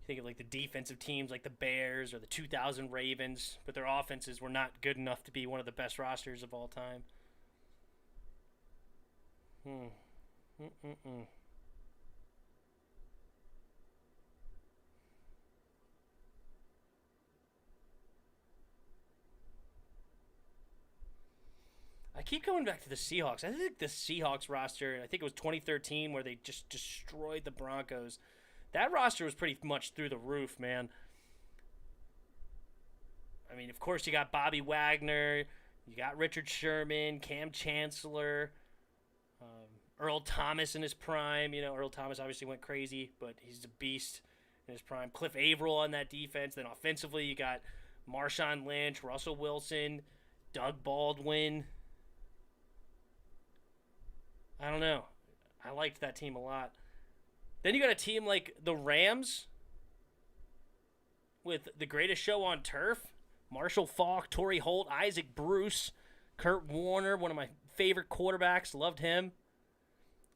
Think of like the defensive teams like the Bears or the 2000 Ravens, but their offenses were not good enough to be one of the best rosters of all time. I keep going back to the Seahawks. I think the Seahawks roster, I think it was 2013 where they just destroyed the Broncos. That roster was pretty much through the roof, man. I mean, of course, you got Bobby Wagner, you got Richard Sherman, Cam Chancellor, Earl Thomas in his prime. You know, Earl Thomas obviously went crazy, but he's a beast in his prime. Cliff Averill on that defense. Then offensively, you got Marshawn Lynch, Russell Wilson, Doug Baldwin. I don't know. I liked that team a lot. Then you got a team like the Rams with the greatest show on turf. Marshall Faulk, Torrey Holt, Isaac Bruce, Kurt Warner, one of my favorite quarterbacks. Loved him.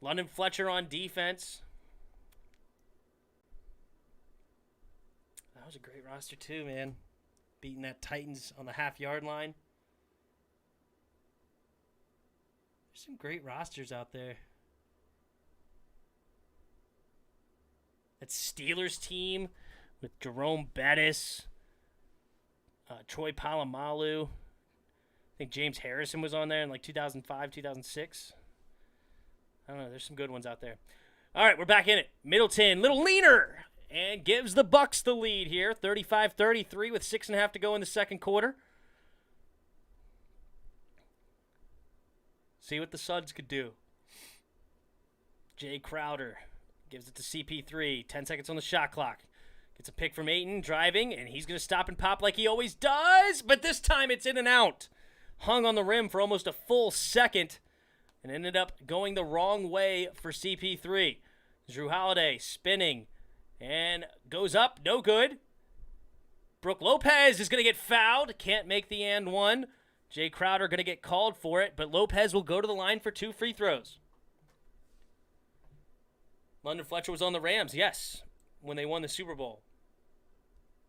London Fletcher on defense. That was a great roster too, man. Beating that Titans on the half-yard line. There's some great rosters out there. That Steelers team with Jerome Bettis, Troy Polamalu. I think James Harrison was on there in like 2005, 2006. I don't know. There's some good ones out there. All right, we're back in it. Middleton, little leaner, and gives the Bucks the lead here, 35-33 with 6.5 to go in the second quarter. See what the Suns could do. Jay Crowder gives it to CP3. 10 seconds on the shot clock. Gets a pick from Ayton, driving, and he's going to stop and pop like he always does, but this time it's in and out. Hung on the rim for almost a full second and ended up going the wrong way for CP3. Drew Holiday spinning and goes up. No good. Brooke Lopez is going to get fouled. Can't make the and one. Jay Crowder going to get called for it, but Lopez will go to the line for 2 free throws. London Fletcher was on the Rams, yes, when they won the Super Bowl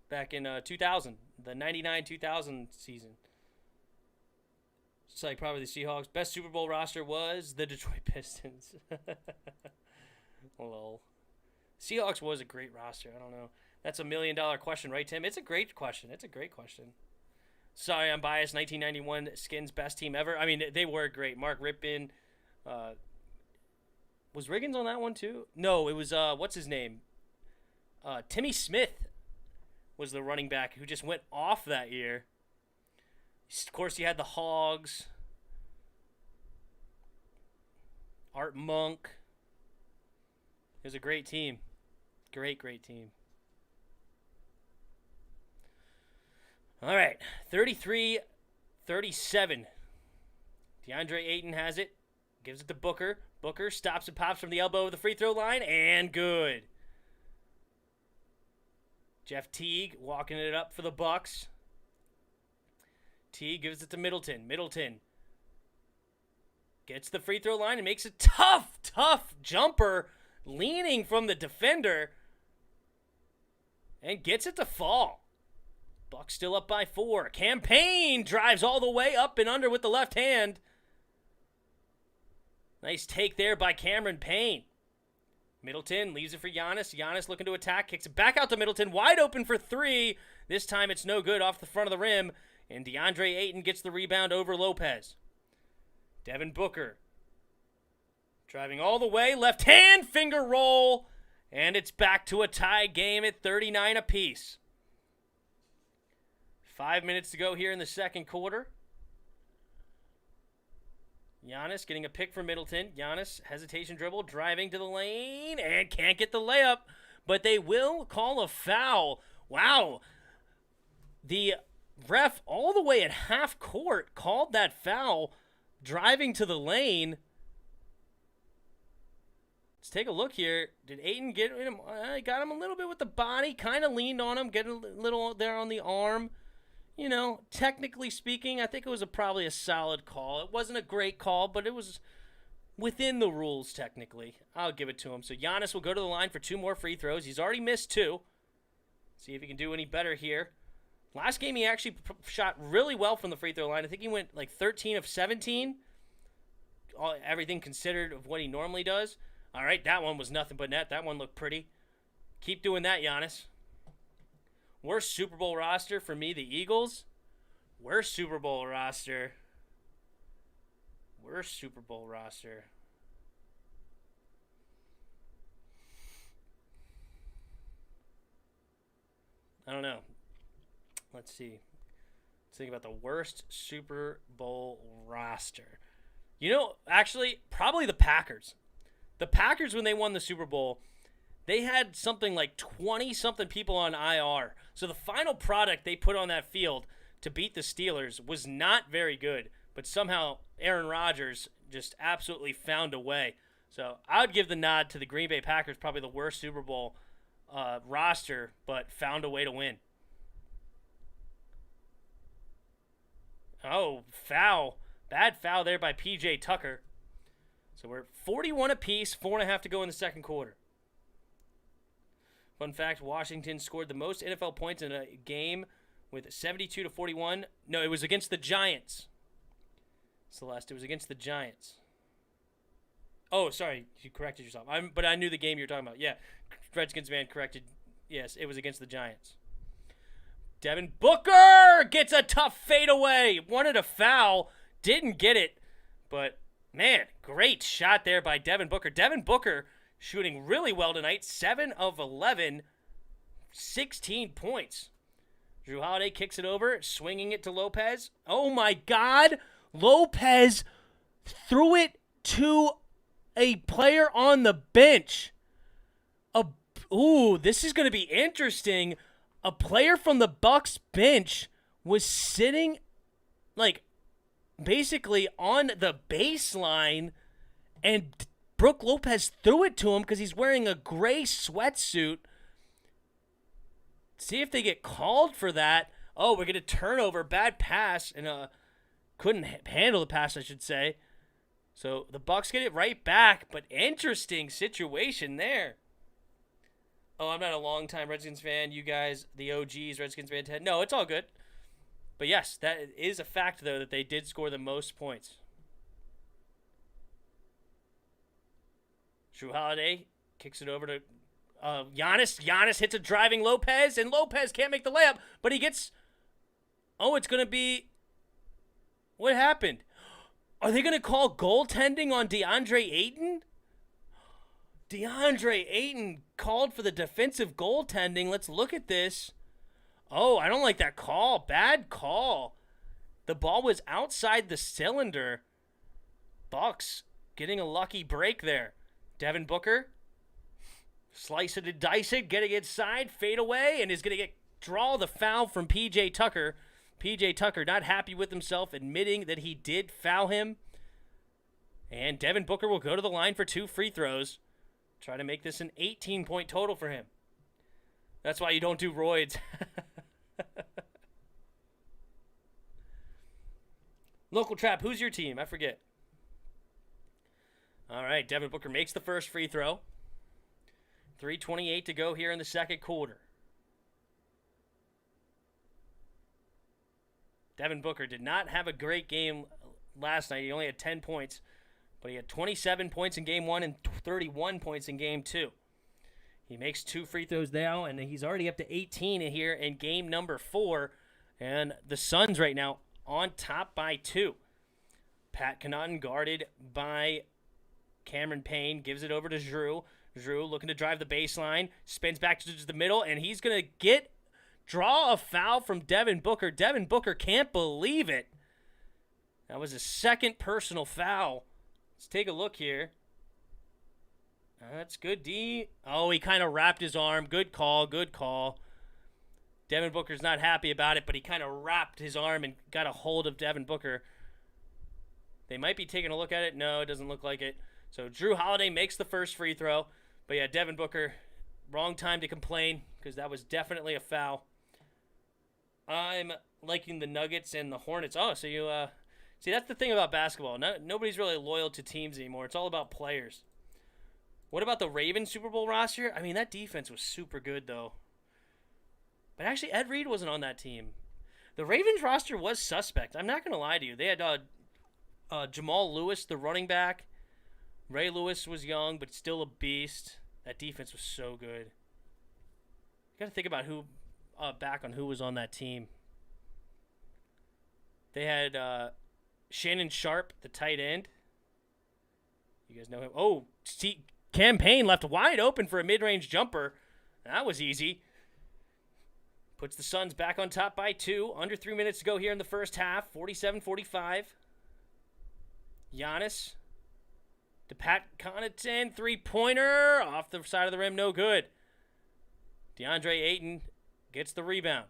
back in 2000, the 99-2000 season. It's like probably the Seahawks. Best Super Bowl roster was the Detroit Pistons. Lol. Seahawks was a great roster. I don't know. That's $1 million question, right, Tim? It's a great question. It's a great question. Sorry, I'm biased. 1991 Skins best team ever. I mean, they were great. Mark Rippon. Was Riggins on that one too? No, it was, what's his name? Timmy Smith was the running back who just went off that year. Of course, you had the Hogs. Art Monk. It was a great team. Great team. All right, 33-37. DeAndre Ayton has it. Gives it to Booker. Booker stops and pops from the elbow of the free throw line, and good. Jeff Teague walking it up for the Bucks. Teague gives it to Middleton. Middleton gets the free throw line and makes a tough jumper, leaning from the defender, and gets it to fall. Bucks still up by 4. Campaign drives all the way up and under with the left hand. Nice take there by Cameron Payne. Middleton leaves it for Giannis. Giannis looking to attack. Kicks it back out to Middleton. Wide open for 3. This time it's no good off the front of the rim. And DeAndre Ayton gets the rebound over Lopez. Devin Booker driving all the way. Left hand finger roll. And it's back to a tie game at 39 apiece. 5 minutes to go here in the second quarter. Giannis getting a pick from Middleton. Giannis, hesitation dribble, driving to the lane, and can't get the layup. But they will call a foul. Wow. The ref all the way at half court called that foul, driving to the lane. Let's take a look here. Did Ayton get him? Got him a little bit with the body, kind of leaned on him, getting a little there on the arm. You know, technically speaking, I think it was probably a solid call. It wasn't a great call, but it was within the rules technically. I'll give it to him. So Giannis will go to the line for 2 more free throws. He's already missed 2. See if he can do any better here. Last game, he actually shot really well from the free throw line. I think he went like 13 of 17. Everything considered of what he normally does. All right, that one was nothing but net. That one looked pretty. Keep doing that, Giannis. Worst Super Bowl roster for me, the Eagles. Worst Super Bowl roster. Worst Super Bowl roster. I don't know. Let's see. Let's think about the worst Super Bowl roster. You know, actually, probably the Packers. The Packers, when they won the Super Bowl, they had something like 20-something people on IR. So the final product they put on that field to beat the Steelers was not very good. But somehow Aaron Rodgers just absolutely found a way. So I would give the nod to the Green Bay Packers, probably the worst Super Bowl roster, but found a way to win. Oh, foul. Bad foul there by P.J. Tucker. So we're 41 apiece, 4.5 to go in the second quarter. Fun fact, Washington scored the most NFL points in a game with 72-41. No, it was against the Giants. Celeste, it was against the Giants. Oh, sorry, you corrected yourself. But I knew the game you were talking about. Yeah, Redskins man corrected. Yes, it was against the Giants. Devin Booker gets a tough fadeaway. Wanted a foul, didn't get it. But, man, great shot there by Devin Booker. Devin Booker shooting really well tonight. 7 of 11, 16 points. Drew Holiday kicks it over, swinging it to Lopez. Oh, my God. Lopez threw it to a player on the bench. Ooh, this is going to be interesting. A player from the Bucks bench was sitting, like, basically on the baseline, and Brook Lopez threw it to him because he's wearing a gray sweatsuit. See if they get called for that. Oh, we're going to turnover, bad pass, and couldn't handle the pass, I should say. So the Bucks get it right back, but interesting situation there. Oh, I'm not a longtime Redskins fan. You guys, the OGs, Redskins fan 10. No, it's all good. But yes, that is a fact, though, that they did score the most points. Drew Holiday kicks it over to Giannis. Giannis hits a driving Lopez, and Lopez can't make the layup, but he gets... Oh, it's going to be... What happened? Are they going to call goaltending on DeAndre Ayton? DeAndre Ayton called for the defensive goaltending. Let's look at this. Oh, I don't like that call. Bad call. The ball was outside the cylinder. Bucks getting a lucky break there. Devin Booker, slice it and dice it, getting inside, fade away, and is going to draw the foul from P.J. Tucker. P.J. Tucker not happy with himself, admitting that he did foul him. And Devin Booker will go to the line for 2 free throws. Try to make this an 18-point total for him. That's why you don't do roids. Local Trap, who's your team? I forget. All right, Devin Booker makes the first free throw. 3:28 to go here in the second quarter. Devin Booker did not have a great game last night. He only had 10 points. But he had 27 points in Game 1 and 31 points in Game 2. He makes 2 free throws now, and he's already up to 18 here in Game number 4. And the Suns right now on top by 2. Pat Connaughton guarded by Cameron Payne. Gives it over to Drew. Drew looking to drive the baseline. Spins back to the middle, and he's going to draw a foul from Devin Booker. Devin Booker can't believe it. That was his second personal foul. Let's take a look here. That's good, D. Oh, he kind of wrapped his arm. Good call, good call. Devin Booker's not happy about it, but he kind of wrapped his arm and got a hold of Devin Booker. They might be taking a look at it. No, it doesn't look like it. So Drew Holiday makes the first free throw. But yeah, Devin Booker, wrong time to complain because that was definitely a foul. I'm liking the Nuggets and the Hornets. Oh, so you... See, that's the thing about basketball. Nobody's really loyal to teams anymore. It's all about players. What about the Ravens Super Bowl roster? I mean, that defense was super good, though. But actually, Ed Reed wasn't on that team. The Ravens roster was suspect. I'm not going to lie to you. They had Jamal Lewis, the running back. Ray Lewis was young, but still a beast. That defense was so good. You got to think about who was on that team. They had... Shannon Sharp, the tight end. You guys know him. Oh, see, Campaign left wide open for a mid-range jumper. That was easy. Puts the Suns back on top by 2. Under 3 minutes to go here in the first half. 47-45. Giannis to Pat Connaughton. Three-pointer. Off the side of the rim. No good. DeAndre Ayton gets the rebound.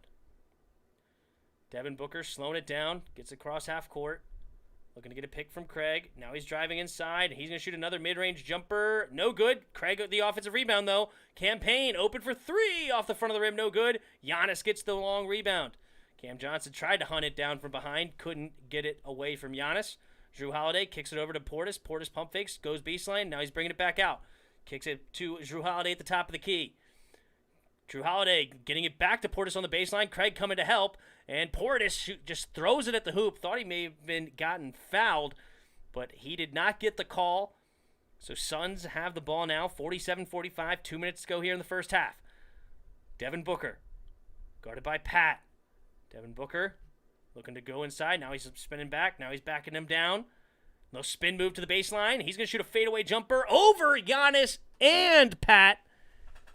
Devin Booker slowing it down. Gets across half court. Looking to get a pick from Craig. Now he's driving inside. He's going to shoot another mid-range jumper. No good. Craig the offensive rebound, though. Campaign open for 3 off the front of the rim. No good. Giannis gets the long rebound. Cam Johnson tried to hunt it down from behind. Couldn't get it away from Giannis. Jrue Holiday kicks it over to Portis. Portis pump fakes. Goes baseline. Now he's bringing it back out. Kicks it to Jrue Holiday at the top of the key. Jrue Holiday getting it back to Portis on the baseline. Craig coming to help. And Portis just throws it at the hoop. Thought he may have gotten fouled, but he did not get the call. So Suns have the ball now. 47-45. 2 minutes to go here in the first half. Devin Booker guarded by Pat. Devin Booker looking to go inside. Now he's spinning back. Now he's backing him down. No spin move to the baseline. He's going to shoot a fadeaway jumper over Giannis and Pat.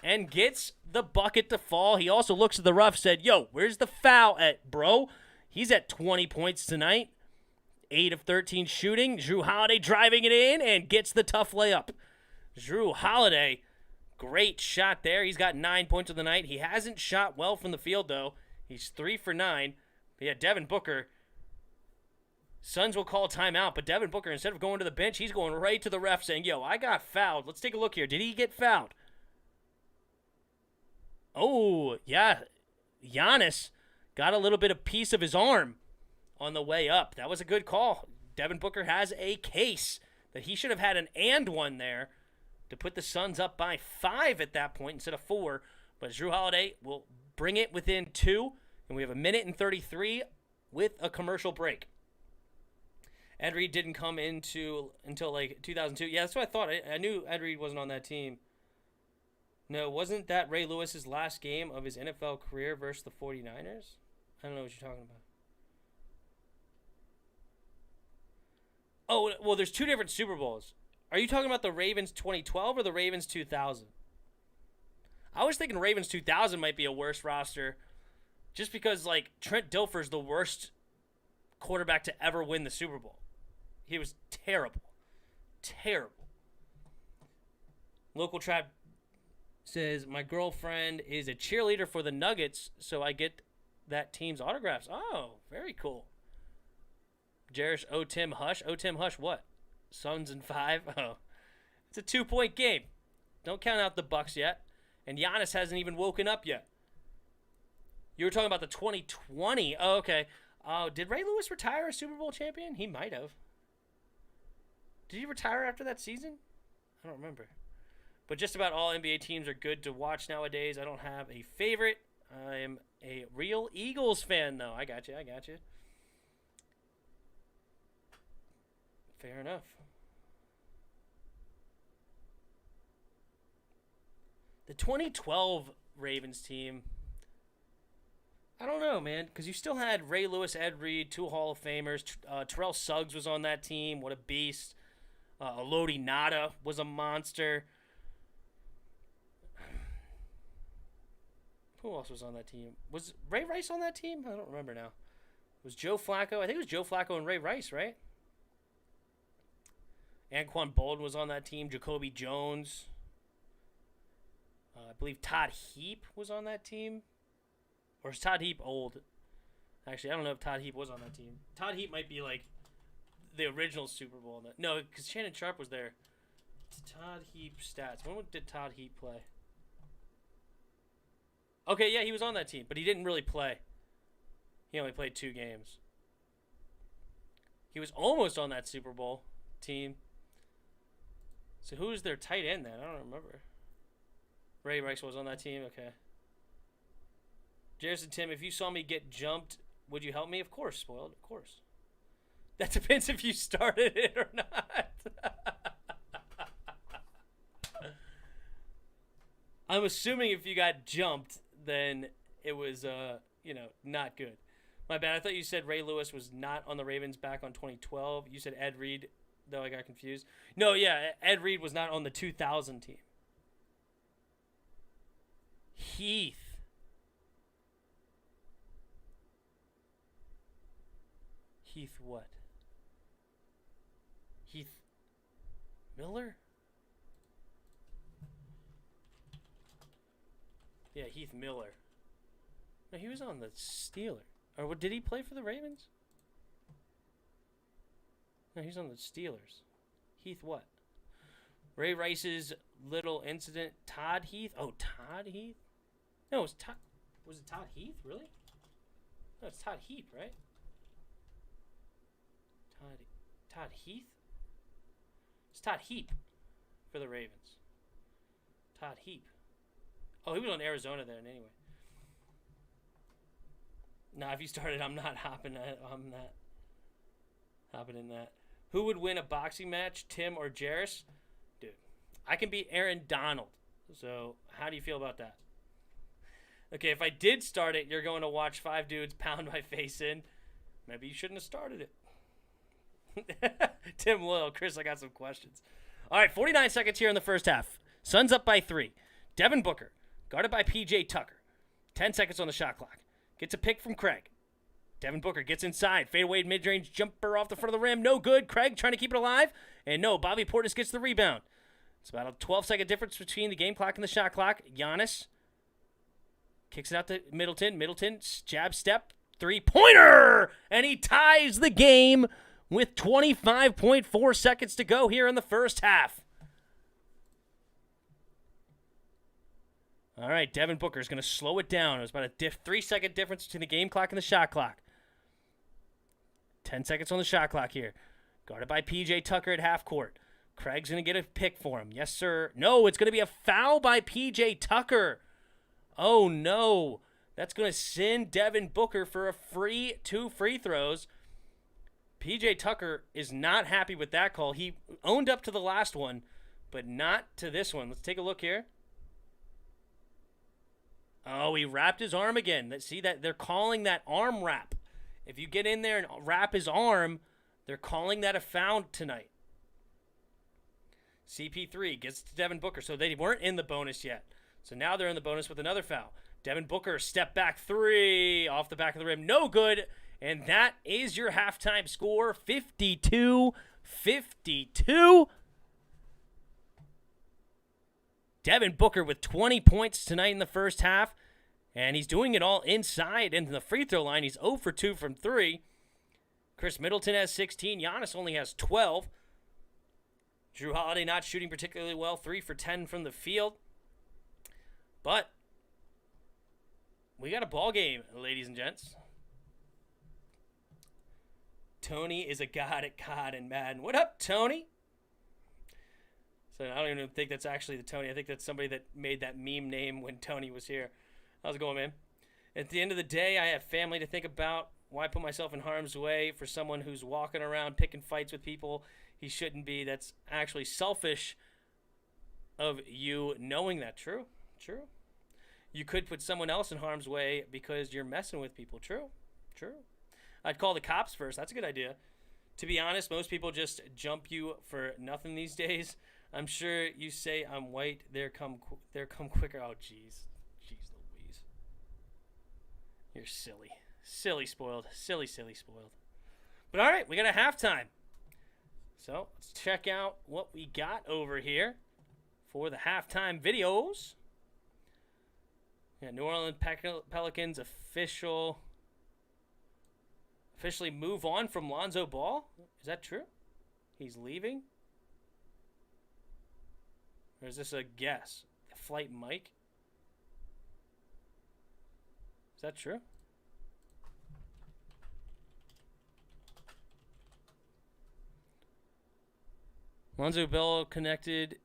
And gets the bucket to fall. He also looks at the ref, said, yo, where's the foul at, bro? He's at 20 points tonight. 8 of 13 shooting. Jrue Holiday driving it in and gets the tough layup. Jrue Holiday, great shot there. He's got 9 points of the night. He hasn't shot well from the field, though. He's 3 for 9. But yeah, Devin Booker. Suns will call timeout, but Devin Booker, instead of going to the bench, he's going right to the ref saying, yo, I got fouled. Let's take a look here. Did he get fouled? Oh, yeah. Giannis got a little bit of piece of his arm on the way up. That was a good call. Devin Booker has a case that he should have had an and one there to put the Suns up by 5 at that point instead of 4. But Jrue Holiday will bring it within 2, and we have 1:33 with a commercial break. Ed Reed didn't come into until like 2002. Yeah, that's what I thought. I knew Ed Reed wasn't on that team. No, wasn't that Ray Lewis's last game of his NFL career versus the 49ers? I don't know what you're talking about. Oh, well, there's 2 different Super Bowls. Are you talking about the Ravens 2012 or the Ravens 2000? I was thinking Ravens 2000 might be a worse roster just because, like, Trent Dilfer's the worst quarterback to ever win the Super Bowl. He was terrible. Terrible. Local Trap says, my girlfriend is a cheerleader for the Nuggets, so I get that team's autographs. Oh, very cool. Jerish Tim Hush. Tim Hush what? Suns in 5? Oh. It's a 2-point game. Don't count out the Bucks yet. And Giannis hasn't even woken up yet. You were talking about the 2020. Oh, okay. Oh, did Ray Lewis retire a Super Bowl champion? He might have. Did he retire after that season? I don't remember. But just about all NBA teams are good to watch nowadays. I don't have a favorite. I'm a real Eagles fan, though. I got you. Fair enough. The 2012 Ravens team, I don't know, man, because you still had Ray Lewis, Ed Reed, 2 Hall of Famers. Terrell Suggs was on that team. What a beast. Elodie Nada was a monster. Who else was on that team? Was Ray Rice on that team? I don't remember now. Was Joe Flacco? I think it was Joe Flacco and Ray Rice, right? Anquan Boldin was on that team. Jacoby Jones. I believe Todd Heap was on that team. Or is Todd Heap old? Actually, I don't know if Todd Heap was on that team. Todd Heap might be like the original Super Bowl. No, because Shannon Sharp was there. Todd Heap stats. When did Todd Heap play? Okay, yeah, he was on that team, but he didn't really play. He only played 2 games. He was almost on that Super Bowl team. So who was their tight end then? I don't remember. Ray Rice was on that team? Okay. Jason Tim, if you saw me get jumped, would you help me? Of course, Spoiled. Of course. That depends if you started it or not. I'm assuming if you got jumped, then it was, not good. My bad. I thought you said Ray Lewis was not on the Ravens back on 2012. You said Ed Reed though I got confused. No, yeah, Ed Reed was not on the 2000 team. Heath. Heath what? Heath Miller? Yeah, Heath Miller. No, he was on the Steelers. Or what, did he play for the Ravens? No, he's on the Steelers. Heath what? Ray Rice's little incident. Todd Heath? Oh, Todd Heath? No, it was Todd. Was it Todd Heath? Really? No, it's Todd Heap, right? Todd Heath? It's Todd Heap for the Ravens. Todd Heap. Oh, he was on Arizona then anyway. Nah, if you started, I'm not hopping in that. Who would win a boxing match, Tim or Jarris? Dude, I can beat Aaron Donald. So, how do you feel about that? Okay, if I did start it, you're going to watch 5 dudes pound my face in. Maybe you shouldn't have started it. Tim Loyal. Chris, I got some questions. All right, 49 seconds here in the first half. Suns up by 3. Devin Booker, guarded by P.J. Tucker. 10 seconds on the shot clock. Gets a pick from Craig. Devin Booker gets inside. Fadeaway mid-range jumper off the front of the rim. No good. Craig trying to keep it alive. And no, Bobby Portis gets the rebound. It's about a 12-second difference between the game clock and the shot clock. Giannis kicks it out to Middleton. Middleton, jab step, three-pointer! And he ties the game with 25.4 seconds to go here in the first half. All right, Devin Booker is going to slow it down. It was about a 3-second difference between the game clock and the shot clock. 10 seconds on the shot clock here. Guarded by P.J. Tucker at half court. Craig's going to get a pick for him. Yes, sir. No, it's going to be a foul by P.J. Tucker. Oh, no. That's going to send Devin Booker for a 2 free throws. P.J. Tucker is not happy with that call. He owned up to the last one, but not to this one. Let's take a look here. Oh, he wrapped his arm again. See that? They're calling that arm wrap. If you get in there and wrap his arm, they're calling that a foul tonight. CP3 gets to Devin Booker. So they weren't in the bonus yet. So now they're in the bonus with another foul. Devin Booker, step back 3 off the back of the rim. No good. And that is your halftime score, 52-52. Devin Booker with 20 points tonight in the first half. And he's doing it all inside into the free throw line. He's 0 for 2 from 3. Chris Middleton has 16. Giannis only has 12. Drew Holiday not shooting particularly well. 3 for 10 from the field. But we got a ball game, ladies and gents. Tony is a god at COD and Madden. What up, Tony? So I don't even think that's actually the Tony. I think that's somebody that made that meme name when Tony was here. How's it going, man? At the end of the day, I have family to think about. Why put myself in harm's way for someone who's walking around picking fights with people he shouldn't be? That's actually selfish of you knowing that. True. True. You could put someone else in harm's way because you're messing with people. True. True. I'd call the cops first. That's a good idea. To be honest, most people just jump you for nothing these days. I'm sure you say I'm white. There come quicker. Oh, jeez. Jeez Louise. You're silly. Silly spoiled. Silly spoiled. But all right, we got a halftime. So let's check out what we got over here for the halftime videos. Yeah, New Orleans Pelicans officially move on from Lonzo Ball. Is that true? He's leaving? Or is this a guess? Flight Mike? Is that true? Lonzo Ball connected.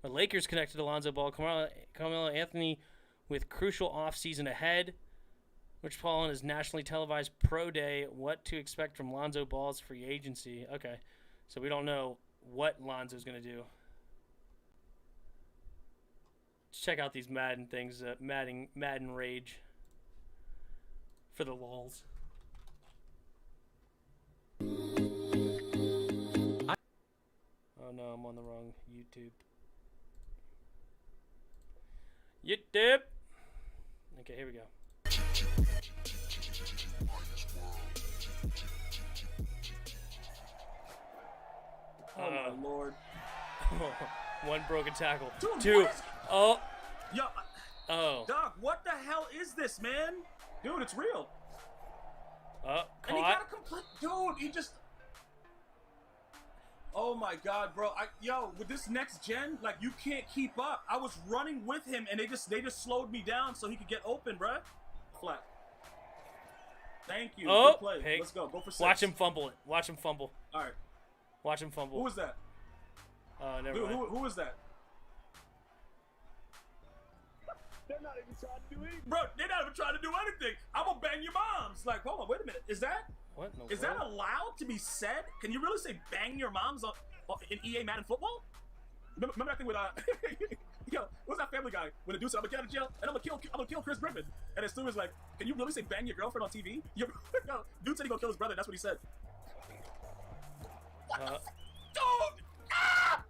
The Lakers connected to Lonzo Ball. Carmelo Anthony with crucial offseason ahead. Rich Paul on his nationally televised pro day. What to expect from Lonzo Ball's free agency. Okay. So we don't know what Lonzo's going to do. Let's check out these Madden things. Madden Rage. For the lulz. Oh no, I'm on the wrong YouTube. YouTube. Okay, here we go. Oh my lord. One broken tackle. Dude, Two. what is- Oh. Yo, Oh. Doc, what the hell is this, man? Dude, it's real. Oh, And he caught. got a complete. Dude, he just. Oh my god, bro. Yo, with this next gen, like, you can't keep up. I was running with him, and they just slowed me down so he could get open, bruh. Flat. Thank you. Oh, good play. pick. Let's go. Go for 6. Watch him fumble it. Watch him fumble. All right. Watch him fumble. Who was that? Oh, never Dude, mind. who was that? They're not even trying to do anything. Bro, they're not even trying to do anything. I'm gonna bang your moms. Like, hold on, wait a minute. Is that allowed to be said? Can you really say bang your moms in EA Madden football? Remember that thing with yo, what's that Family Guy when the dude said I'm gonna get out of jail and I'm gonna kill Chris Griffin, and the student was like, can you really say bang your girlfriend on TV? Yo, dude said he gonna kill his brother. That's what he said. What the dude? Ah!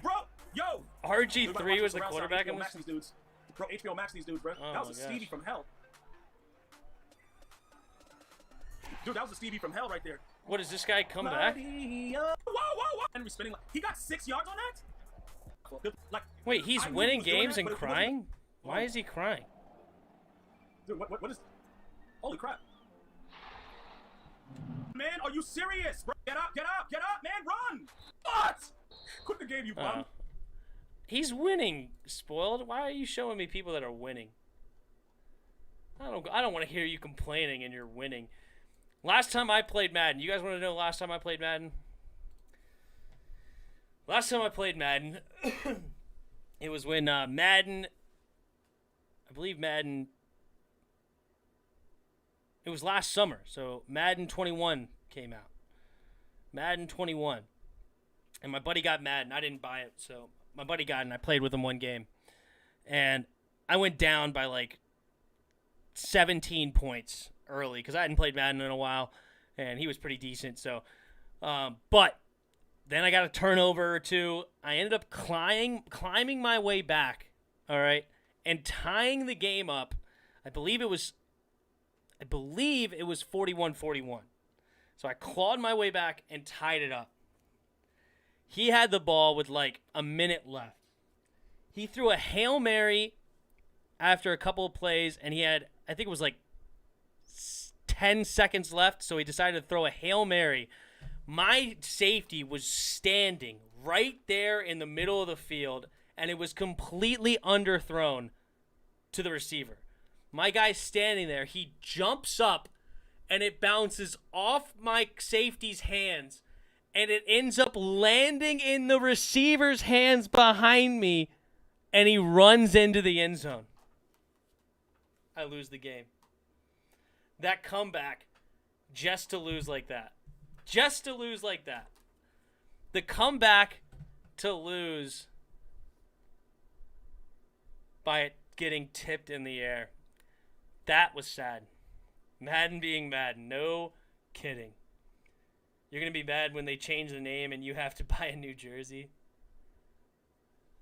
Bro, yo. RG3 was the quarterback in this. These dudes. Bro, HBO Max these dudes, bro. Oh that was a my Stevie gosh. from hell. Dude, that was a Stevie from hell right there. What, does this guy come back? Whoa, whoa. Henry spinning. He got 6 yards on that? Like, Wait, he's I knew he winning was doing games that, and but it wasn't- crying? Why is he crying? Dude, what is... Holy crap. Man, are you serious? Bro, get up, man, run! What? Quit the game, you bum. He's winning, spoiled. Why are you showing me people that are winning? I don't want to hear you complaining and you're winning. Last time I played Madden, you guys want to know last time I played Madden? Last time I played Madden, it was when Madden, I believe Madden, it was last summer, so Madden 21 came out. Madden 21. And my buddy got Madden. I didn't buy it, so my buddy got it, and I played with him one game. And I went down by like 17 points early because I hadn't played Madden in a while, and he was pretty decent. So, but then I got a turnover or two. I ended up climbing my way back, all right, and tying the game up. I believe it was 41-41. So I clawed my way back and tied it up. He had the ball with like a minute left. He threw a Hail Mary after a couple of plays, and he had, I think it was like 10 seconds left, so he decided to throw a Hail Mary. My safety was standing right there in the middle of the field, and it was completely underthrown to the receiver. My guy's standing there. He jumps up, and it bounces off my safety's hands, and it ends up landing in the receiver's hands behind me, and he runs into the end zone. I lose the game. That comeback, just to lose like that. Just to lose like that. The comeback to lose by it getting tipped in the air. That was sad. Madden being Madden. No kidding. You're going to be mad when they change the name and you have to buy a new jersey.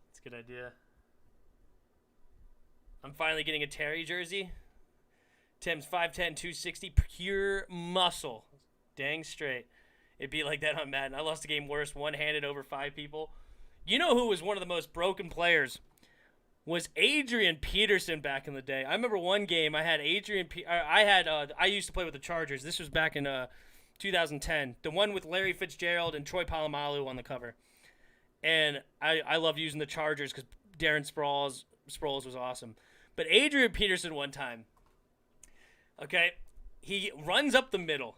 That's a good idea. I'm finally getting a Terry jersey. Tim's 5'10", 260, pure muscle. Dang straight. It'd be like that on Madden. I lost a game worse, one-handed over 5 people. You know who was one of the most broken players? Was Adrian Peterson back in the day. I remember one game I had I used to play with the Chargers. This was back in 2010. The one with Larry Fitzgerald and Troy Polamalu on the cover. And I loved using the Chargers because Darren Sproles was awesome. But Adrian Peterson one time, okay, he runs up the middle.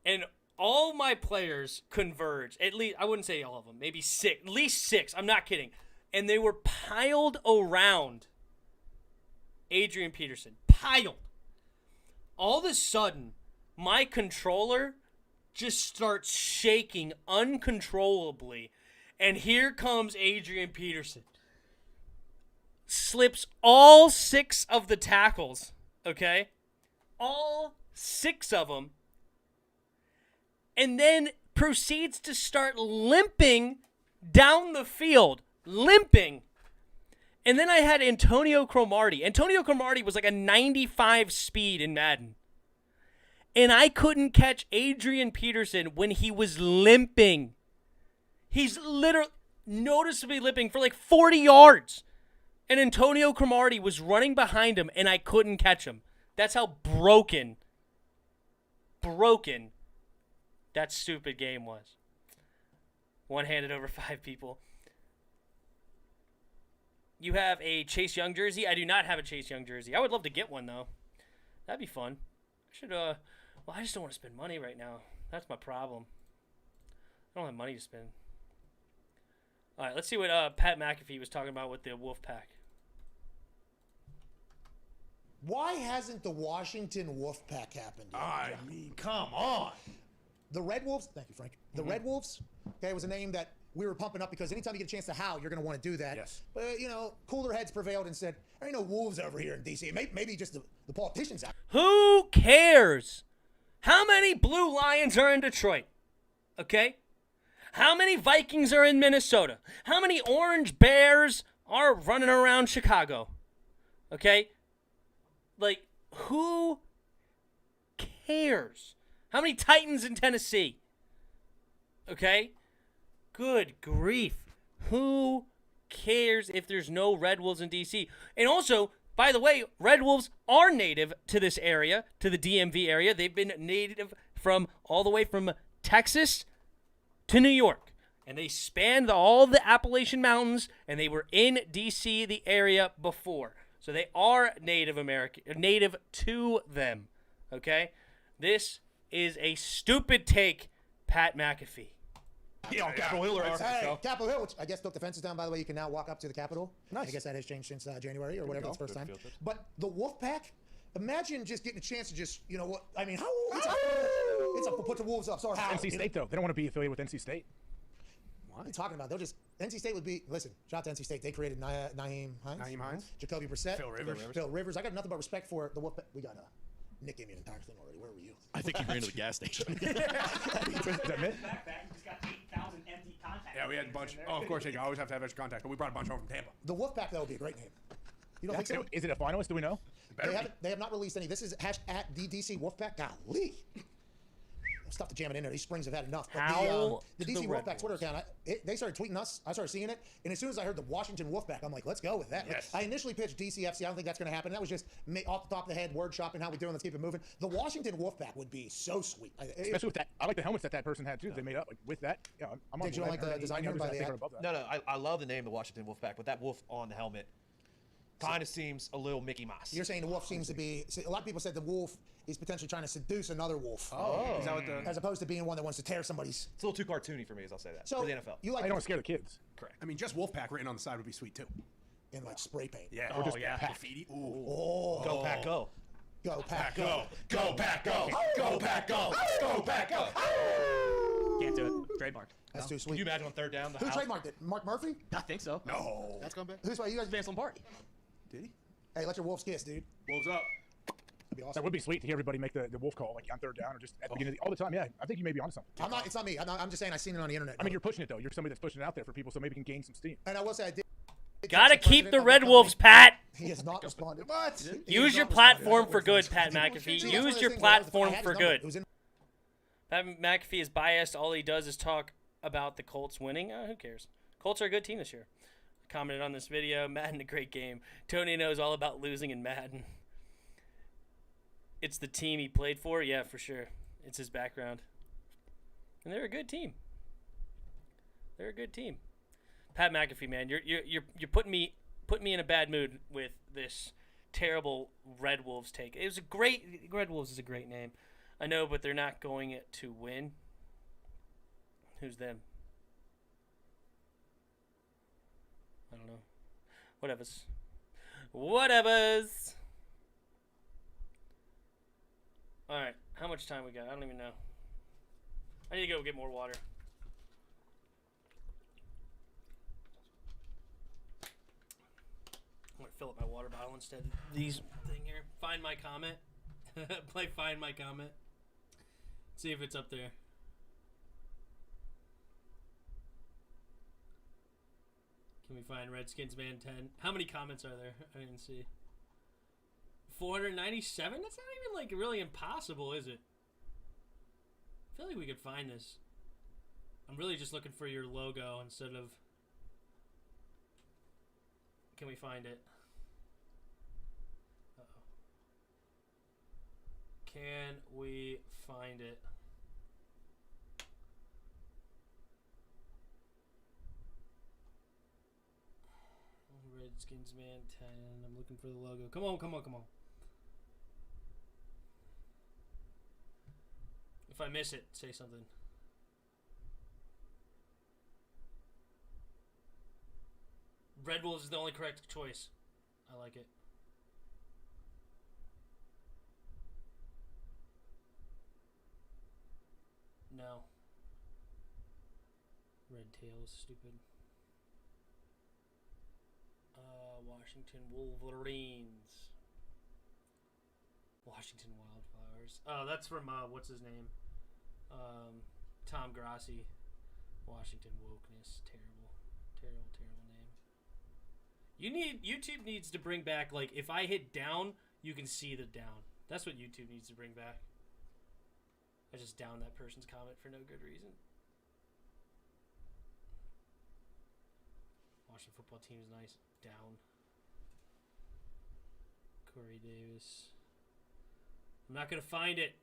And all my players converge. At least, I wouldn't say all of them. Maybe 6. At least 6. I'm not kidding. And they were piled around Adrian Peterson. Piled. All of a sudden, my controller just starts shaking uncontrollably. And here comes Adrian Peterson. Slips all 6 of the tackles. Okay? All 6 of them. And then proceeds to start limping down the field. Limping. And then I had Antonio Cromartie. Antonio Cromartie was like a 95 speed in Madden. And I couldn't catch Adrian Peterson when he was limping. He's literally noticeably limping for like 40 yards. And Antonio Cromartie was running behind him, and I couldn't catch him. That's how broken that stupid game was. One-handed over 5 people. You have a Chase Young jersey? I do not have a Chase Young jersey. I would love to get one, though. That'd be fun. Well, I just don't want to spend money right now. That's my problem. I don't have money to spend. All right, let's see what Pat McAfee was talking about with the Wolfpack. Why hasn't the Washington Wolfpack happened yet? I mean, come on. The Red Wolves, thank you, Frank. The Red Wolves, okay, was a name that we were pumping up because anytime you get a chance to howl, you're going to want to do that. Yes. But, cooler heads prevailed and said, there ain't no wolves over here in D.C. Maybe just the politicians out. Who cares? How many Blue Lions are in Detroit? Okay? How many Vikings are in Minnesota? How many Orange Bears are running around Chicago? Okay? Like, who cares? How many Titans in Tennessee? Okay? Good grief. Who cares if there's no Red Wolves in D.C.? And also, by the way, Red Wolves are native to this area, to the DMV area. They've been native from all the way from Texas to New York. And they spanned all the Appalachian Mountains, and they were in D.C., the area, before. So they are Native American, native to them. Okay? This is a stupid take, Pat McAfee. Yeah, on Capitol Hill or Hey, Capitol Hill, which I guess took the fences down, by the way. You can now walk up to the Capitol. Nice. I guess that has changed since January or whatever. It's first time. But the Wolfpack, imagine just getting a chance to just, what? I mean, how? It's a put the Wolves up. Sorry. NC State, though. They don't want to be affiliated with NC State. What are you talking about? They'll just NC State would be. Listen, shout out to NC State. They created Naeem Hines, Jacoby Brissett, Phil Rivers. I got nothing but respect for the Wolfpack. We got Nick gave me an entire thing already. Where were you? I think he ran to the gas station. Is that it? Just got 8,000 empty contacts. Yeah, we had a bunch. Oh, of course, you always have to have extra contacts, but we brought a bunch home from Tampa. The Wolfpack, that would be a great name. You don't think so? Is it a finalist? Do we know? They have not released any. This is at the DC Wolfpack. Golly. Stuff to jam it in there. These Springs have had enough. But the DC Wolfpack Twitter account, they started tweeting us. I started seeing it. And as soon as I heard the Washington Wolfpack, I'm like, let's go with that. Yes. I initially pitched DCFC. I don't think that's going to happen. That was just off the top of the head, word shopping, how we doing. Let's keep it moving. The Washington Wolfpack would be so sweet. Especially with that. I like the helmets that person had, too. They made up with that. Yeah, I'm on Did you like the design by the ad? No, I love the name, the Washington Wolfpack, but that wolf on the helmet kind of seems a little Mickey Mouse. You're saying the wolf seems to be. A lot of people said the wolf is potentially trying to seduce another wolf. Oh. Is that what as opposed to being one that wants to tear somebody's. It's a little too cartoony for me, as I'll say that. So for the NFL. You like? I don't want to scare the kids. Correct. I mean, just Wolfpack written on the side would be sweet too. In like spray paint. Yeah. Oh, Or just yeah. graffiti. Ooh. Oh. Go Pack, go. Go Pack, Go. Go Pack, go. Go Pack, go. Go Pack, go. Can't do it. Trademark. That's too Can sweet. you imagine on third down? Who trademarked it? Mark Murphy? I think so. No. That's going back. Who's you guys? Vance Lombardi. Did he? Hey, let your wolves kiss, dude. Wolves up. That'd be awesome. That would be sweet to hear everybody make the wolf call like on third down or just at the beginning all the time. Yeah, I think you may be onto something. It's not me. I'm just saying I've seen it on the internet. I mean, you're pushing it though. You're somebody that's pushing it out there for people, so maybe you can gain some steam. And I will say I did. Gotta keep the Red Wolves, Pat. He has not responded. What? Use your platform for good, Pat McAfee. Use your platform for good. Pat McAfee is biased. All he does is talk about the Colts winning. Who cares? Colts are a good team this year. I commented on this video. Madden, a great game. Tony knows all about losing in Madden. It's the team he played for? Yeah, for sure. It's his background. And they're a good team. They're a good team. Pat McAfee, man, you're putting me in a bad mood with this terrible Red Wolves take. It was a great Red Wolves is a great name. I know, but they're not going to win. Who's them? I don't know. Whatevers. All right, how much time we got? I don't even know. I need to go get more water. I'm going to fill up my water bottle instead of these thing here. Find my comment. Play Find My Comment. See if it's up there. Can we find Redskins Man 10? How many comments are there? I didn't see. 497? That's not even, like, really impossible, is it? I feel like we could find this. I'm really just looking for your logo instead of... Can we find it? Uh-oh. Can we find it? Redskins Man 10. I'm looking for the logo. Come on, come on, come on. If I miss it, say something. Red Bulls is the only correct choice. I like it. No. Red Tails, stupid. Washington Wolverines. Washington Wildflowers. Oh, that's from, what's his name? Tom Grassi. Washington Wokeness. Terrible. Terrible, terrible name. YouTube needs to bring back, like, if I hit down, you can see the down. That's what YouTube needs to bring back. I just downed that person's comment for no good reason. Washington football team is nice. Down. Corey Davis. I'm not going to find it.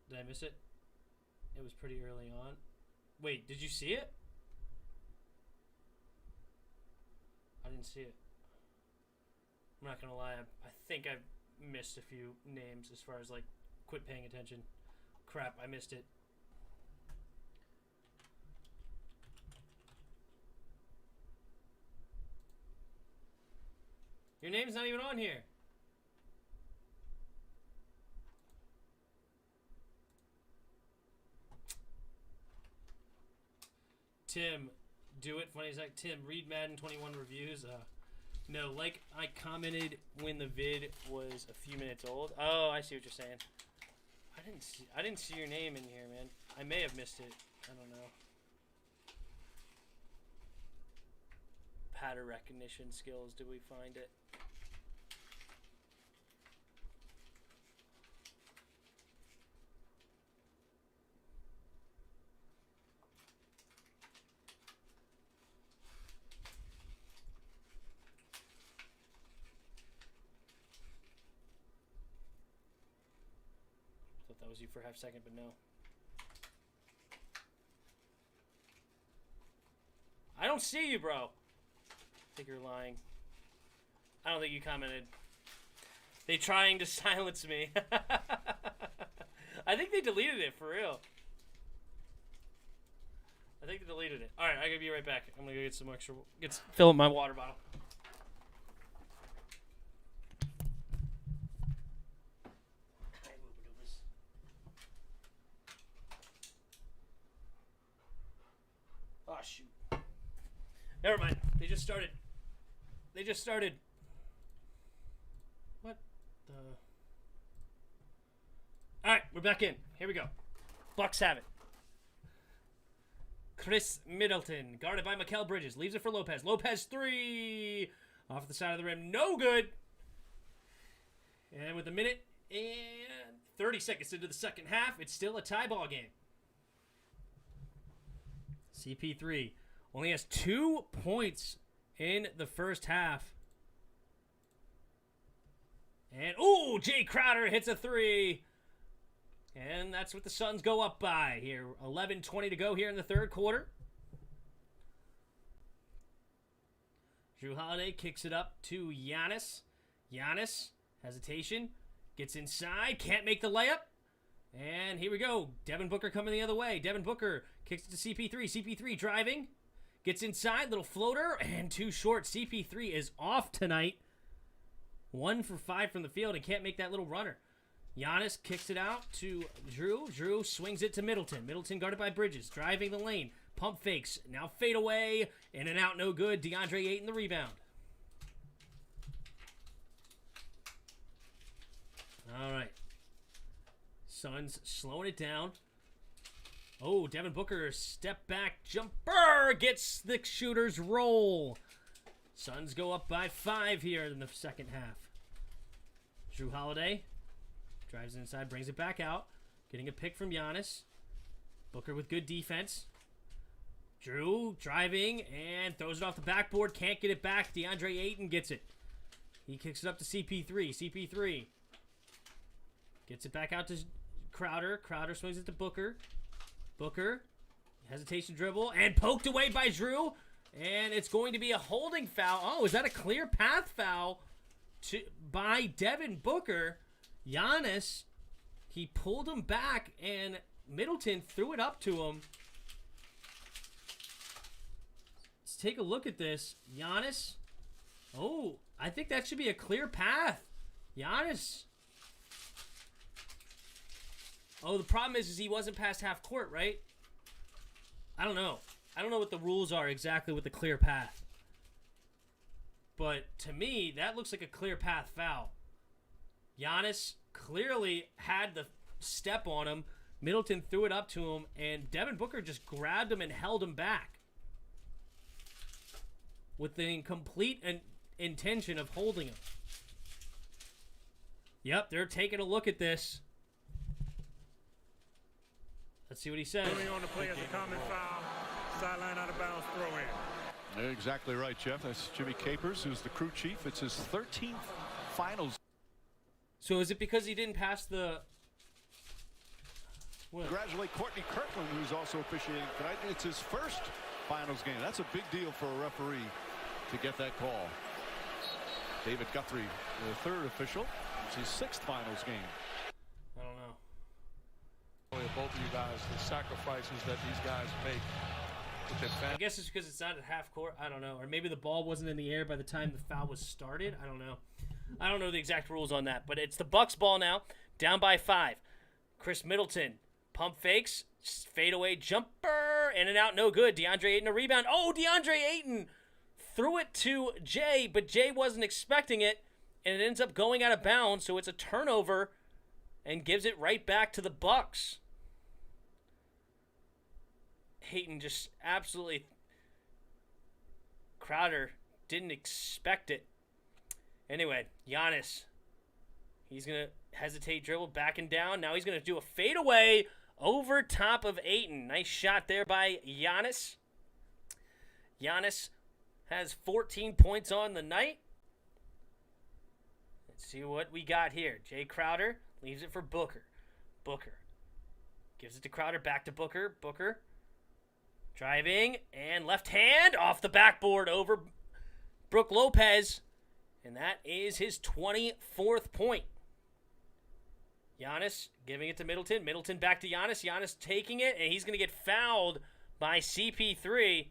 Did I miss it? It was pretty early on. Wait, did you see it? I didn't see it. I'm not going to lie. I think I missed a few names as far as, like, quit paying attention. Crap, I missed it. Your name's not even on here. Tim, do it. Funny as heck. Tim, read Madden 21 reviews. No, like I commented when the vid was a few minutes old. Oh, I see what you're saying. I didn't see your name in here, man. I may have missed it. I don't know. Pattern recognition skills. Did we find it? Thought that was you for a half second, but no. I don't see you, bro. I think you're lying. I don't think you commented. They trying to silence me. I think they deleted it, for real. I think they deleted it. Alright, I gotta be right back. I'm gonna go get some extra... fill up my water bottle. Oh, shoot. Never mind. They just started. They just started. What the? All right, we're back in. Here we go. Bucks have it. Chris Middleton, guarded by Mikal Bridges, leaves it for Lopez. Lopez 3 off the side of the rim, no good. And with a minute and 30 seconds into the second half, it's still a tie ball game. CP3 only has 2 points in the first half. And, ooh, Jay Crowder hits a 3. And that's what the Suns go up by here. 11:20 to go here in the third quarter. Drew Holiday kicks it up to Giannis. Giannis, hesitation, gets inside, can't make the layup. And here we go. Devin Booker coming the other way. Devin Booker kicks it to CP3. CP3 driving. Gets inside. Little floater. And too short. CP3 is off tonight. 1 for 5 from the field and can't make that little runner. Giannis kicks it out to Drew. Drew swings it to Middleton. Middleton guarded by Bridges. Driving the lane. Pump fakes. Now fade away. In and out. No good. DeAndre Ayton the rebound. All right. Suns slowing it down. Oh, Devin Booker, step back jumper, gets the shooter's roll. Suns go up by 5 here in the second half. Drew Holiday drives inside, brings it back out. Getting a pick from Giannis. Booker with good defense. Drew driving and throws it off the backboard. Can't get it back. DeAndre Ayton gets it. He kicks it up to CP3. CP3 gets it back out to Crowder. Crowder swings it to Booker. Booker, hesitation dribble, and poked away by Drew. And it's going to be a holding foul. Oh, is that a clear path foul by Devin Booker? Giannis, he pulled him back, and Middleton threw it up to him. Let's take a look at this. Giannis. Oh, I think that should be a clear path. Giannis. Oh, the problem is he wasn't past half court, right? I don't know. I don't know what the rules are exactly with the clear path. But to me, that looks like a clear path foul. Giannis clearly had the step on him. Middleton threw it up to him, and Devin Booker just grabbed him and held him back with the complete intention of holding him. Yep, they're taking a look at this. Let's see what he says. On the play as a common foul, sideline out of bounds, throw in. You're exactly right, Jeff. That's Jimmy Capers, who's the crew chief. It's his 13th finals. So is it because he didn't pass the... What? Congratulate Courtney Kirkland, who's also officiating tonight. It's his first finals game. That's a big deal for a referee to get that call. David Guthrie, the third official. It's his 6th finals game. I don't know. Both of you guys, the sacrifices that these guys make. I guess it's because it's not at half court. I don't know. Or maybe the ball wasn't in the air by the time the foul was started. I don't know. I don't know the exact rules on that. But it's the Bucks ball now. Down by 5. Chris Middleton. Pump fakes. Fadeaway jumper. In and out. No good. DeAndre Ayton a rebound. Oh, DeAndre Ayton threw it to Jay. But Jay wasn't expecting it. And it ends up going out of bounds. So it's a turnover. And gives it right back to the Bucks. Ayton just absolutely... Crowder didn't expect it. Anyway, Giannis. He's going to hesitate, dribble, backing down. Now he's going to do a fadeaway over top of Ayton. Nice shot there by Giannis. Giannis has 14 points on the night. Let's see what we got here. Jay Crowder leaves it for Booker. Booker gives it to Crowder, back to Booker. Booker driving, and left hand off the backboard over Brook Lopez. And that is his 24th point. Giannis giving it to Middleton. Middleton back to Giannis. Giannis taking it, and he's going to get fouled by CP3.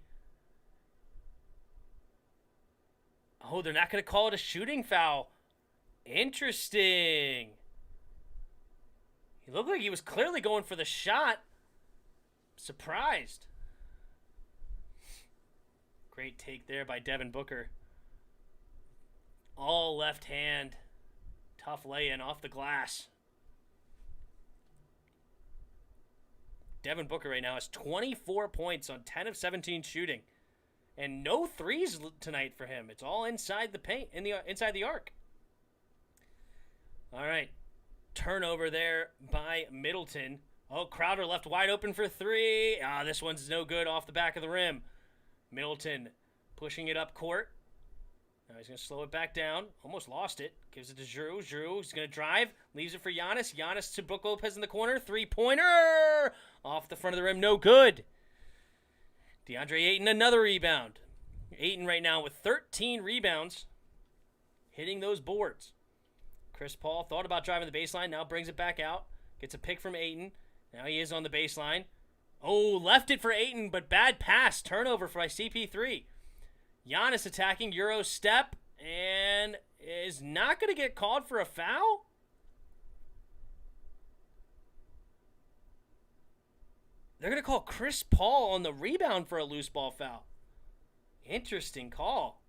Oh, they're not going to call it a shooting foul. Interesting. He looked like he was clearly going for the shot. Surprised. Great take there by Devin Booker. All left hand. Tough lay-in off the glass. Devin Booker right now has 24 points on 10 of 17 shooting. And no threes tonight for him. It's all inside the paint, inside the arc. All right. Turnover there by Middleton. Oh, Crowder left wide open for 3. This one's no good off the back of the rim. Middleton pushing it up court. Now he's going to slow it back down. Almost lost it. Gives it to Drew. Drew's going to drive. Leaves it for Giannis. Giannis to Brook Lopez in the corner. 3-pointer. Off the front of the rim. No good. DeAndre Ayton, another rebound. Ayton right now with 13 rebounds. Hitting those boards. Chris Paul thought about driving the baseline. Now brings it back out. Gets a pick from Ayton. Now he is on the baseline. Oh, left it for Ayton, but bad pass. Turnover by CP3. Giannis attacking, Euro step, and is not going to get called for a foul? They're going to call Chris Paul on the rebound for a loose ball foul. Interesting call.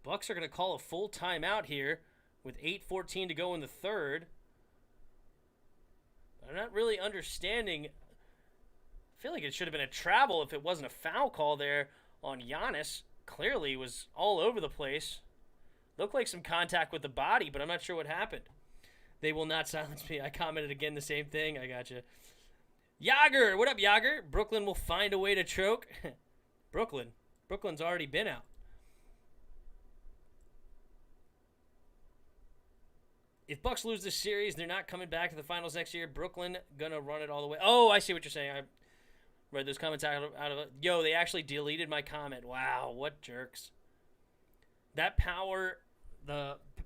Bucks are going to call a full timeout here with 8:14 to go in the third. I'm not really understanding. I feel like it should have been a travel if it wasn't a foul call there on Giannis. Clearly was all over the place. Looked like some contact with the body, but I'm not sure what happened. They will not silence me. I commented again the same thing. I got you. Yager, what up, Yager? Brooklyn will find a way to choke. Brooklyn's already been out. If Bucks lose this series, they're not coming back to the finals next year. Brooklyn gonna run it all the way. Oh, I see what you're saying. I read those comments out of it. Yo, they actually deleted my comment. Wow, what jerks. That power,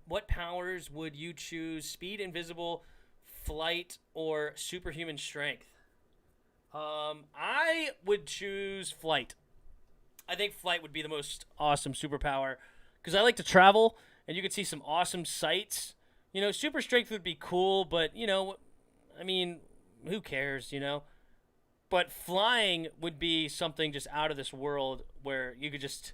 what powers would you choose? Speed, invisible, flight, or superhuman strength? I would choose flight. I think flight would be the most awesome superpower because I like to travel and you could see some awesome sights. You know, super strength would be cool, but, you know, I mean, who cares, you know? But flying would be something just out of this world where you could just,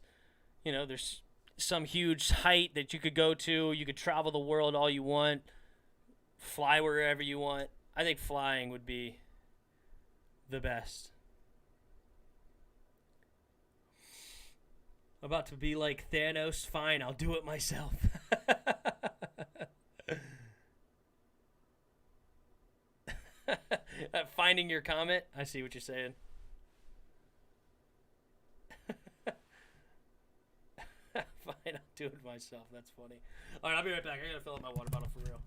you know, there's some huge height that you could go to. You could travel the world all you want, fly wherever you want. I think flying would be the best. About to be like Thanos. Fine, I'll do it myself. Finding your comment. I see what you're saying. Fine, I'll do it myself. That's funny. All right, I'll be right back. I gotta fill up my water bottle for real.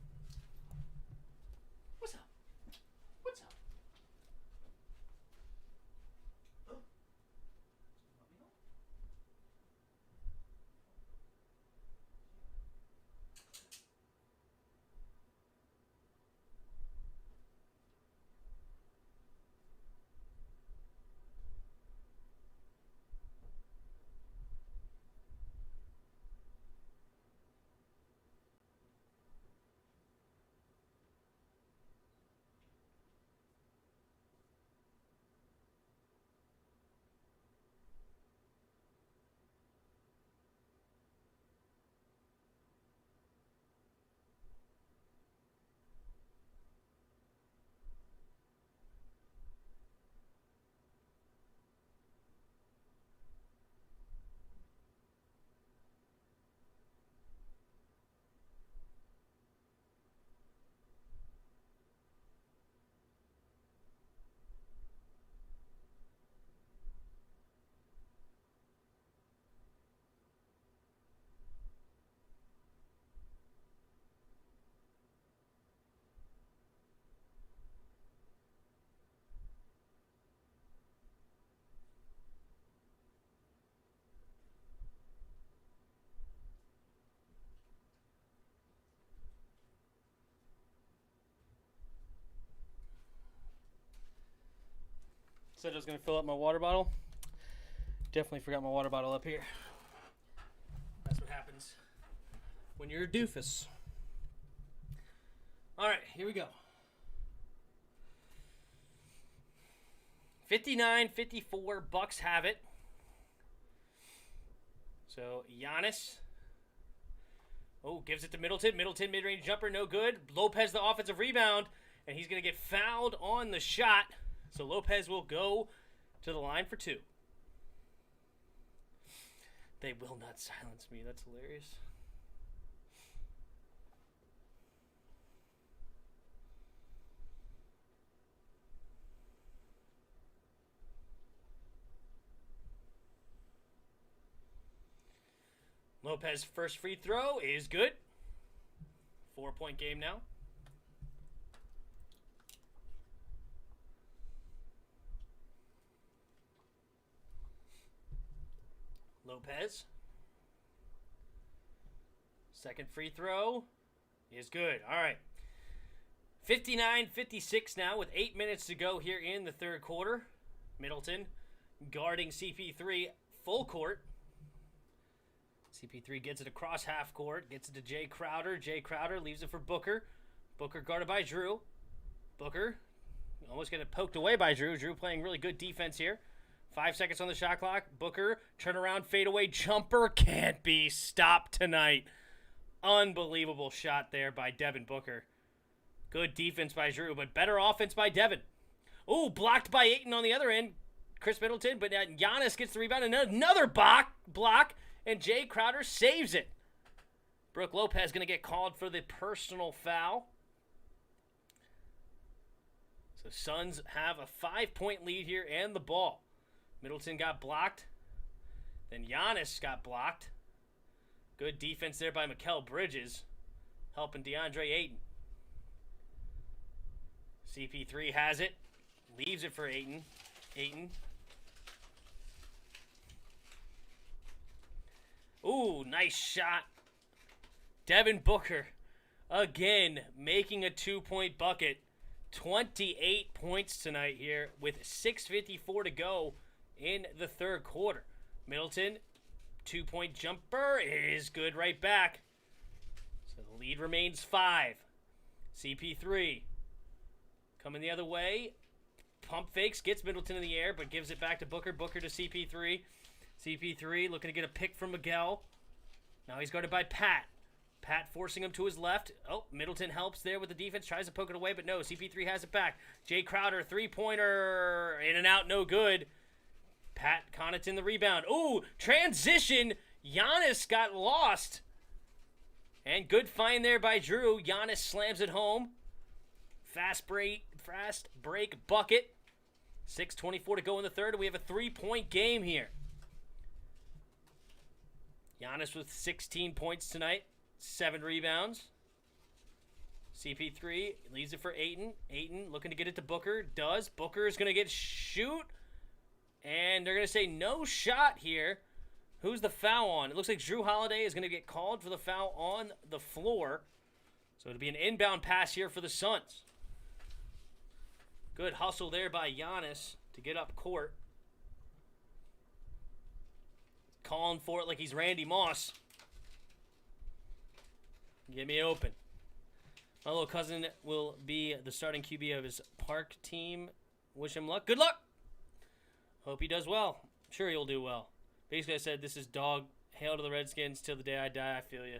What's up? What's up? Said I was going to fill up my water bottle. Definitely forgot my water bottle up here. That's what happens when you're a doofus. All right, here we go. 59-54, Bucks have it. So Giannis. Oh, gives it to Middleton. Middleton mid-range jumper, no good. Lopez the offensive rebound, and he's going to get fouled on the shot. So Lopez will go to the line for two. They will not silence me. That's hilarious. Lopez first free throw is good. 4-point game now. Lopez. Second free throw is good. All right. 59-56 now with 8 minutes to go here in the third quarter. Middleton guarding CP3 full court. CP3 gets it across half court, gets it to Jay Crowder. Jay Crowder leaves it for Booker. Booker guarded by Drew. Booker almost getting poked away by Drew. Drew playing really good defense here. 5 seconds on the shot clock. Booker, turnaround, fadeaway jumper. Can't be stopped tonight. Unbelievable shot there by Devin Booker. Good defense by Drew, but better offense by Devin. Ooh, blocked by Ayton on the other end. Chris Middleton, but Giannis gets the rebound. Another block, and Jay Crowder saves it. Brooke Lopez going to get called for the personal foul. So Suns have a 5-point lead here and the ball. Middleton got blocked. Then Giannis got blocked. Good defense there by Mikal Bridges, helping DeAndre Ayton. CP3 has it. Leaves it for Ayton. Ooh, nice shot. Devin Booker, again, making a 2-point bucket. 28 points tonight here with 6:54 to go in the third quarter. Middleton, 2-point jumper is good right back. So the lead remains 5. CP3 coming the other way. Pump fakes, gets Middleton in the air, but gives it back to Booker. Booker to CP3. CP3 looking to get a pick from Miguel. Now he's guarded by Pat. Pat forcing him to his left. Oh, Middleton helps there with the defense. Tries to poke it away, but no. CP3 has it back. Jay Crowder, 3-pointer. In and out, no good. Pat Connaughton the rebound. Ooh, transition. Giannis got lost. And good find there by Drew. Giannis slams it home. Fast break bucket. 6:24 to go in the third. We have a 3-point game here. Giannis with 16 points tonight. 7 rebounds. CP3 leaves it for Ayton. Ayton looking to get it to Booker. Does. Booker is going to get shoot. And they're going to say no shot here. Who's the foul on? It looks like Drew Holiday is going to get called for the foul on the floor. So it'll be an inbound pass here for the Suns. Good hustle there by Giannis to get up court. Calling for it like he's Randy Moss. Get me open. My little cousin will be the starting QB of his park team. Wish him luck. Good luck. Hope he does well. I'm sure he'll do well. Basically, I said this is dog. Hail to the Redskins till the day I die. I feel you.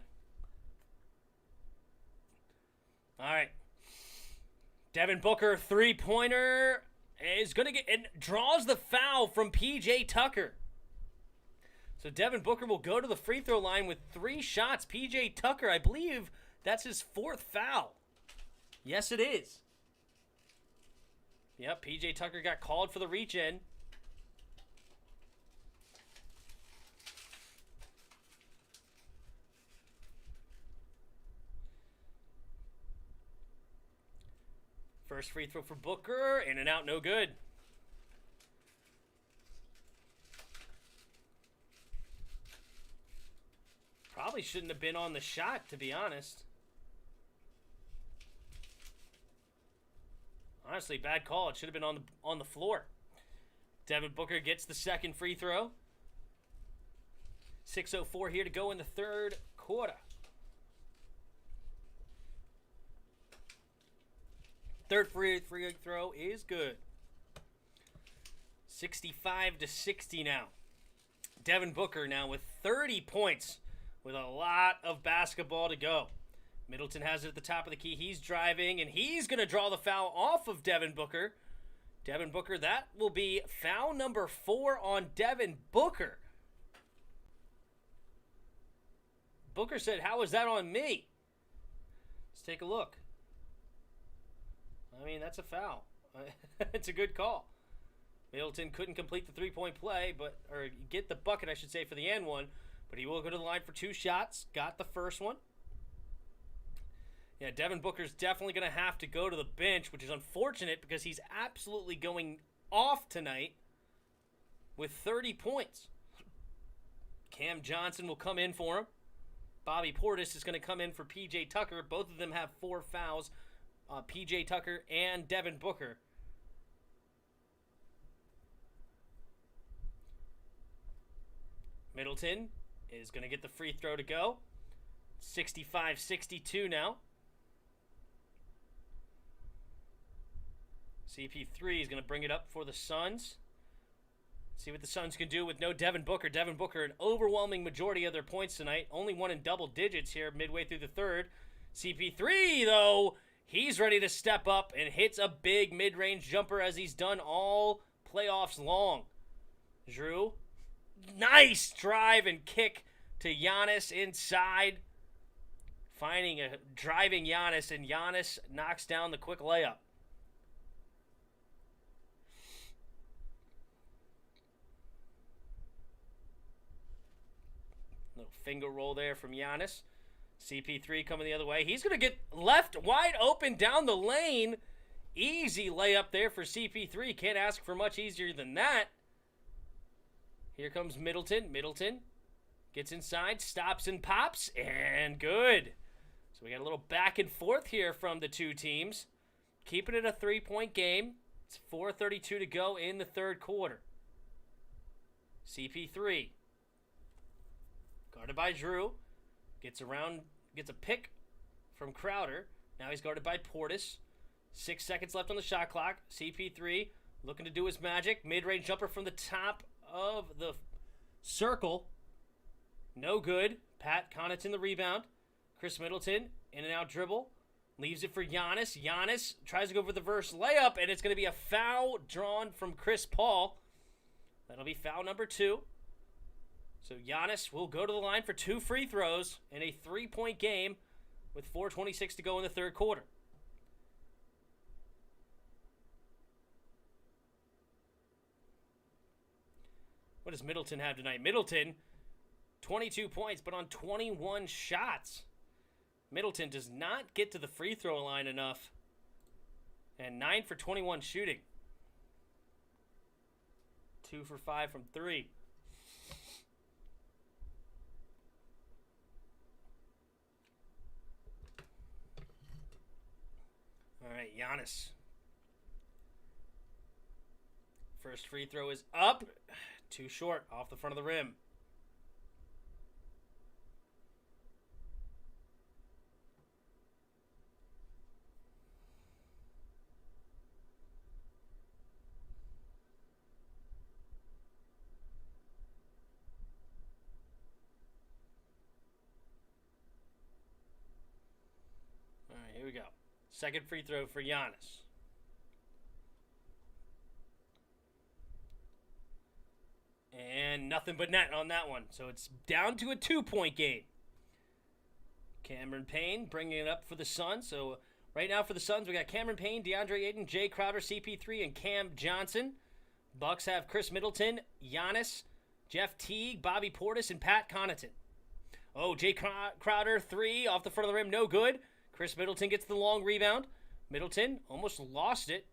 All right. Devin Booker, 3-pointer, is going to get and draws the foul from P.J. Tucker. So Devin Booker will go to the free throw line with 3 shots. P.J. Tucker, I believe that's his 4th foul. Yes, it is. Yep, P.J. Tucker got called for the reach-in. First free throw for Booker. In and out, no good. Probably shouldn't have been on the shot, to be honest. Honestly, bad call. It should have been on the floor. Devin Booker gets the second free throw. 6:04 here to go in the third quarter. Third free throw is good. 65-60 now. Devin Booker now with 30 points with a lot of basketball to go. Middleton has it at the top of the key. He's driving, and he's going to draw the foul off of Devin Booker. Devin Booker, that will be foul number 4 on Devin Booker. Booker said, "How is that on me?" Let's take a look. I mean, that's a foul. It's a good call. Middleton couldn't complete the 3-point play, or get the bucket, I should say, for the end one. But he will go to the line for 2 shots. Got the first one. Yeah, Devin Booker's definitely going to have to go to the bench, which is unfortunate because he's absolutely going off tonight with 30 points. Cam Johnson will come in for him. Bobby Portis is going to come in for P.J. Tucker. Both of them have 4 fouls. P.J. Tucker and Devin Booker. Middleton is going to get the free throw to go. 65-62 now. CP3 is going to bring it up for the Suns. See what the Suns can do with no Devin Booker. Devin Booker, an overwhelming majority of their points tonight. Only one in double digits here midway through the third. CP3, though, He's ready to step up and hits a big mid-range jumper as he's done all playoffs long. Drew, nice drive and kick to Giannis inside. Finding a driving Giannis, and Giannis knocks down the quick layup. Little finger roll there from Giannis. CP3 coming the other way. He's going to get left wide open down the lane. Easy layup there for CP3. Can't ask for much easier than that. Here comes Middleton. Middleton gets inside, stops and pops, and good. So we got a little back and forth here from the two teams. Keeping it a 3-point game. It's 4:32 to go in the third quarter. CP3. Guarded by Drew. Gets a pick from Crowder. Now he's guarded by Portis. 6 seconds left on the shot clock. CP3 looking to do his magic. Mid-range jumper from the top of the circle. No good. Pat Connaughton the rebound. Chris Middleton in and out dribble. Leaves it for Giannis. Giannis tries to go for the reverse layup, and it's going to be a foul drawn from Chris Paul. That'll be foul number 2. So Giannis will go to the line for 2 free throws in a 3-point game with 4:26 to go in the third quarter. What does Middleton have tonight? Middleton, 22 points, but on 21 shots. Middleton does not get to the free throw line enough. And 9 for 21 shooting. 2 for 5 from 3. All right, Giannis. First free throw is up. Too short, off the front of the rim. All right, here we go. Second free throw for Giannis. And nothing but net on that one. So it's down to a 2-point game. Cameron Payne bringing it up for the Suns. So right now for the Suns, we got Cameron Payne, DeAndre Ayton, Jay Crowder, CP3, and Cam Johnson. Bucks have Chris Middleton, Giannis, Jeff Teague, Bobby Portis, and Pat Connaughton. Oh, Jay Crowder, 3 off the front of the rim, no good. Chris Middleton gets the long rebound. Middleton almost lost it.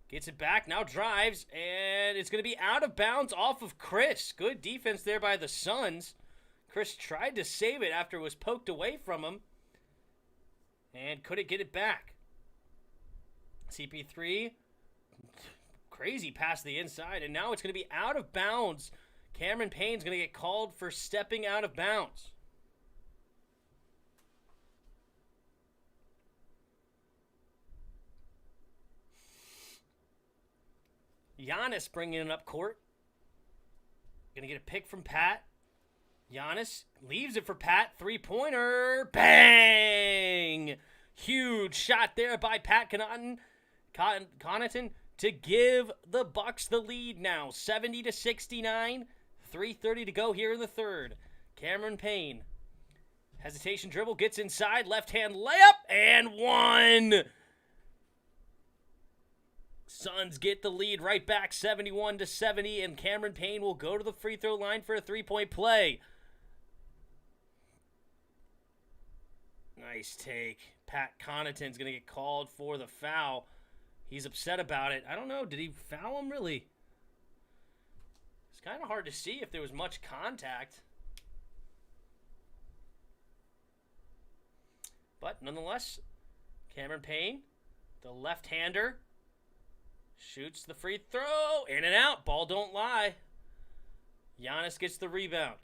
Gets it back, now drives, and it's going to be out of bounds off of Chris. Good defense there by the Suns. Chris tried to save it after it was poked away from him and couldn't get it back. CP3, crazy pass to the inside, and now it's going to be out of bounds. Cameron Payne's going to get called for stepping out of bounds. Giannis bringing it up court. Going to get a pick from Pat. Giannis leaves it for Pat. 3-pointer. Bang! Huge shot there by Pat Connaughton to give the Bucks the lead now. 70-69. 3:30 to go here in the third. Cameron Payne. Hesitation dribble. Gets inside. Left-hand layup. And one! Suns get the lead right back, 71-70, and Cameron Payne will go to the free throw line for a 3-point play. Nice take. Pat Connaughton's going to get called for the foul. He's upset about it. I don't know. Did he foul him, really? It's kind of hard to see if there was much contact. But nonetheless, Cameron Payne, the left-hander, shoots the free throw. In and out. Ball don't lie. Giannis gets the rebound.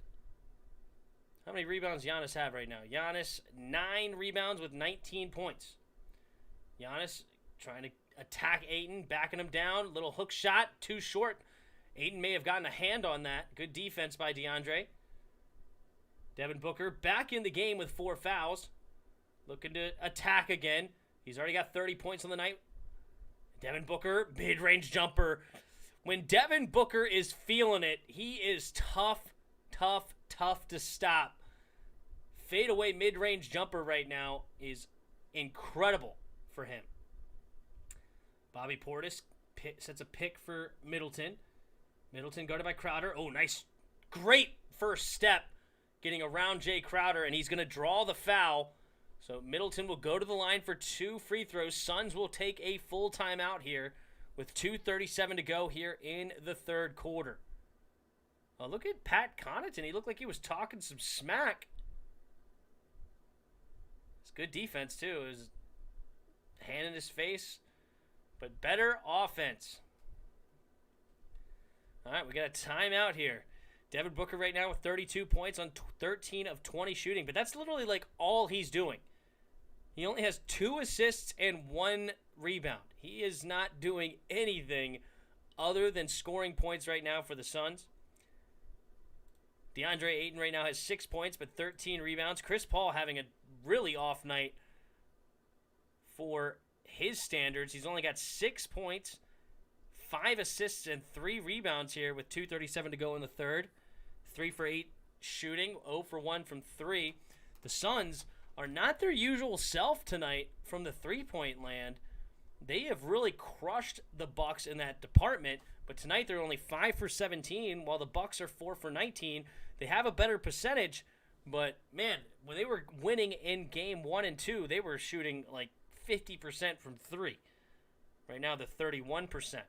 How many rebounds Giannis have right now? Giannis, 9 rebounds with 19 points. Giannis trying to attack Ayton, backing him down. Little hook shot, too short. Ayton may have gotten a hand on that. Good defense by DeAndre. Devin Booker back in the game with 4 fouls. Looking to attack again. He's already got 30 points on the night. Devin Booker, mid-range jumper. When Devin Booker is feeling it, he is tough to stop. Fadeaway mid-range jumper right now is incredible for him. Bobby Portis sets a pick for Middleton. Middleton guarded by Crowder. Oh, nice. Great first step getting around Jay Crowder, and he's going to draw the foul. So Middleton will go to the line for 2 free throws. Suns will take a full timeout here with 2:37 to go here in the third quarter. Oh, look at Pat Connaughton. He looked like he was talking some smack. It's good defense, too. His hand in his face, but better offense. All right, we got a timeout here. Devin Booker right now with 32 points on 13 of 20 shooting, but that's literally like all he's doing. He only has 2 assists and 1 rebound. He is not doing anything other than scoring points right now for the Suns. DeAndre Ayton right now has 6 points but 13 rebounds. Chris Paul having a really off night for his standards. He's only got 6 points, 5 assists, and 3 rebounds here with 2:37 to go in the third. 3 for 8 shooting, 0 for 1 from 3. The Suns are not their usual self tonight from the three-point land. They have really crushed the Bucks in that department, but tonight they're only 5 for 17, while the Bucks are 4 for 19. They have a better percentage, but man, when they were winning in game 1 and 2, they were shooting like 50% from 3. Right now they're 31%.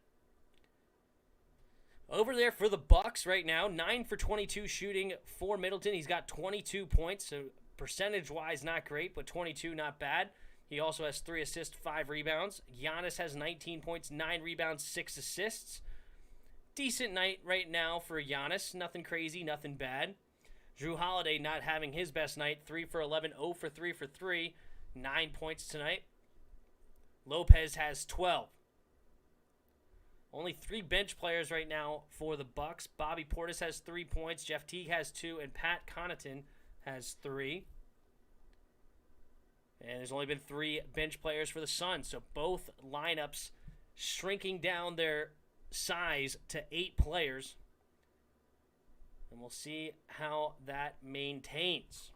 Over there for the Bucks right now, 9 for 22 shooting for Middleton. He's got 22 points, so percentage-wise not great, but 22 not bad. He also has 3 assists, 5 rebounds. Giannis has 19 points, 9 rebounds, 6 assists. Decent night right now for Giannis. Nothing crazy, nothing bad. Drew Holiday not having his best night. 3 for 11, 0 for 3 for 3. 9 points tonight. Lopez has 12. Only 3 bench players right now for the Bucks. Bobby Portis has 3 points. Jeff Teague has 2. And Pat Connaughton has 3. And there's only been 3 bench players for the Suns. So both lineups shrinking down their size to 8 players. And we'll see how that maintains.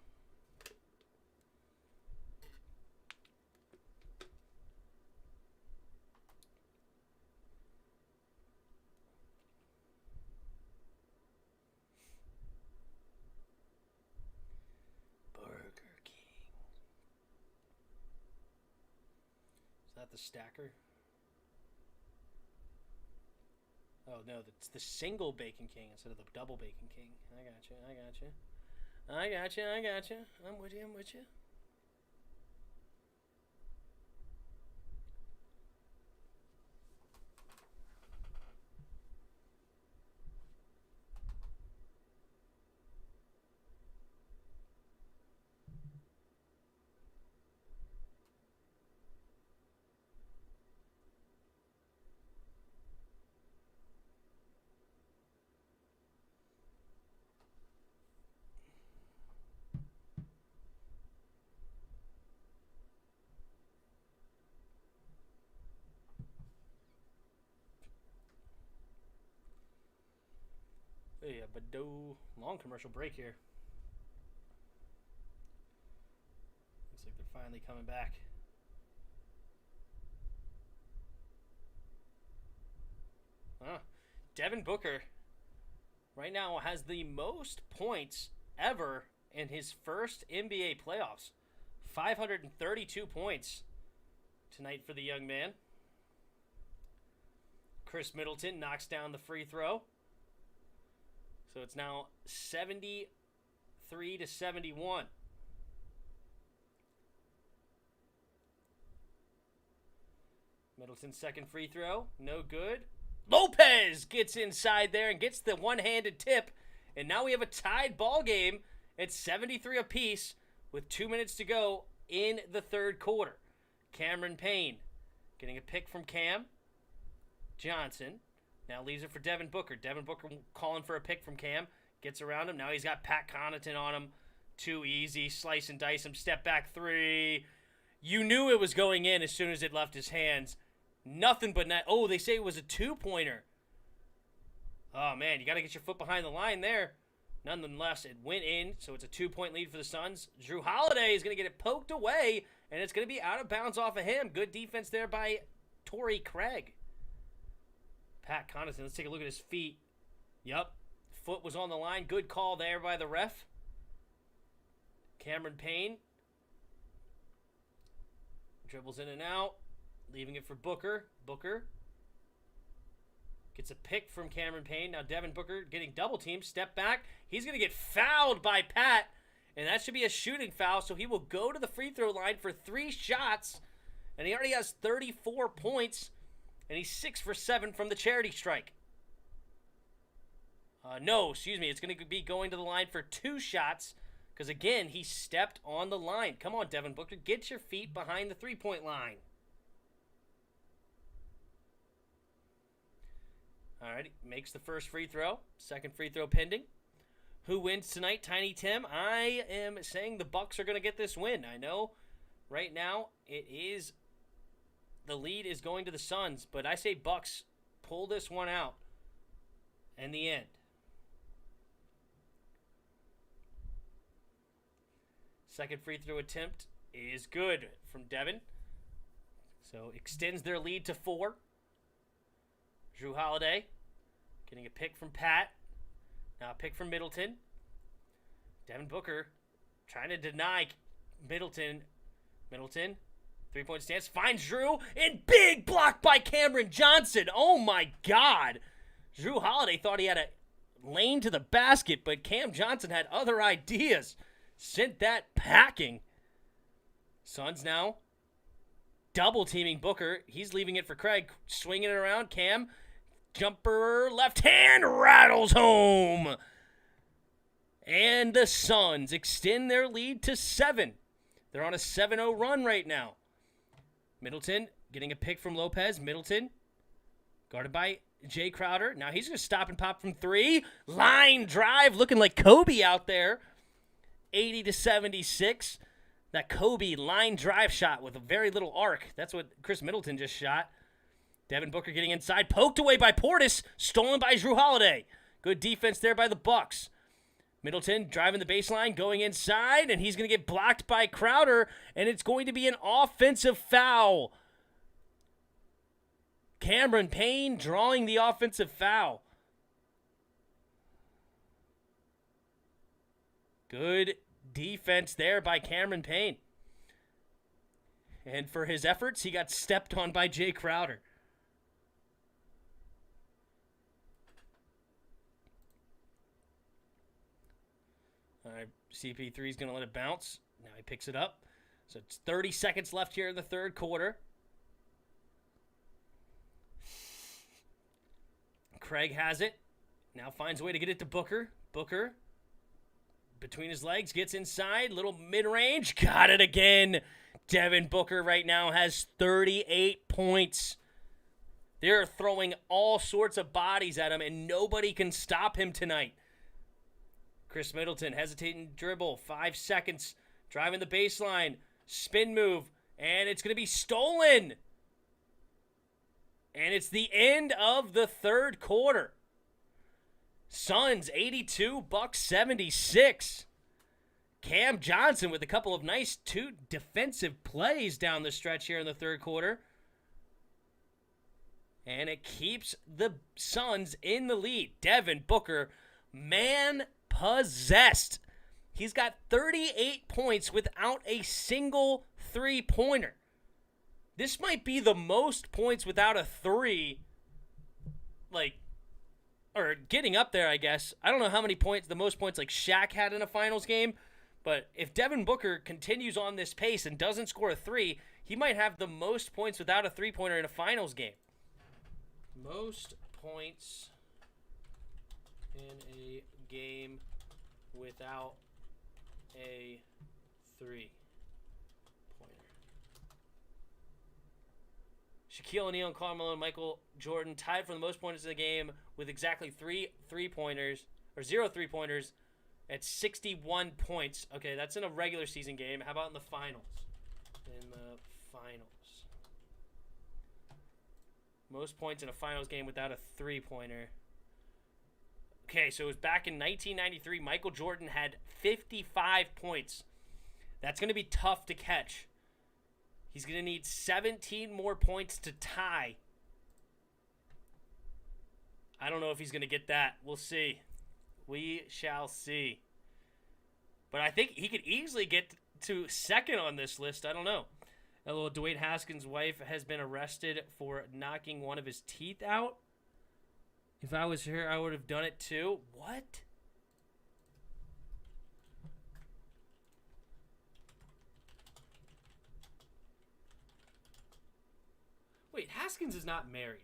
The stacker? Oh no, it's the single Bacon King instead of the double Bacon King. I got you. I'm with you. Yeah, but long commercial break here. Looks like they're finally coming back. Devin Booker right now has the most points ever in his first NBA playoffs. 532 points tonight for the young man. Chris Middleton knocks down the free throw. So it's now 73 to 71. Middleton's second free throw, no good. Lopez gets inside there and gets the one-handed tip. And now we have a tied ball game at 73 apiece with 2 minutes to go in the third quarter. Cameron Payne getting a pick from Cam Johnson. Now leaves it for Devin Booker. Devin Booker calling for a pick from Cam. Gets around him. Now he's got Pat Connaughton on him. Too easy. Slice and dice him. Step back 3. You knew it was going in as soon as it left his hands. Nothing but net. Oh, they say it was a 2-pointer. Oh, man, you got to get your foot behind the line there. Nonetheless, it went in, so it's a 2-point lead for the Suns. Drew Holiday is going to get it poked away, and it's going to be out of bounds off of him. Good defense there by Torrey Craig. Pat Connaughton, let's take a look at his feet. Yep, foot was on the line. Good call there by the ref. Cameron Payne dribbles in and out, leaving it for Booker. Booker gets a pick from Cameron Payne. Now Devin Booker getting double teamed. Step back. He's going to get fouled by Pat, and that should be a shooting foul, so he will go to the free throw line for 3 shots, and he already has 34 points, and he's 6 for 7 from the charity strike. It's going to be going to the line for 2 shots, because, again, he stepped on the line. Come on, Devin Booker. Get your feet behind the 3-point line. All right, makes the first free throw. Second free throw pending. Who wins tonight, Tiny Tim? I am saying the Bucks are going to get this win. I know right now the lead is going to the Suns, but I say Bucks pull this one out in the end. Second free throw attempt is good from Devin. So extends their lead to 4. Drew Holiday getting a pick from Pat. Now a pick from Middleton. Devin Booker trying to deny Middleton. Middleton, 3-point stance, finds Drew, and big block by Cameron Johnson. Oh my God. Drew Holiday thought he had a lane to the basket, but Cam Johnson had other ideas. Sent that packing. Suns now double teaming Booker. He's leaving it for Craig. Swinging it around. Cam. Jumper left hand rattles home. And the Suns extend their lead to 7. They're on a 7-0 run right now. Middleton getting a pick from Lopez. Middleton guarded by Jay Crowder. Now he's going to stop and pop from 3. Line drive looking like Kobe out there. 80-76. That Kobe line drive shot with a very little arc. That's what Chris Middleton just shot. Devin Booker getting inside. Poked away by Portis. Stolen by Drew Holiday. Good defense there by the Bucks. Middleton driving the baseline, going inside, and he's going to get blocked by Crowder, and it's going to be an offensive foul. Cameron Payne drawing the offensive foul. Good defense there by Cameron Payne. And for his efforts, he got stepped on by Jay Crowder. All right, CP3 is going to let it bounce. Now he picks it up. So it's 30 seconds left here in the third quarter. Craig has it. Now finds a way to get it to Booker. Booker, between his legs, gets inside. Little mid-range. Got it again. Devin Booker right now has 38 points. They're throwing all sorts of bodies at him, and nobody can stop him tonight. Chris Middleton, hesitating dribble, 5 seconds, driving the baseline, spin move, and it's going to be stolen. And it's the end of the third quarter. Suns 82, Bucks 76. Cam Johnson with a couple of nice 2 defensive plays down the stretch here in the third quarter. And it keeps the Suns in the lead. Devin Booker, man possessed. He's got 38 points without a single 3-pointer. This might be the most points without a 3, or getting up there, I guess. I don't know how many points, the most points like Shaq had in a finals game, but if Devin Booker continues on this pace and doesn't score a 3, he might have the most points without a 3-pointer in a finals game. Most points in a game without a 3-pointer. Shaquille O'Neal and Carmelo and Michael Jordan tied for the most points in the game with exactly 3 3-pointers, or 0 3-pointers at 61 points. Okay, that's in a regular season game. How about in the finals? In the finals. Most points in a finals game without a three-pointer. Okay, so it was back in 1993. Michael Jordan had 55 points. That's going to be tough to catch. He's going to need 17 more points to tie. I don't know if he's going to get that. We'll see. We shall see. But I think he could easily get to second on this list. I don't know. A little Dwayne Haskins' wife has been arrested for knocking one of his teeth out. If I was her, I would have done it too. What? Wait, Haskins is not married.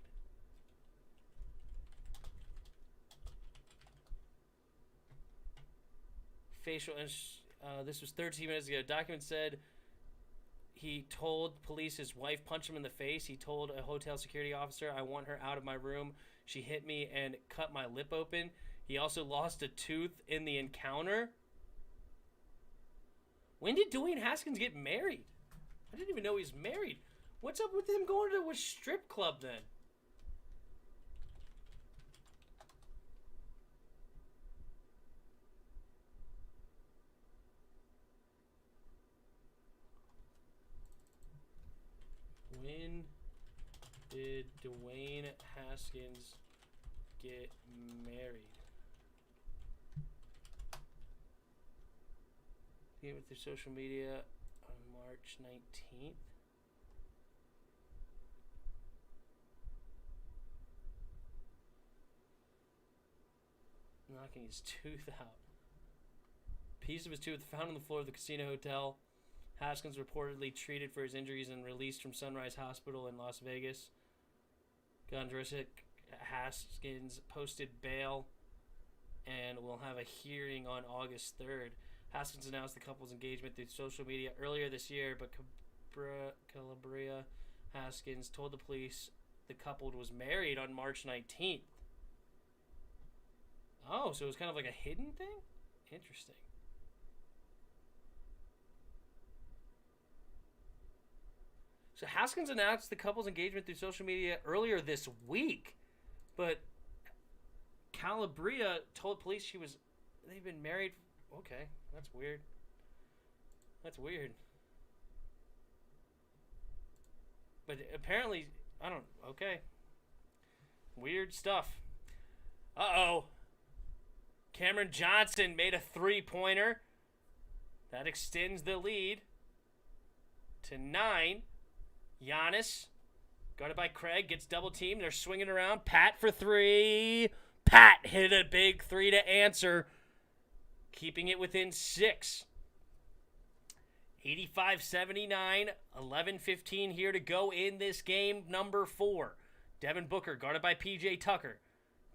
Facial, this was 13 minutes ago. Document said he told police his wife punched him in the face. He told a hotel security officer, I want her out of my room. She hit me and cut my lip open. He also lost a tooth in the encounter. When did Dwayne Haskins get married? I didn't even know he was married. What's up with him going to a strip club then? When did Dwayne Haskins get married? He went through social media on March 19th. Knocking his tooth out. Piece of his tooth found on the floor of the casino hotel. Haskins reportedly treated for his injuries and released from Sunrise Hospital in Las Vegas. Gondresic Haskins posted bail and will have a hearing on August 3rd. Haskins announced the couple's engagement through social media earlier this year, but Calabria Haskins told the police the couple was married on March 19th. Oh, so it was kind of like a hidden thing? Interesting. So Haskins announced the couple's engagement through social media earlier this week, but Calabria told police they've been married. Okay, that's weird. That's weird. But apparently, okay. Weird stuff. Uh-oh. Cameron Johnson made a three-pointer. That extends the lead to 9. Giannis, guarded by Craig, gets double-teamed. They're swinging around. Pat for 3. Pat hit a big 3 to answer, keeping it within 6. 85-79, 11-15 here to go in this game, number 4. Devin Booker, guarded by P.J. Tucker.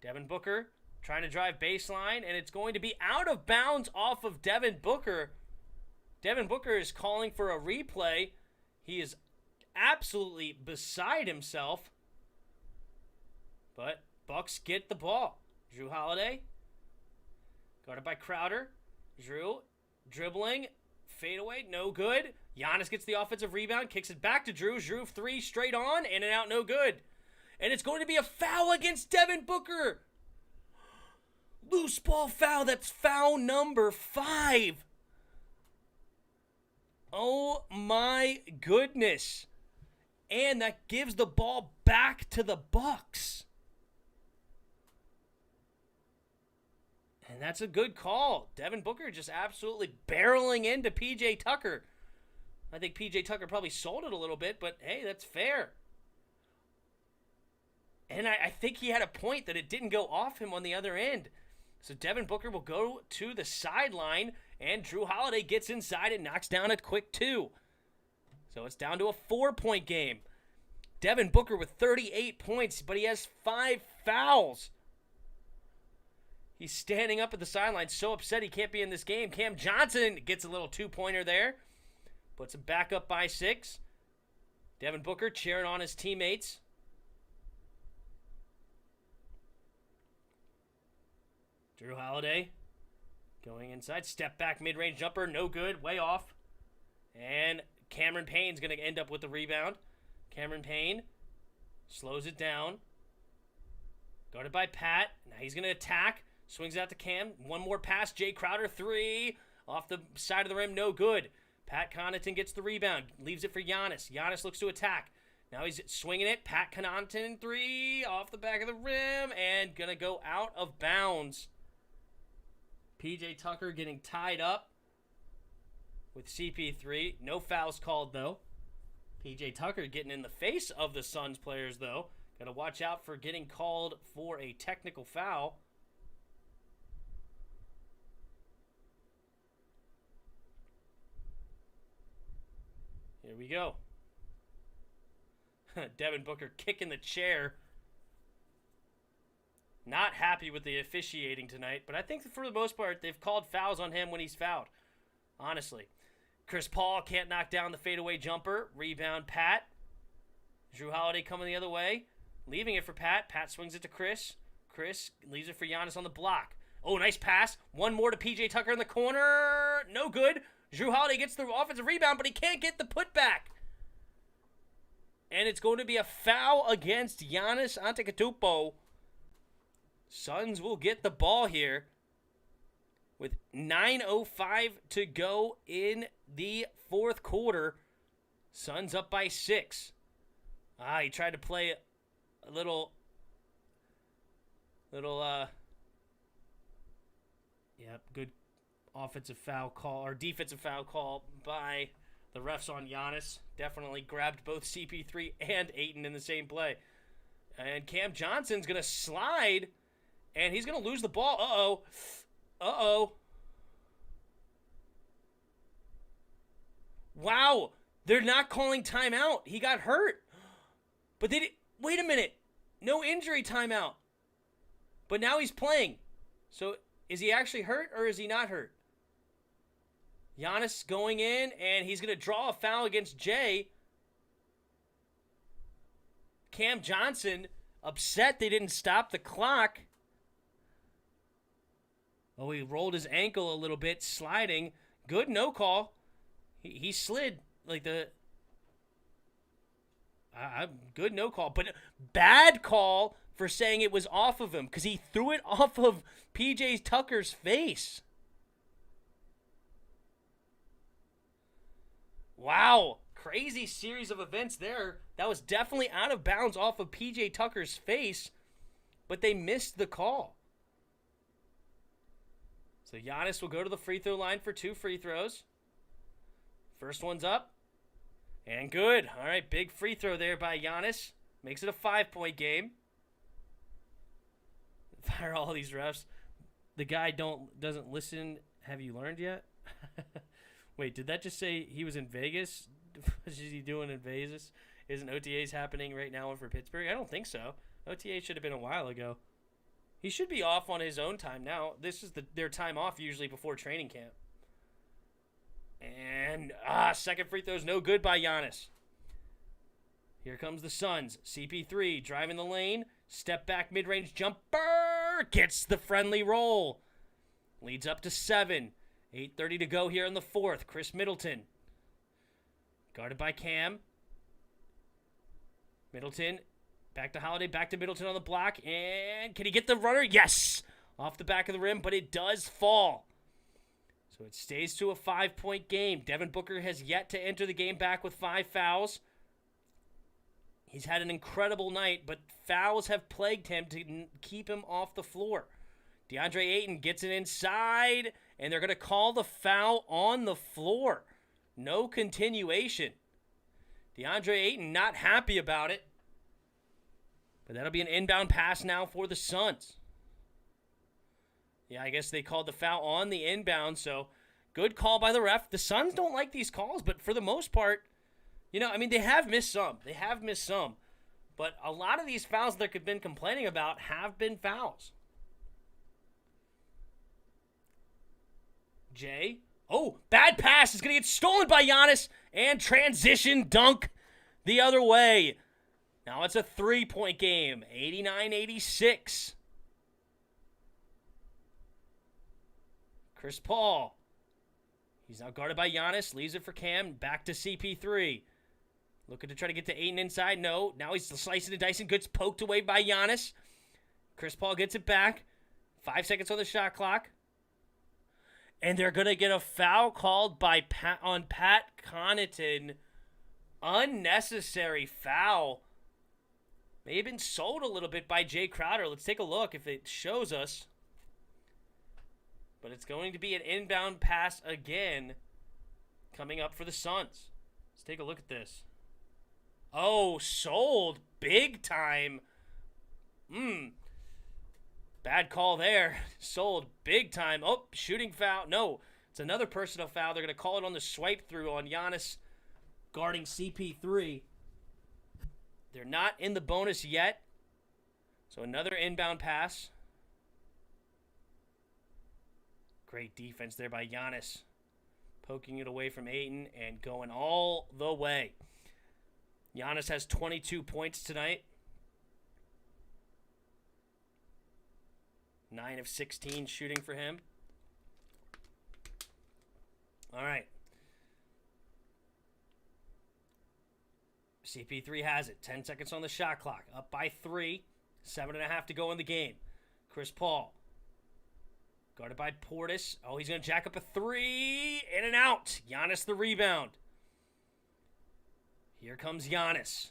Devin Booker trying to drive baseline, and it's going to be out of bounds off of Devin Booker. Devin Booker is calling for a replay. He is absolutely beside himself. But Bucks get the ball. Drew Holiday, guarded by Crowder. Drew dribbling, fadeaway, no good. Giannis gets the offensive rebound, kicks it back to Drew. Drew 3 straight on, in and out, no good. And it's going to be a foul against Devin Booker. Loose ball foul. That's foul number 5. Oh my goodness. And that gives the ball back to the Bucks. And that's a good call. Devin Booker just absolutely barreling into P.J. Tucker. I think P.J. Tucker probably sold it a little bit, but hey, that's fair. And I think he had a point that it didn't go off him on the other end. So Devin Booker will go to the sideline, and Drew Holiday gets inside and knocks down a quick 2. So it's down to a 4-point game. Devin Booker with 38 points, but he has 5 fouls. He's standing up at the sideline, so upset he can't be in this game. Cam Johnson gets a little 2-pointer there. Puts him back up by 6. Devin Booker cheering on his teammates. Drew Holiday going inside. Step back mid-range jumper. No good. Way off. And Cameron Payne's going to end up with the rebound. Cameron Payne slows it down. Guarded by Pat. Now he's going to attack. Swings out to Cam. One more pass. Jay Crowder, 3. Off the side of the rim, no good. Pat Connaughton gets the rebound. Leaves it for Giannis. Giannis looks to attack. Now he's swinging it. Pat Connaughton, 3. Off the back of the rim. And going to go out of bounds. PJ Tucker getting tied up with CP3. No fouls called, though. PJ Tucker getting in the face of the Suns players, though. Got to watch out for getting called for a technical foul. Here we go. Devin Booker kicking the chair. Not happy with the officiating tonight, but I think for the most part, they've called fouls on him when he's fouled. Honestly. Chris Paul can't knock down the fadeaway jumper. Rebound, Pat. Drew Holiday coming the other way. Leaving it for Pat. Pat swings it to Chris. Chris leaves it for Giannis on the block. Oh, nice pass. One more to PJ Tucker in the corner. No good. Drew Holiday gets the offensive rebound, but he can't get the putback. And it's going to be a foul against Giannis Antetokounmpo. Suns will get the ball here with 9:05 to go in the fourth quarter. Suns up by 6. He tried to play a little, good offensive foul call, or defensive foul call by the refs on Giannis. Definitely grabbed both CP3 and Ayton in the same play. And Cam Johnson's going to slide, and he's going to lose the ball. Uh-oh. Wow. They're not calling timeout. He got hurt. But they did. Wait a minute. No injury timeout. But now he's playing. So is he actually hurt or is he not hurt? Giannis going in, and he's going to draw a foul against Jay. Cam Johnson upset they didn't stop the clock. Oh, he rolled his ankle a little bit, sliding. Good no call. He slid like the... good no call, but bad call for saying it was off of him because he threw it off of PJ Tucker's face. Wow, crazy series of events there. That was definitely out of bounds off of PJ Tucker's face, but they missed the call. So Giannis will go to the free throw line for 2 free throws. First one's up. And good. All right, big free throw there by Giannis. Makes it a 5-point game. Fire all these refs. The guy doesn't listen. Have you learned yet? Wait, did that just say he was in Vegas? What is he doing in Vegas? Isn't OTAs happening right now for Pittsburgh? I don't think so. OTA should have been a while ago. He should be off on his own time now. This is their time off usually before training camp. And, second free throw's no good by Giannis. Here comes the Suns. CP3 driving the lane. Step back mid-range jumper. Gets the friendly roll. Leads up to 7. 8:30 to go here in the fourth. Chris Middleton. Guarded by Cam. Middleton. Back to Holiday. Back to Middleton on the block. And can he get the runner? Yes! Off the back of the rim, but it does fall. So it stays to a 5-point game. Devin Booker has yet to enter the game back with 5 fouls. He's had an incredible night, but fouls have plagued him to keep him off the floor. DeAndre Ayton gets it inside, and they're going to call the foul on the floor. No continuation. DeAndre Ayton not happy about it. But that'll be an inbound pass now for the Suns. Yeah, I guess they called the foul on the inbound, so good call by the ref. The Suns don't like these calls, but for the most part, they have missed some. But a lot of these fouls that they've been complaining about have been fouls. Jay. Oh, bad pass is going to get stolen by Giannis, and transition dunk the other way. Now it's a 3-point game, 89-86. Chris Paul. He's now guarded by Giannis. Leaves it for Cam. Back to CP3. Looking to try to get to Ayton inside. No. Now he's slicing and dicing. Gets poked away by Giannis. Chris Paul gets it back. 5 seconds on the shot clock. And they're going to get a foul called by on Pat Connaughton. Unnecessary foul. May have been sold a little bit by Jay Crowder. Let's take a look if it shows us. But it's going to be an inbound pass again coming up for the Suns. Let's take a look at this. Oh, sold big time. Bad call there. Sold big time. Oh, shooting foul. No, it's another personal foul. They're going to call it on the swipe through on Giannis guarding CP3. They're not in the bonus yet. So another inbound pass. Great defense there by Giannis. Poking it away from Ayton and going all the way. Giannis has 22 points tonight. 9 of 16 shooting for him. All right. CP3 has it. 10 seconds on the shot clock. Up by 3. 7.5 to go in the game. Chris Paul. Guarded by Portis. Oh, he's going to jack up a 3. In and out. Giannis the rebound. Here comes Giannis.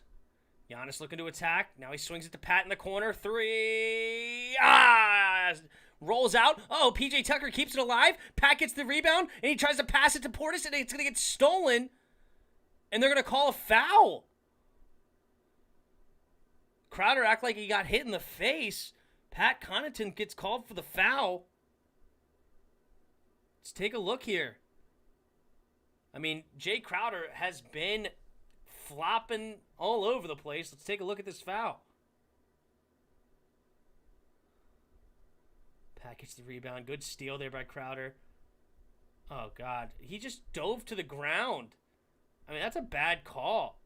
Giannis looking to attack. Now he swings it to Pat in the corner. 3. Rolls out. Oh, PJ Tucker keeps it alive. Pat gets the rebound, and he tries to pass it to Portis, and it's going to get stolen. And they're going to call a foul. Crowder act like he got hit in the face. Pat Connaughton gets called for the foul. Let's take a look here. I mean, Jay Crowder has been flopping all over the place. Let's take a look at this foul. Pat gets the rebound. Good steal there by Crowder. Oh, God. He just dove to the ground. I mean, that's a bad call.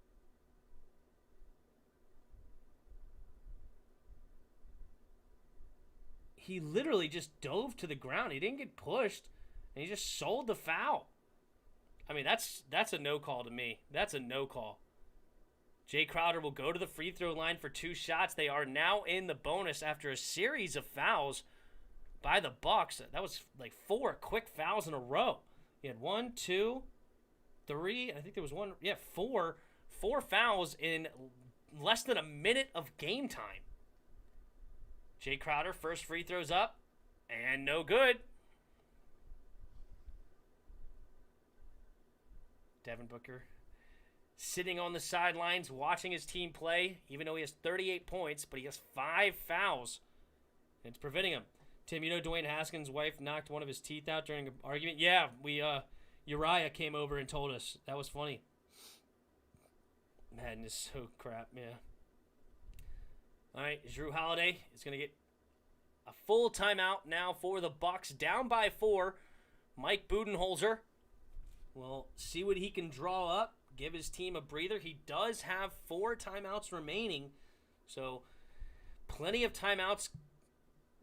He literally just dove to the ground. He didn't get pushed, and he just sold the foul. I mean, that's a no call to me. That's a no call. Jay Crowder will go to the free throw line for 2 shots. They are now in the bonus after a series of fouls by the Bucks. That was like 4 quick fouls in a row. He had 1, 2, 3. I think there was 1. Yeah, 4 fouls in less than a minute of game time. Jay Crowder, first free throws up, and no good. Devin Booker sitting on the sidelines watching his team play, even though he has 38 points, but he has 5 fouls. And it's preventing him. Tim, you know Dwayne Haskins' wife knocked one of his teeth out during an argument? Yeah, Uriah came over and told us. That was funny. Madness, so crap, yeah. All right, Jrue Holiday is going to get a full timeout now for the Bucks. Down by 4. Mike Budenholzer will see what he can draw up, give his team a breather. He does have 4 timeouts remaining, so plenty of timeouts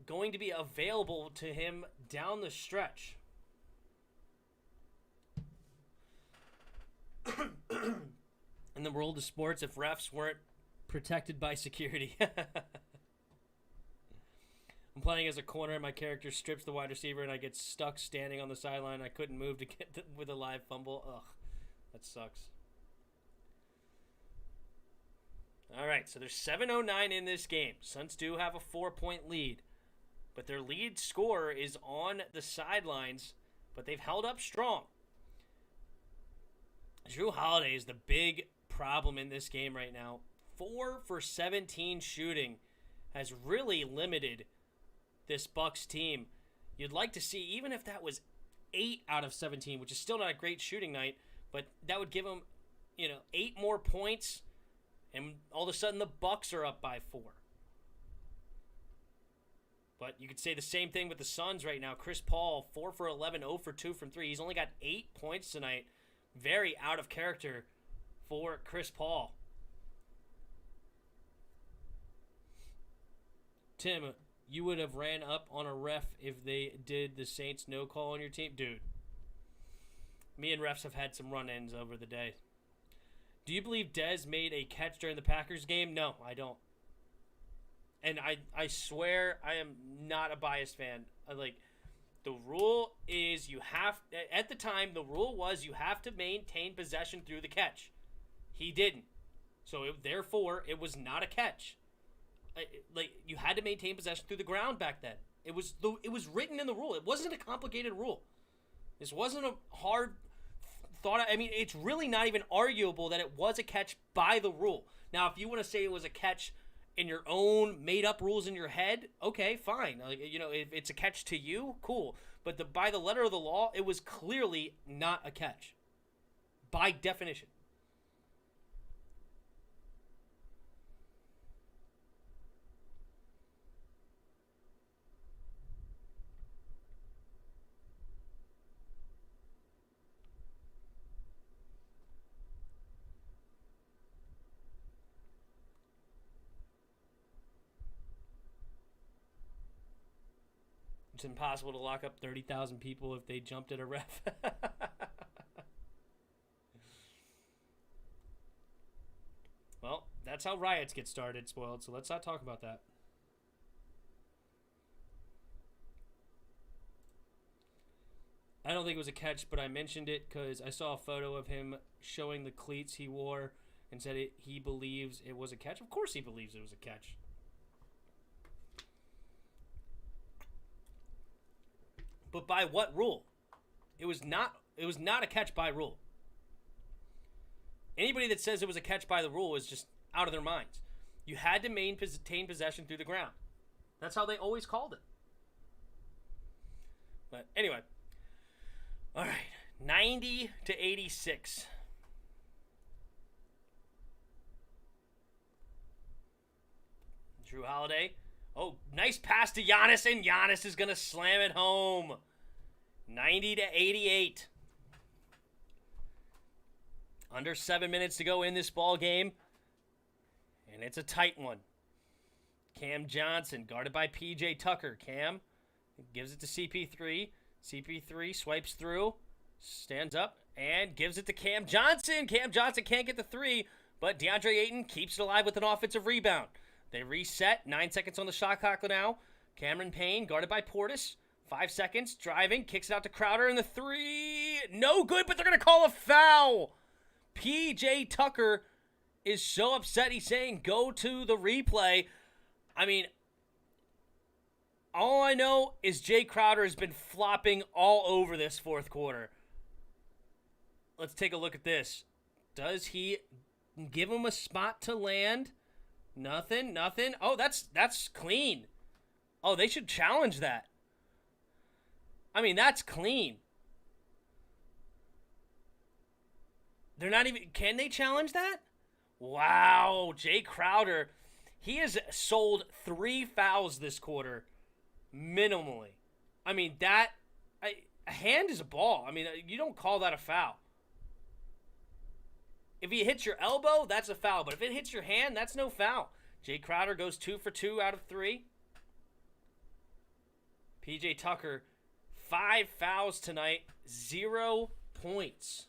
going to be available to him down the stretch. In the world of sports, if refs weren't protected by security. I'm playing as a corner, and my character strips the wide receiver, and I get stuck standing on the sideline. I couldn't move to get with a live fumble. Ugh, that sucks. All right, so there's 7:09 in this game. Suns do have a 4-point lead, but their lead scorer is on the sidelines, but they've held up strong. Jrue Holiday is the big problem in this game right now. 4 for 17 shooting has really limited this Bucks team. You'd like to see, even if that was 8 out of 17, which is still not a great shooting night, but that would give them, 8 more points, and all of a sudden the Bucks are up by 4. But you could say the same thing with the Suns right now. Chris Paul, 4 for 11, 0 for 2 from 3. He's only got 8 points tonight. Very out of character for Chris Paul. Tim, you would have ran up on a ref if they did the Saints no call on your team? Dude, Me and refs have had some run-ins over the day. Do you believe Dez made a catch during the Packers game? No, I don't. And I swear I am not a biased fan. The rule is at the time, the rule was you have to maintain possession through the catch. He didn't. So, therefore, it was not a catch. You had to maintain possession through the ground back then. It was written in the rule. It wasn't a complicated rule. This wasn't a hard thought. I mean, it's really not even arguable that it was a catch by the rule. Now, if you want to say it was a catch in your own made-up rules in your head, okay, fine. If it's a catch to you, cool. But by the letter of the law, it was clearly not a catch. By definition. It's impossible to lock up 30,000 people if they jumped at a ref. Well, that's how riots get started, Spoiled, so let's not talk about that. I don't think it was a catch, but I mentioned it because I saw a photo of him showing the cleats he wore and said he believes it was a catch. Of course he believes it was a catch. But by what rule? It was not a catch by rule. Anybody that says it was a catch by the rule is just out of their minds. You had to maintain possession through the ground. That's how they always called it. But anyway. All right. 90-86. Drew Holiday. Oh, nice pass to Giannis, and Giannis is going to slam it home. 90-88. Under 7 minutes to go in this ball game. And it's a tight one. Cam Johnson, guarded by P.J. Tucker. Cam gives it to CP3. CP3 swipes through, stands up, and gives it to Cam Johnson. Cam Johnson can't get the three, but DeAndre Ayton keeps it alive with an offensive rebound. They reset. 9 seconds on the shot clock now. Cameron Payne, guarded by Portis. 5 seconds, driving, kicks it out to Crowder, and the three, no good, but they're going to call a foul. P.J. Tucker is so upset, he's saying, go to the replay. I mean, all I know is Jay Crowder has been flopping all over this fourth quarter. Let's take a look at this. Does he give him a spot to land? Nothing. Oh, that's clean. Oh, they should challenge that. I mean, that's clean. They're not even... Can they challenge that? Wow, Jay Crowder. He has sold 3 fouls this quarter. Minimally. I mean, a hand is a ball. I mean, you don't call that a foul. If he hits your elbow, that's a foul. But if it hits your hand, that's no foul. Jay Crowder goes 2 for 2 out of 3. P.J. Tucker, 5 fouls tonight, 0 points.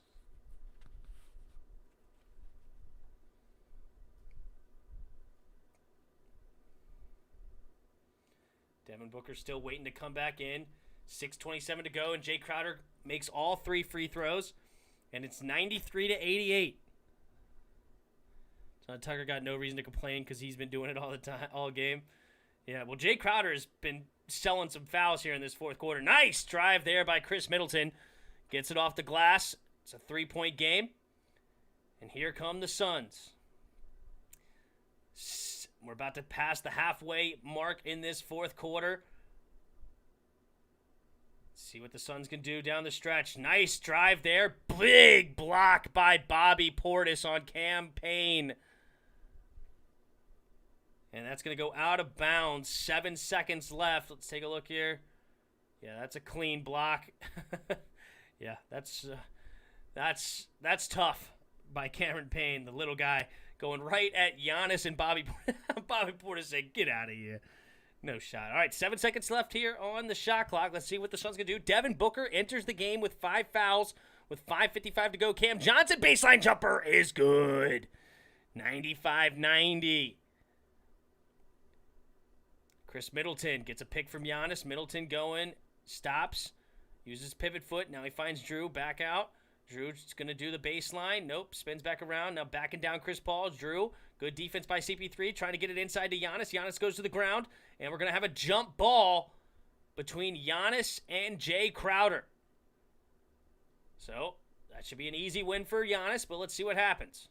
Devin Booker still waiting to come back in. 6:27 to go, and Jay Crowder makes all 3 free throws. And it's 93-88. John Tucker got no reason to complain because he's been doing it all game. Yeah, well, Jay Crowder has been selling some fouls here in this fourth quarter. Nice drive there by Chris Middleton. Gets it off the glass. It's a 3-point game. And here come the Suns. We're about to pass the halfway mark in this fourth quarter. See what the Suns can do down the stretch. Nice drive there. Big block by Bobby Portis on Cam Payne. And that's going to go out of bounds. 7 seconds left. Let's take a look here. Yeah, that's a clean block. Yeah, that's tough by Cameron Payne, the little guy, going right at Giannis and Bobby Portis saying, get out of here. No shot. All right, 7 seconds left here on the shot clock. Let's see what the Suns can do. Devin Booker enters the game with 5 fouls with 5:55 to go. Cam Johnson, baseline jumper is good. 95-90. Chris Middleton gets a pick from Giannis. Middleton going, stops, uses pivot foot. Now he finds Drew, back out. Drew's going to do the baseline. Nope, spins back around. Now backing down Chris Paul. Drew, good defense by CP3, trying to get it inside to Giannis. Giannis goes to the ground, and we're going to have a jump ball between Giannis and Jay Crowder. So that should be an easy win for Giannis, but let's see what happens.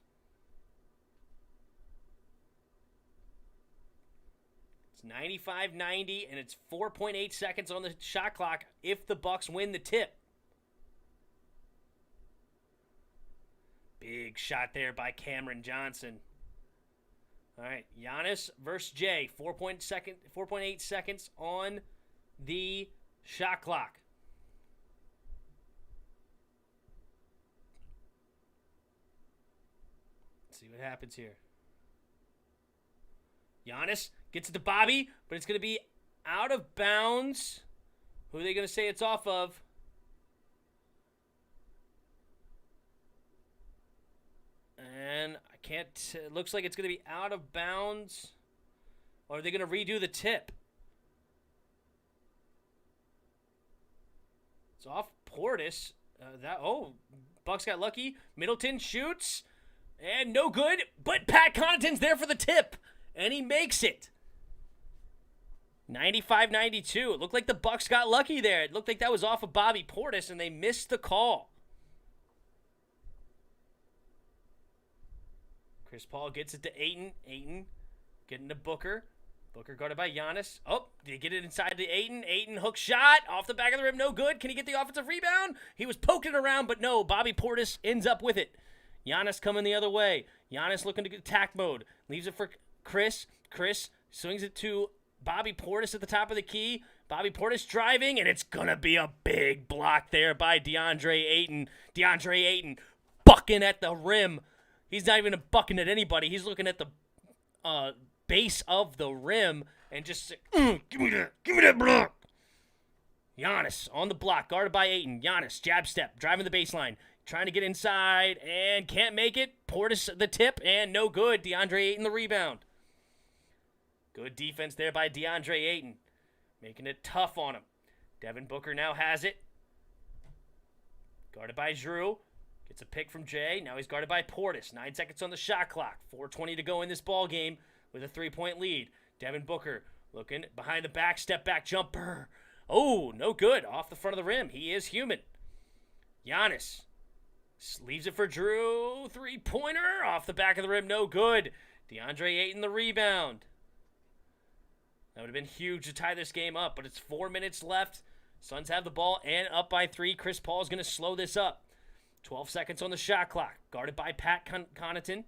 It's 95-90, and it's 4.8 seconds on the shot clock if the Bucks win the tip. Big shot there by Cameron Johnson. All right, Giannis versus Jay. 4.8 seconds on the shot clock. Let's see what happens here. Giannis gets it to Bobby, but it's going to be out of bounds. Who are they going to say it's off of? And I can't, it looks like it's going to be out of bounds. Or are they going to redo the tip? It's off Portis. Bucks got lucky. Middleton shoots. And no good. But Pat Connaughton's there for the tip. And he makes it. 95-92. It looked like the Bucks got lucky there. It looked like that was off of Bobby Portis, and they missed the call. Chris Paul gets it to Ayton. Ayton getting to Booker. Booker guarded by Giannis. Oh, did he get it inside to Ayton? Ayton hook shot off the back of the rim. No good. Can he get the offensive rebound? He was poking around, but no. Bobby Portis ends up with it. Giannis coming the other way. Giannis looking to get attack mode. Leaves it for Chris. Chris swings it to Bobby Portis at the top of the key. Bobby Portis driving, and it's going to be a big block there by DeAndre Ayton. DeAndre Ayton bucking at the rim. He's not even bucking at anybody. He's looking at the base of the rim and just give me that block. Giannis on the block, guarded by Ayton. Giannis, jab step, driving the baseline, trying to get inside and can't make it. Portis the tip and no good. DeAndre Ayton the rebound. Good defense there by DeAndre Ayton, making it tough on him. Devin Booker now has it. Guarded by Drew. Gets a pick from Jay. Now he's guarded by Portis. 9 seconds on the shot clock. 4:20 to go in this ball game with a 3-point lead. Devin Booker looking behind the back. Step back jumper. Oh, no good. Off the front of the rim. He is human. Giannis leaves it for Drew. 3-pointer. Off the back of the rim. No good. DeAndre Ayton the rebound. That would have been huge to tie this game up, but it's 4 minutes left. Suns have the ball and up by 3. Chris Paul is going to slow this up. 12 seconds on the shot clock. Guarded by Pat Connaughton.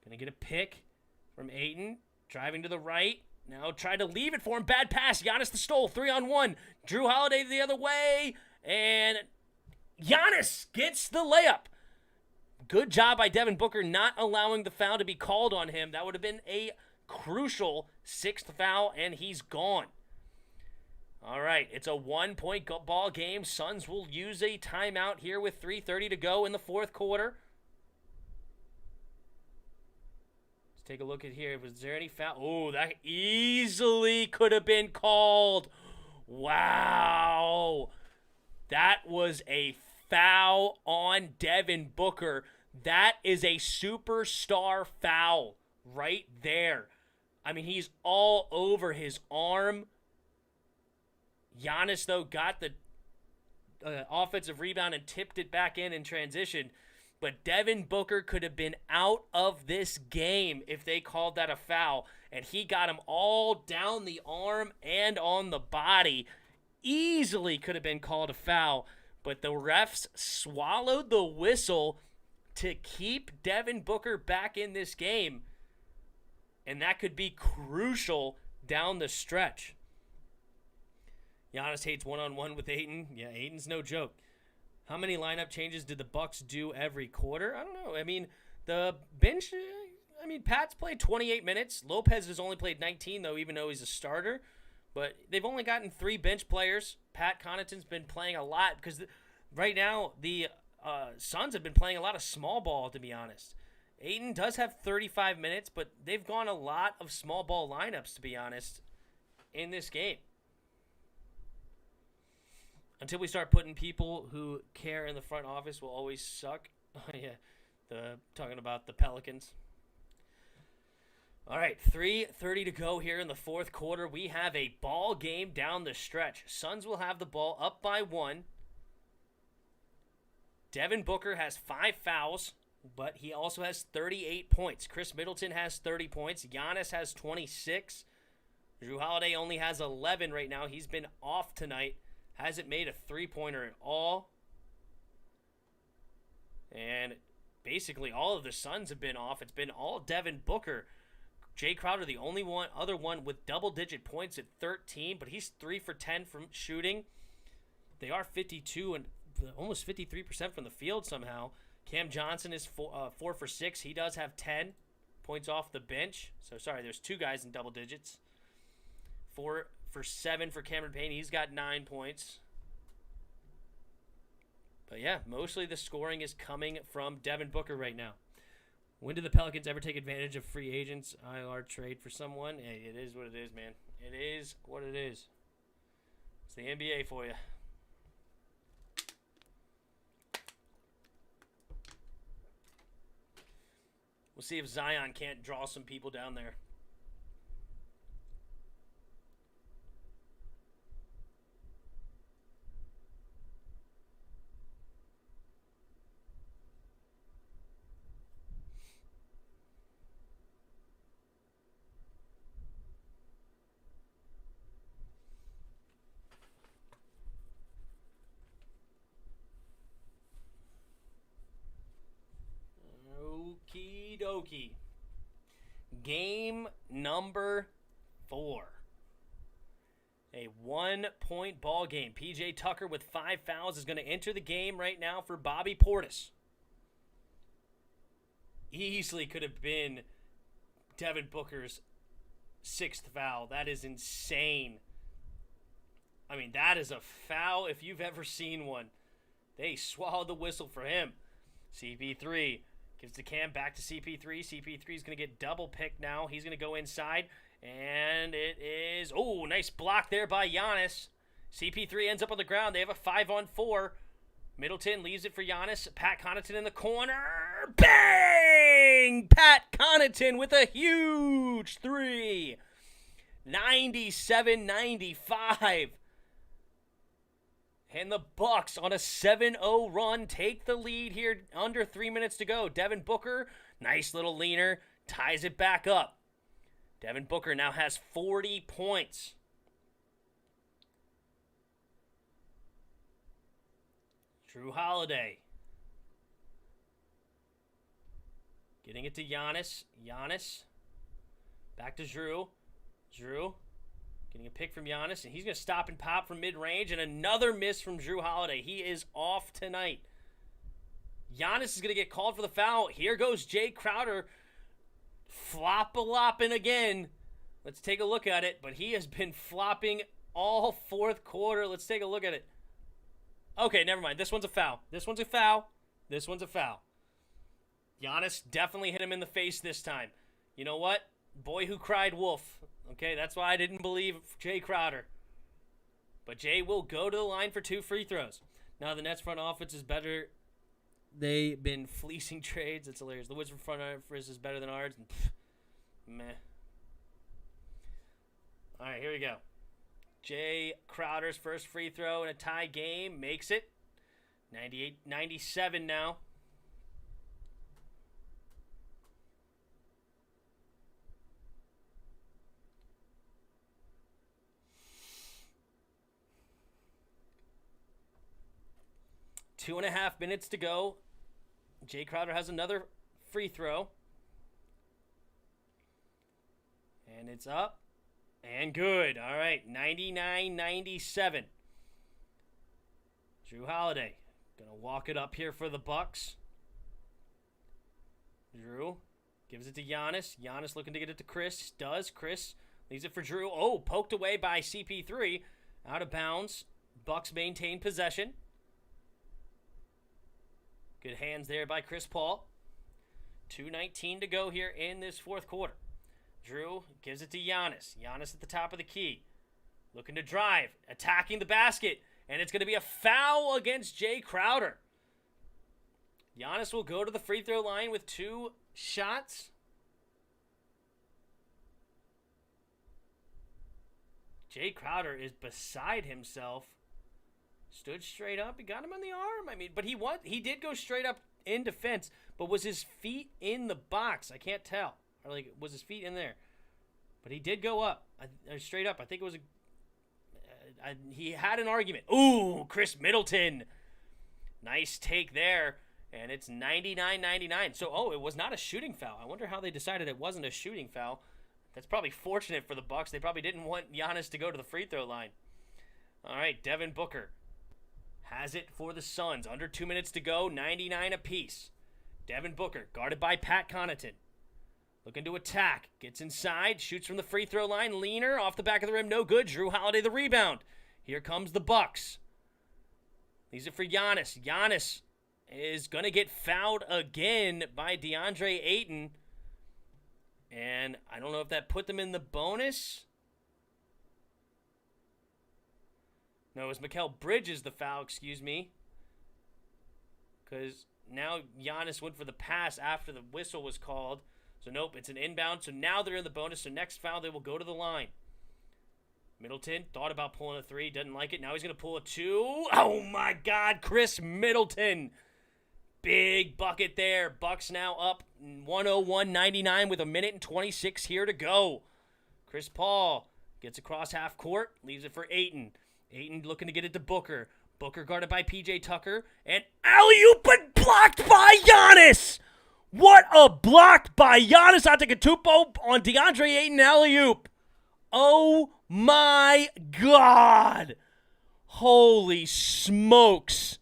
Going to get a pick from Ayton. Driving to the right. Now tried to leave it for him. Bad pass. Giannis the stole. 3-on-1. Drew Holiday the other way. And Giannis gets the layup. Good job by Devin Booker not allowing the foul to be called on him. That would have been a crucial 6th foul, and he's gone. All right, it's a 1-point ball game. Suns will use a timeout here with 3:30 to go in the fourth quarter. Let's take a look at here. Was there any foul? Oh, that easily could have been called. Wow. That was a foul on Devin Booker. That is a superstar foul right there. I mean, he's all over his arm. Giannis, though, got the offensive rebound and tipped it back in transition. But Devin Booker could have been out of this game if they called that a foul. And he got him all down the arm and on the body. Easily could have been called a foul. But the refs swallowed the whistle to keep Devin Booker back in this game. And that could be crucial down the stretch. Giannis hates one-on-one with Ayton. Yeah, Ayton's no joke. How many lineup changes did the Bucks do every quarter? I don't know. I mean, the bench, Pat's played 28 minutes. Lopez has only played 19, though, even though he's a starter. But they've only gotten 3 bench players. Pat Connaughton's been playing a lot because right now, the Suns have been playing a lot of small ball, to be honest. Ayton does have 35 minutes, but they've gone a lot of small ball lineups, to be honest, in this game. Until we start putting people who care in the front office will always suck. Yeah, talking about the Pelicans. All right, 3:30 to go here in the fourth quarter. We have a ball game down the stretch. Suns will have the ball up by 1. Devin Booker has 5 fouls, but he also has 38 points. Chris Middleton has 30 points. Giannis has 26. Jrue Holiday only has 11 right now. He's been off tonight. Hasn't made a three-pointer at all. And basically all of the Suns have been off. It's been all Devin Booker. Jay Crowder, the only other one with double-digit points at 13, but he's 3 for 10 from shooting. They are 52 and almost 53% from the field somehow. Cam Johnson is 4 for 6. He does have 10 points off the bench. So, sorry, there's 2 guys in double digits. 4 for 7 for Cameron Payne. He's got 9 points. But, yeah, mostly the scoring is coming from Devin Booker right now. When did the Pelicans ever take advantage of free agents IR trade for someone? Hey, it is what it is, man. It is what it is. It's the NBA for you. We'll see if Zion can't draw some people down there. Okie dokie. Game number 4. A 1-point ball game. PJ Tucker with 5 fouls is going to enter the game right now for Bobby Portis. Easily could have been Devin Booker's 6th foul. That is insane. I mean, that is a foul if you've ever seen one. They swallowed the whistle for him. CP3 gives the Cam back to CP3. CP3 is going to get double picked now. He's going to go inside. And it is... Oh, nice block there by Giannis. CP3 ends up on the ground. They have a 5-on-4. Middleton leaves it for Giannis. Pat Connaughton in the corner. Bang! Pat Connaughton with a huge 3. 97-95. And the Bucks on a 7-0 run take the lead here. Under 3 minutes to go. Devin Booker, nice little leaner, ties it back up. Devin Booker now has 40 points. Jrue Holiday. Getting it to Giannis. Giannis. Back to Jrue. Jrue. Getting a pick from Giannis, and he's going to stop and pop from mid-range, and another miss from Jrue Holiday. He is off tonight. Giannis is going to get called for the foul. Here goes Jay Crowder flop-a-lopping again. Let's take a look at it, but he has been flopping all fourth quarter. Let's take a look at it. Okay, never mind. This one's a foul. This one's a foul. This one's a foul. Giannis definitely hit him in the face this time. You know what? Boy who cried wolf. Okay, that's why I didn't believe Jay Crowder. But Jay will go to the line for 2 free throws. Now the Nets front office is better. They've been fleecing trades. It's hilarious. The Wizards front office is better than ours. And meh. All right, here we go. Jay Crowder's first free throw in a tie game. Makes it. 98-97 now. Two and a half minutes to go. Jay Crowder has another free throw. And it's up. And good. All right. 99-97. Jrue Holiday. Gonna walk it up here for the Bucks. Jrue gives it to Giannis. Giannis looking to get it to Chris. Does. Chris leaves it for Jrue. Oh, poked away by CP3. Out of bounds. Bucks maintain possession. Good hands there by Chris Paul. 2:19 to go here in this fourth quarter. Drew gives it to Giannis. Giannis at the top of the key. Looking to drive. Attacking the basket. And it's going to be a foul against Jay Crowder. Giannis will go to the free throw line with 2 shots. Jay Crowder is beside himself. Stood straight up. He got him on the arm. I mean, but he did go straight up in defense, but was his feet in the box? I can't tell. Or like, was his feet in there? But he did go up. Straight up. I think it was he had an argument. Ooh, Chris Middleton. Nice take there. And it's 99-99. So, it was not a shooting foul. I wonder how they decided it wasn't a shooting foul. That's probably fortunate for the Bucks. They probably didn't want Giannis to go to the free throw line. All right, Devin Booker has it for the Suns. Under 2 minutes to go, 99 apiece. Devin Booker, guarded by Pat Connaughton. Looking to attack. Gets inside, shoots from the free throw line. Leaner, off the back of the rim, no good. Drew Holiday the rebound. Here comes the Bucks. Leaves it for Giannis. Giannis is going to get fouled again by DeAndre Ayton. And I don't know if that put them in the bonus. No, it was Mikal Bridges the foul, excuse me. Because now Giannis went for the pass after the whistle was called. So nope, it's an inbound. So now they're in the bonus. So next foul, they will go to the line. Middleton thought about pulling a 3. Doesn't like it. Now he's going to pull a 2. Oh my God, Chris Middleton. Big bucket there. Bucks now up 101-99 with 1:26 here to go. Chris Paul gets across half court. Leaves it for Ayton. Ayton looking to get it to Booker. Booker guarded by P.J. Tucker. And alley-oop, but blocked by Giannis. What a block by Giannis Antetokounmpo on DeAndre Ayton alley-oop. Oh my God. Holy smokes.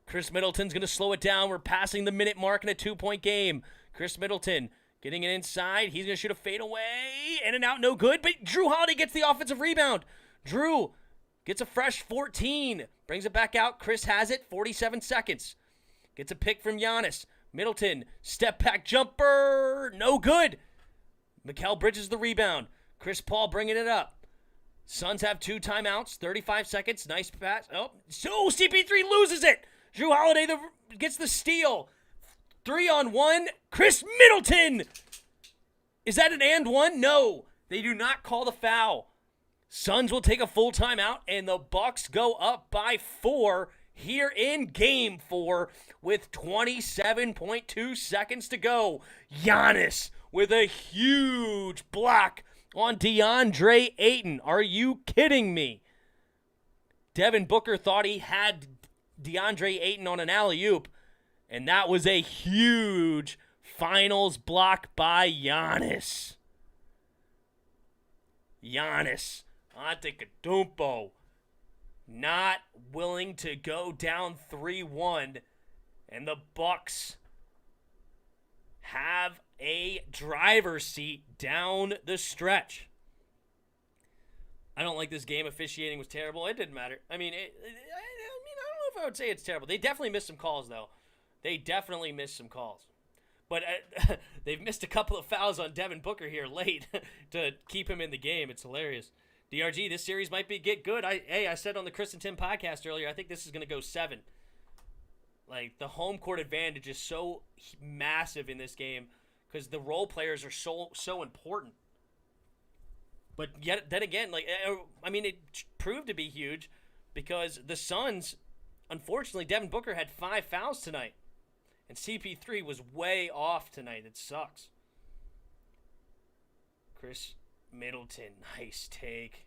Chris Middleton's going to slow it down. We're passing the minute mark in a 2-point game. Chris Middleton getting it inside. He's going to shoot a fadeaway. In and out, no good. But Drew Holiday gets the offensive rebound. Drew gets a fresh 14. Brings it back out. Chris has it. 47 seconds. Gets a pick from Giannis. Middleton, step back jumper. No good. Mikal Bridges the rebound. Chris Paul bringing it up. Suns have 2 timeouts. 35 seconds. Nice pass. Oh, so CP3 loses it. Drew Holiday gets the steal. 3-on-1. Chris Middleton. Is that an and one? No. They do not call the foul. Suns will take a full timeout, and the Bucks go up by 4 here in Game 4 with 27.2 seconds to go. Giannis with a huge block on DeAndre Ayton. Are you kidding me? Devin Booker thought he had DeAndre Ayton on an alley-oop, and that was a huge finals block by Giannis. Giannis Antetokounmpo not willing to go down 3-1, and the Bucks have a driver's seat down the stretch. I don't like this game. Officiating was terrible. It didn't matter. I mean, I don't know if I would say it's terrible. They definitely missed some calls, though. They definitely missed some calls. But they've missed a couple of fouls on Devin Booker here late to keep him in the game. It's hilarious. DRG, this series might get good. I said on the Chris and Tim podcast earlier, I think this is going to go 7. Like, the home court advantage is so massive in this game because the role players are so important. But yet, then again, it proved to be huge because the Suns, unfortunately, Devin Booker had 5 fouls tonight. And CP3 was way off tonight. It sucks. Chris Middleton, nice take.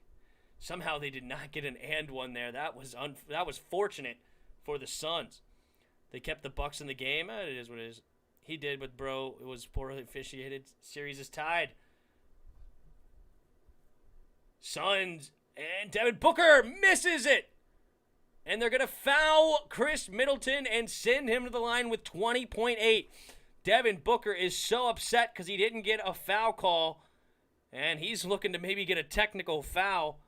Somehow they did not get an and one there. That was fortunate for the Suns. They kept the Bucks in the game. It is what it is. He did, but bro, it was poorly officiated. Series is tied. Suns and Devin Booker misses it. And they're going to foul Chris Middleton and send him to the line with 20.8. Devin Booker is so upset because he didn't get a foul call. And he's looking to maybe get a technical foul.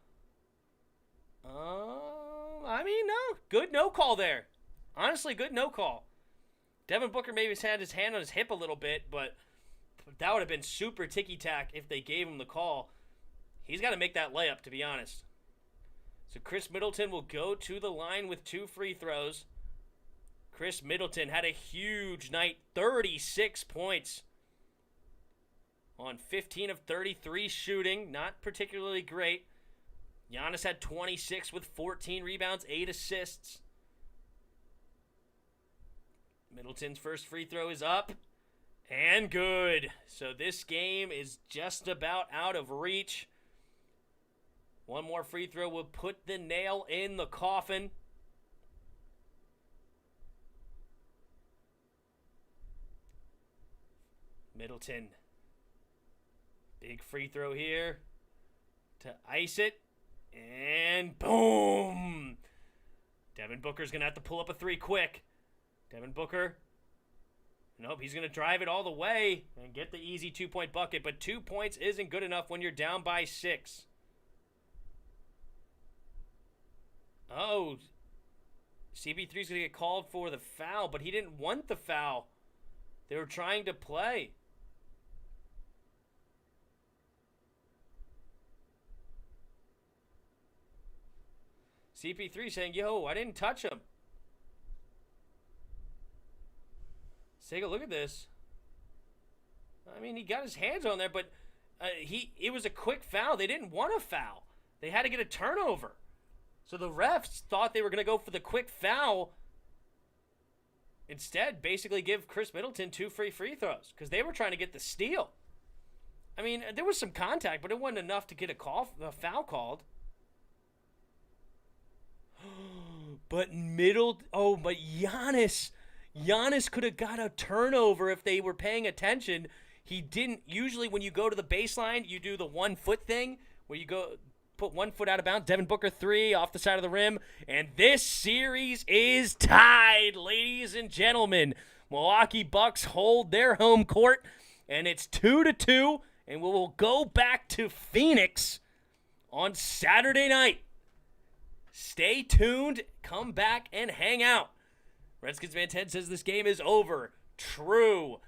No. Good no call there. Honestly, good no call. Devin Booker maybe had his hand on his hip a little bit, but that would have been super ticky-tack if they gave him the call. He's got to make that layup, to be honest. So Chris Middleton will go to the line with 2 free throws. Chris Middleton had a huge night, 36 points on 15 of 33 shooting. Not particularly great. Giannis had 26 with 14 rebounds, 8 assists. Middleton's first free throw is up and good. So this game is just about out of reach. One more free throw will put the nail in the coffin. Middleton. Big free throw here to ice it. And boom! Devin Booker's going to have to pull up a 3 quick. Devin Booker. Nope, he's going to drive it all the way and get the easy 2-point bucket. But 2 points isn't good enough when you're down by 6. Oh, CP3's going to get called for the foul, but he didn't want the foul. They were trying to play. CP3 saying, yo, I didn't touch him. Let's take a look at this. I mean, he got his hands on there, but it was a quick foul. They didn't want a foul. They had to get a turnover. So the refs thought they were going to go for the quick foul. Instead, basically give Chris Middleton 2 free throws because they were trying to get the steal. I mean, there was some contact, but it wasn't enough to get a foul called. But Giannis could have got a turnover if they were paying attention. He didn't. Usually when you go to the baseline, you do the 1 foot thing where you go put 1 foot out of bounds. Devin Booker 3 off the side of the rim. And this series is tied, ladies and gentlemen. Milwaukee Bucks hold their home court, and it's 2-2, and we will go back to Phoenix on Saturday night. Stay tuned, come back, and hang out. Redskins fan Ted says this game is over. True.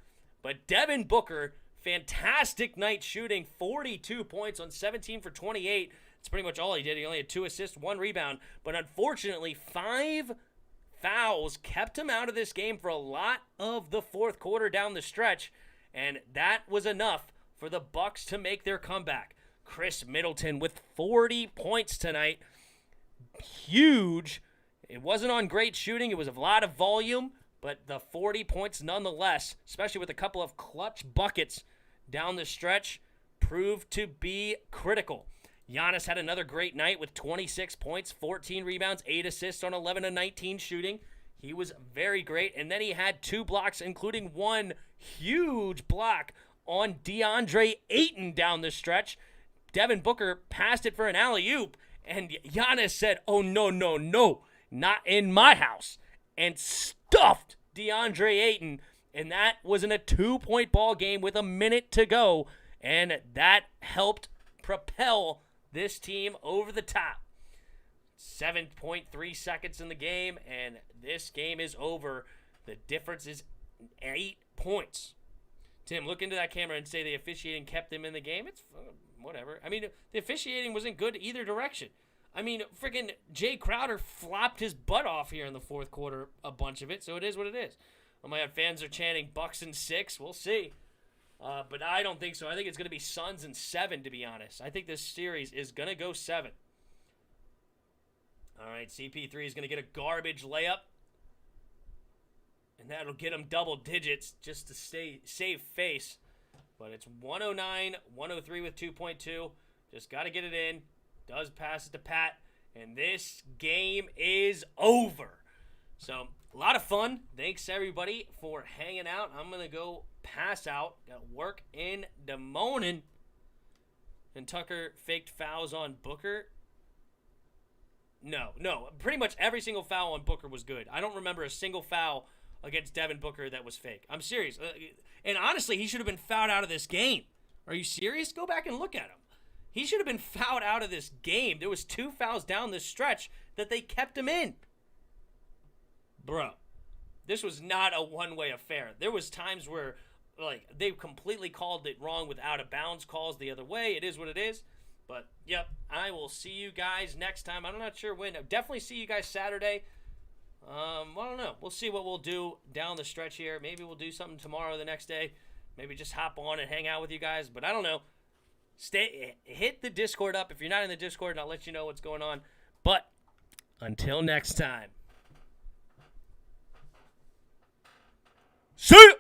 But Devin Booker, fantastic night shooting, 42 points on 17 for 28. That's pretty much all he did. He only had 2 assists, 1 rebound. But unfortunately, 5 fouls kept him out of this game for a lot of the fourth quarter down the stretch. And that was enough for the Bucks to make their comeback. Chris Middleton with 40 points tonight. Huge. It wasn't on great shooting. It was a lot of volume, but the 40 points nonetheless, especially with a couple of clutch buckets down the stretch, proved to be critical. Giannis had another great night with 26 points, 14 rebounds, 8 assists on 11 of 19 shooting. He was very great. And then he had 2 blocks, including 1 huge block on DeAndre Ayton down the stretch. Devin Booker passed it for an alley-oop, and Giannis said, oh, no, not in my house, and stuffed DeAndre Ayton. And that was in a 2-point ball game with a minute to go, and that helped propel this team over the top. 7.3 seconds in the game, and this game is over. The difference is 8 points. Tim, look into that camera and say the officiating kept them in the game. It's whatever. I mean, the officiating wasn't good either direction. I mean, freaking Jay Crowder flopped his butt off here in the fourth quarter, a bunch of it, so it is what it is. Oh my God, fans are chanting Bucks in 6. We'll see. But I don't think so. I think it's going to be Suns in 7, to be honest. I think this series is going to go 7. All right, CP3 is going to get a garbage layup. And that'll get him double digits just to save face. But it's 109, 103 with 2.2. Just got to get it in. Does pass it to Pat. And this game is over. So, a lot of fun. Thanks, everybody, for hanging out. I'm going to go pass out. Got work in the morning. And Tucker faked fouls on Booker. No. Pretty much every single foul on Booker was good. I don't remember a single foul against Devin Booker that was fake. I'm serious. And honestly, he should have been fouled out of this game. Are you serious? Go back and look at him. He should have been fouled out of this game. There was 2 fouls down this stretch that they kept him in. Bro. This was not a one-way affair. There was times where, like, they completely called it wrong with out-of-bounds calls the other way. It is what it is. But, yep, I will see you guys next time. I'm not sure when. I'll definitely see you guys Saturday. I don't know. We'll see what we'll do down the stretch here. Maybe we'll do something tomorrow or the next day. Maybe just hop on and hang out with you guys. But I don't know. Hit the Discord up if you're not in the Discord, and I'll let you know what's going on. But until next time. See ya!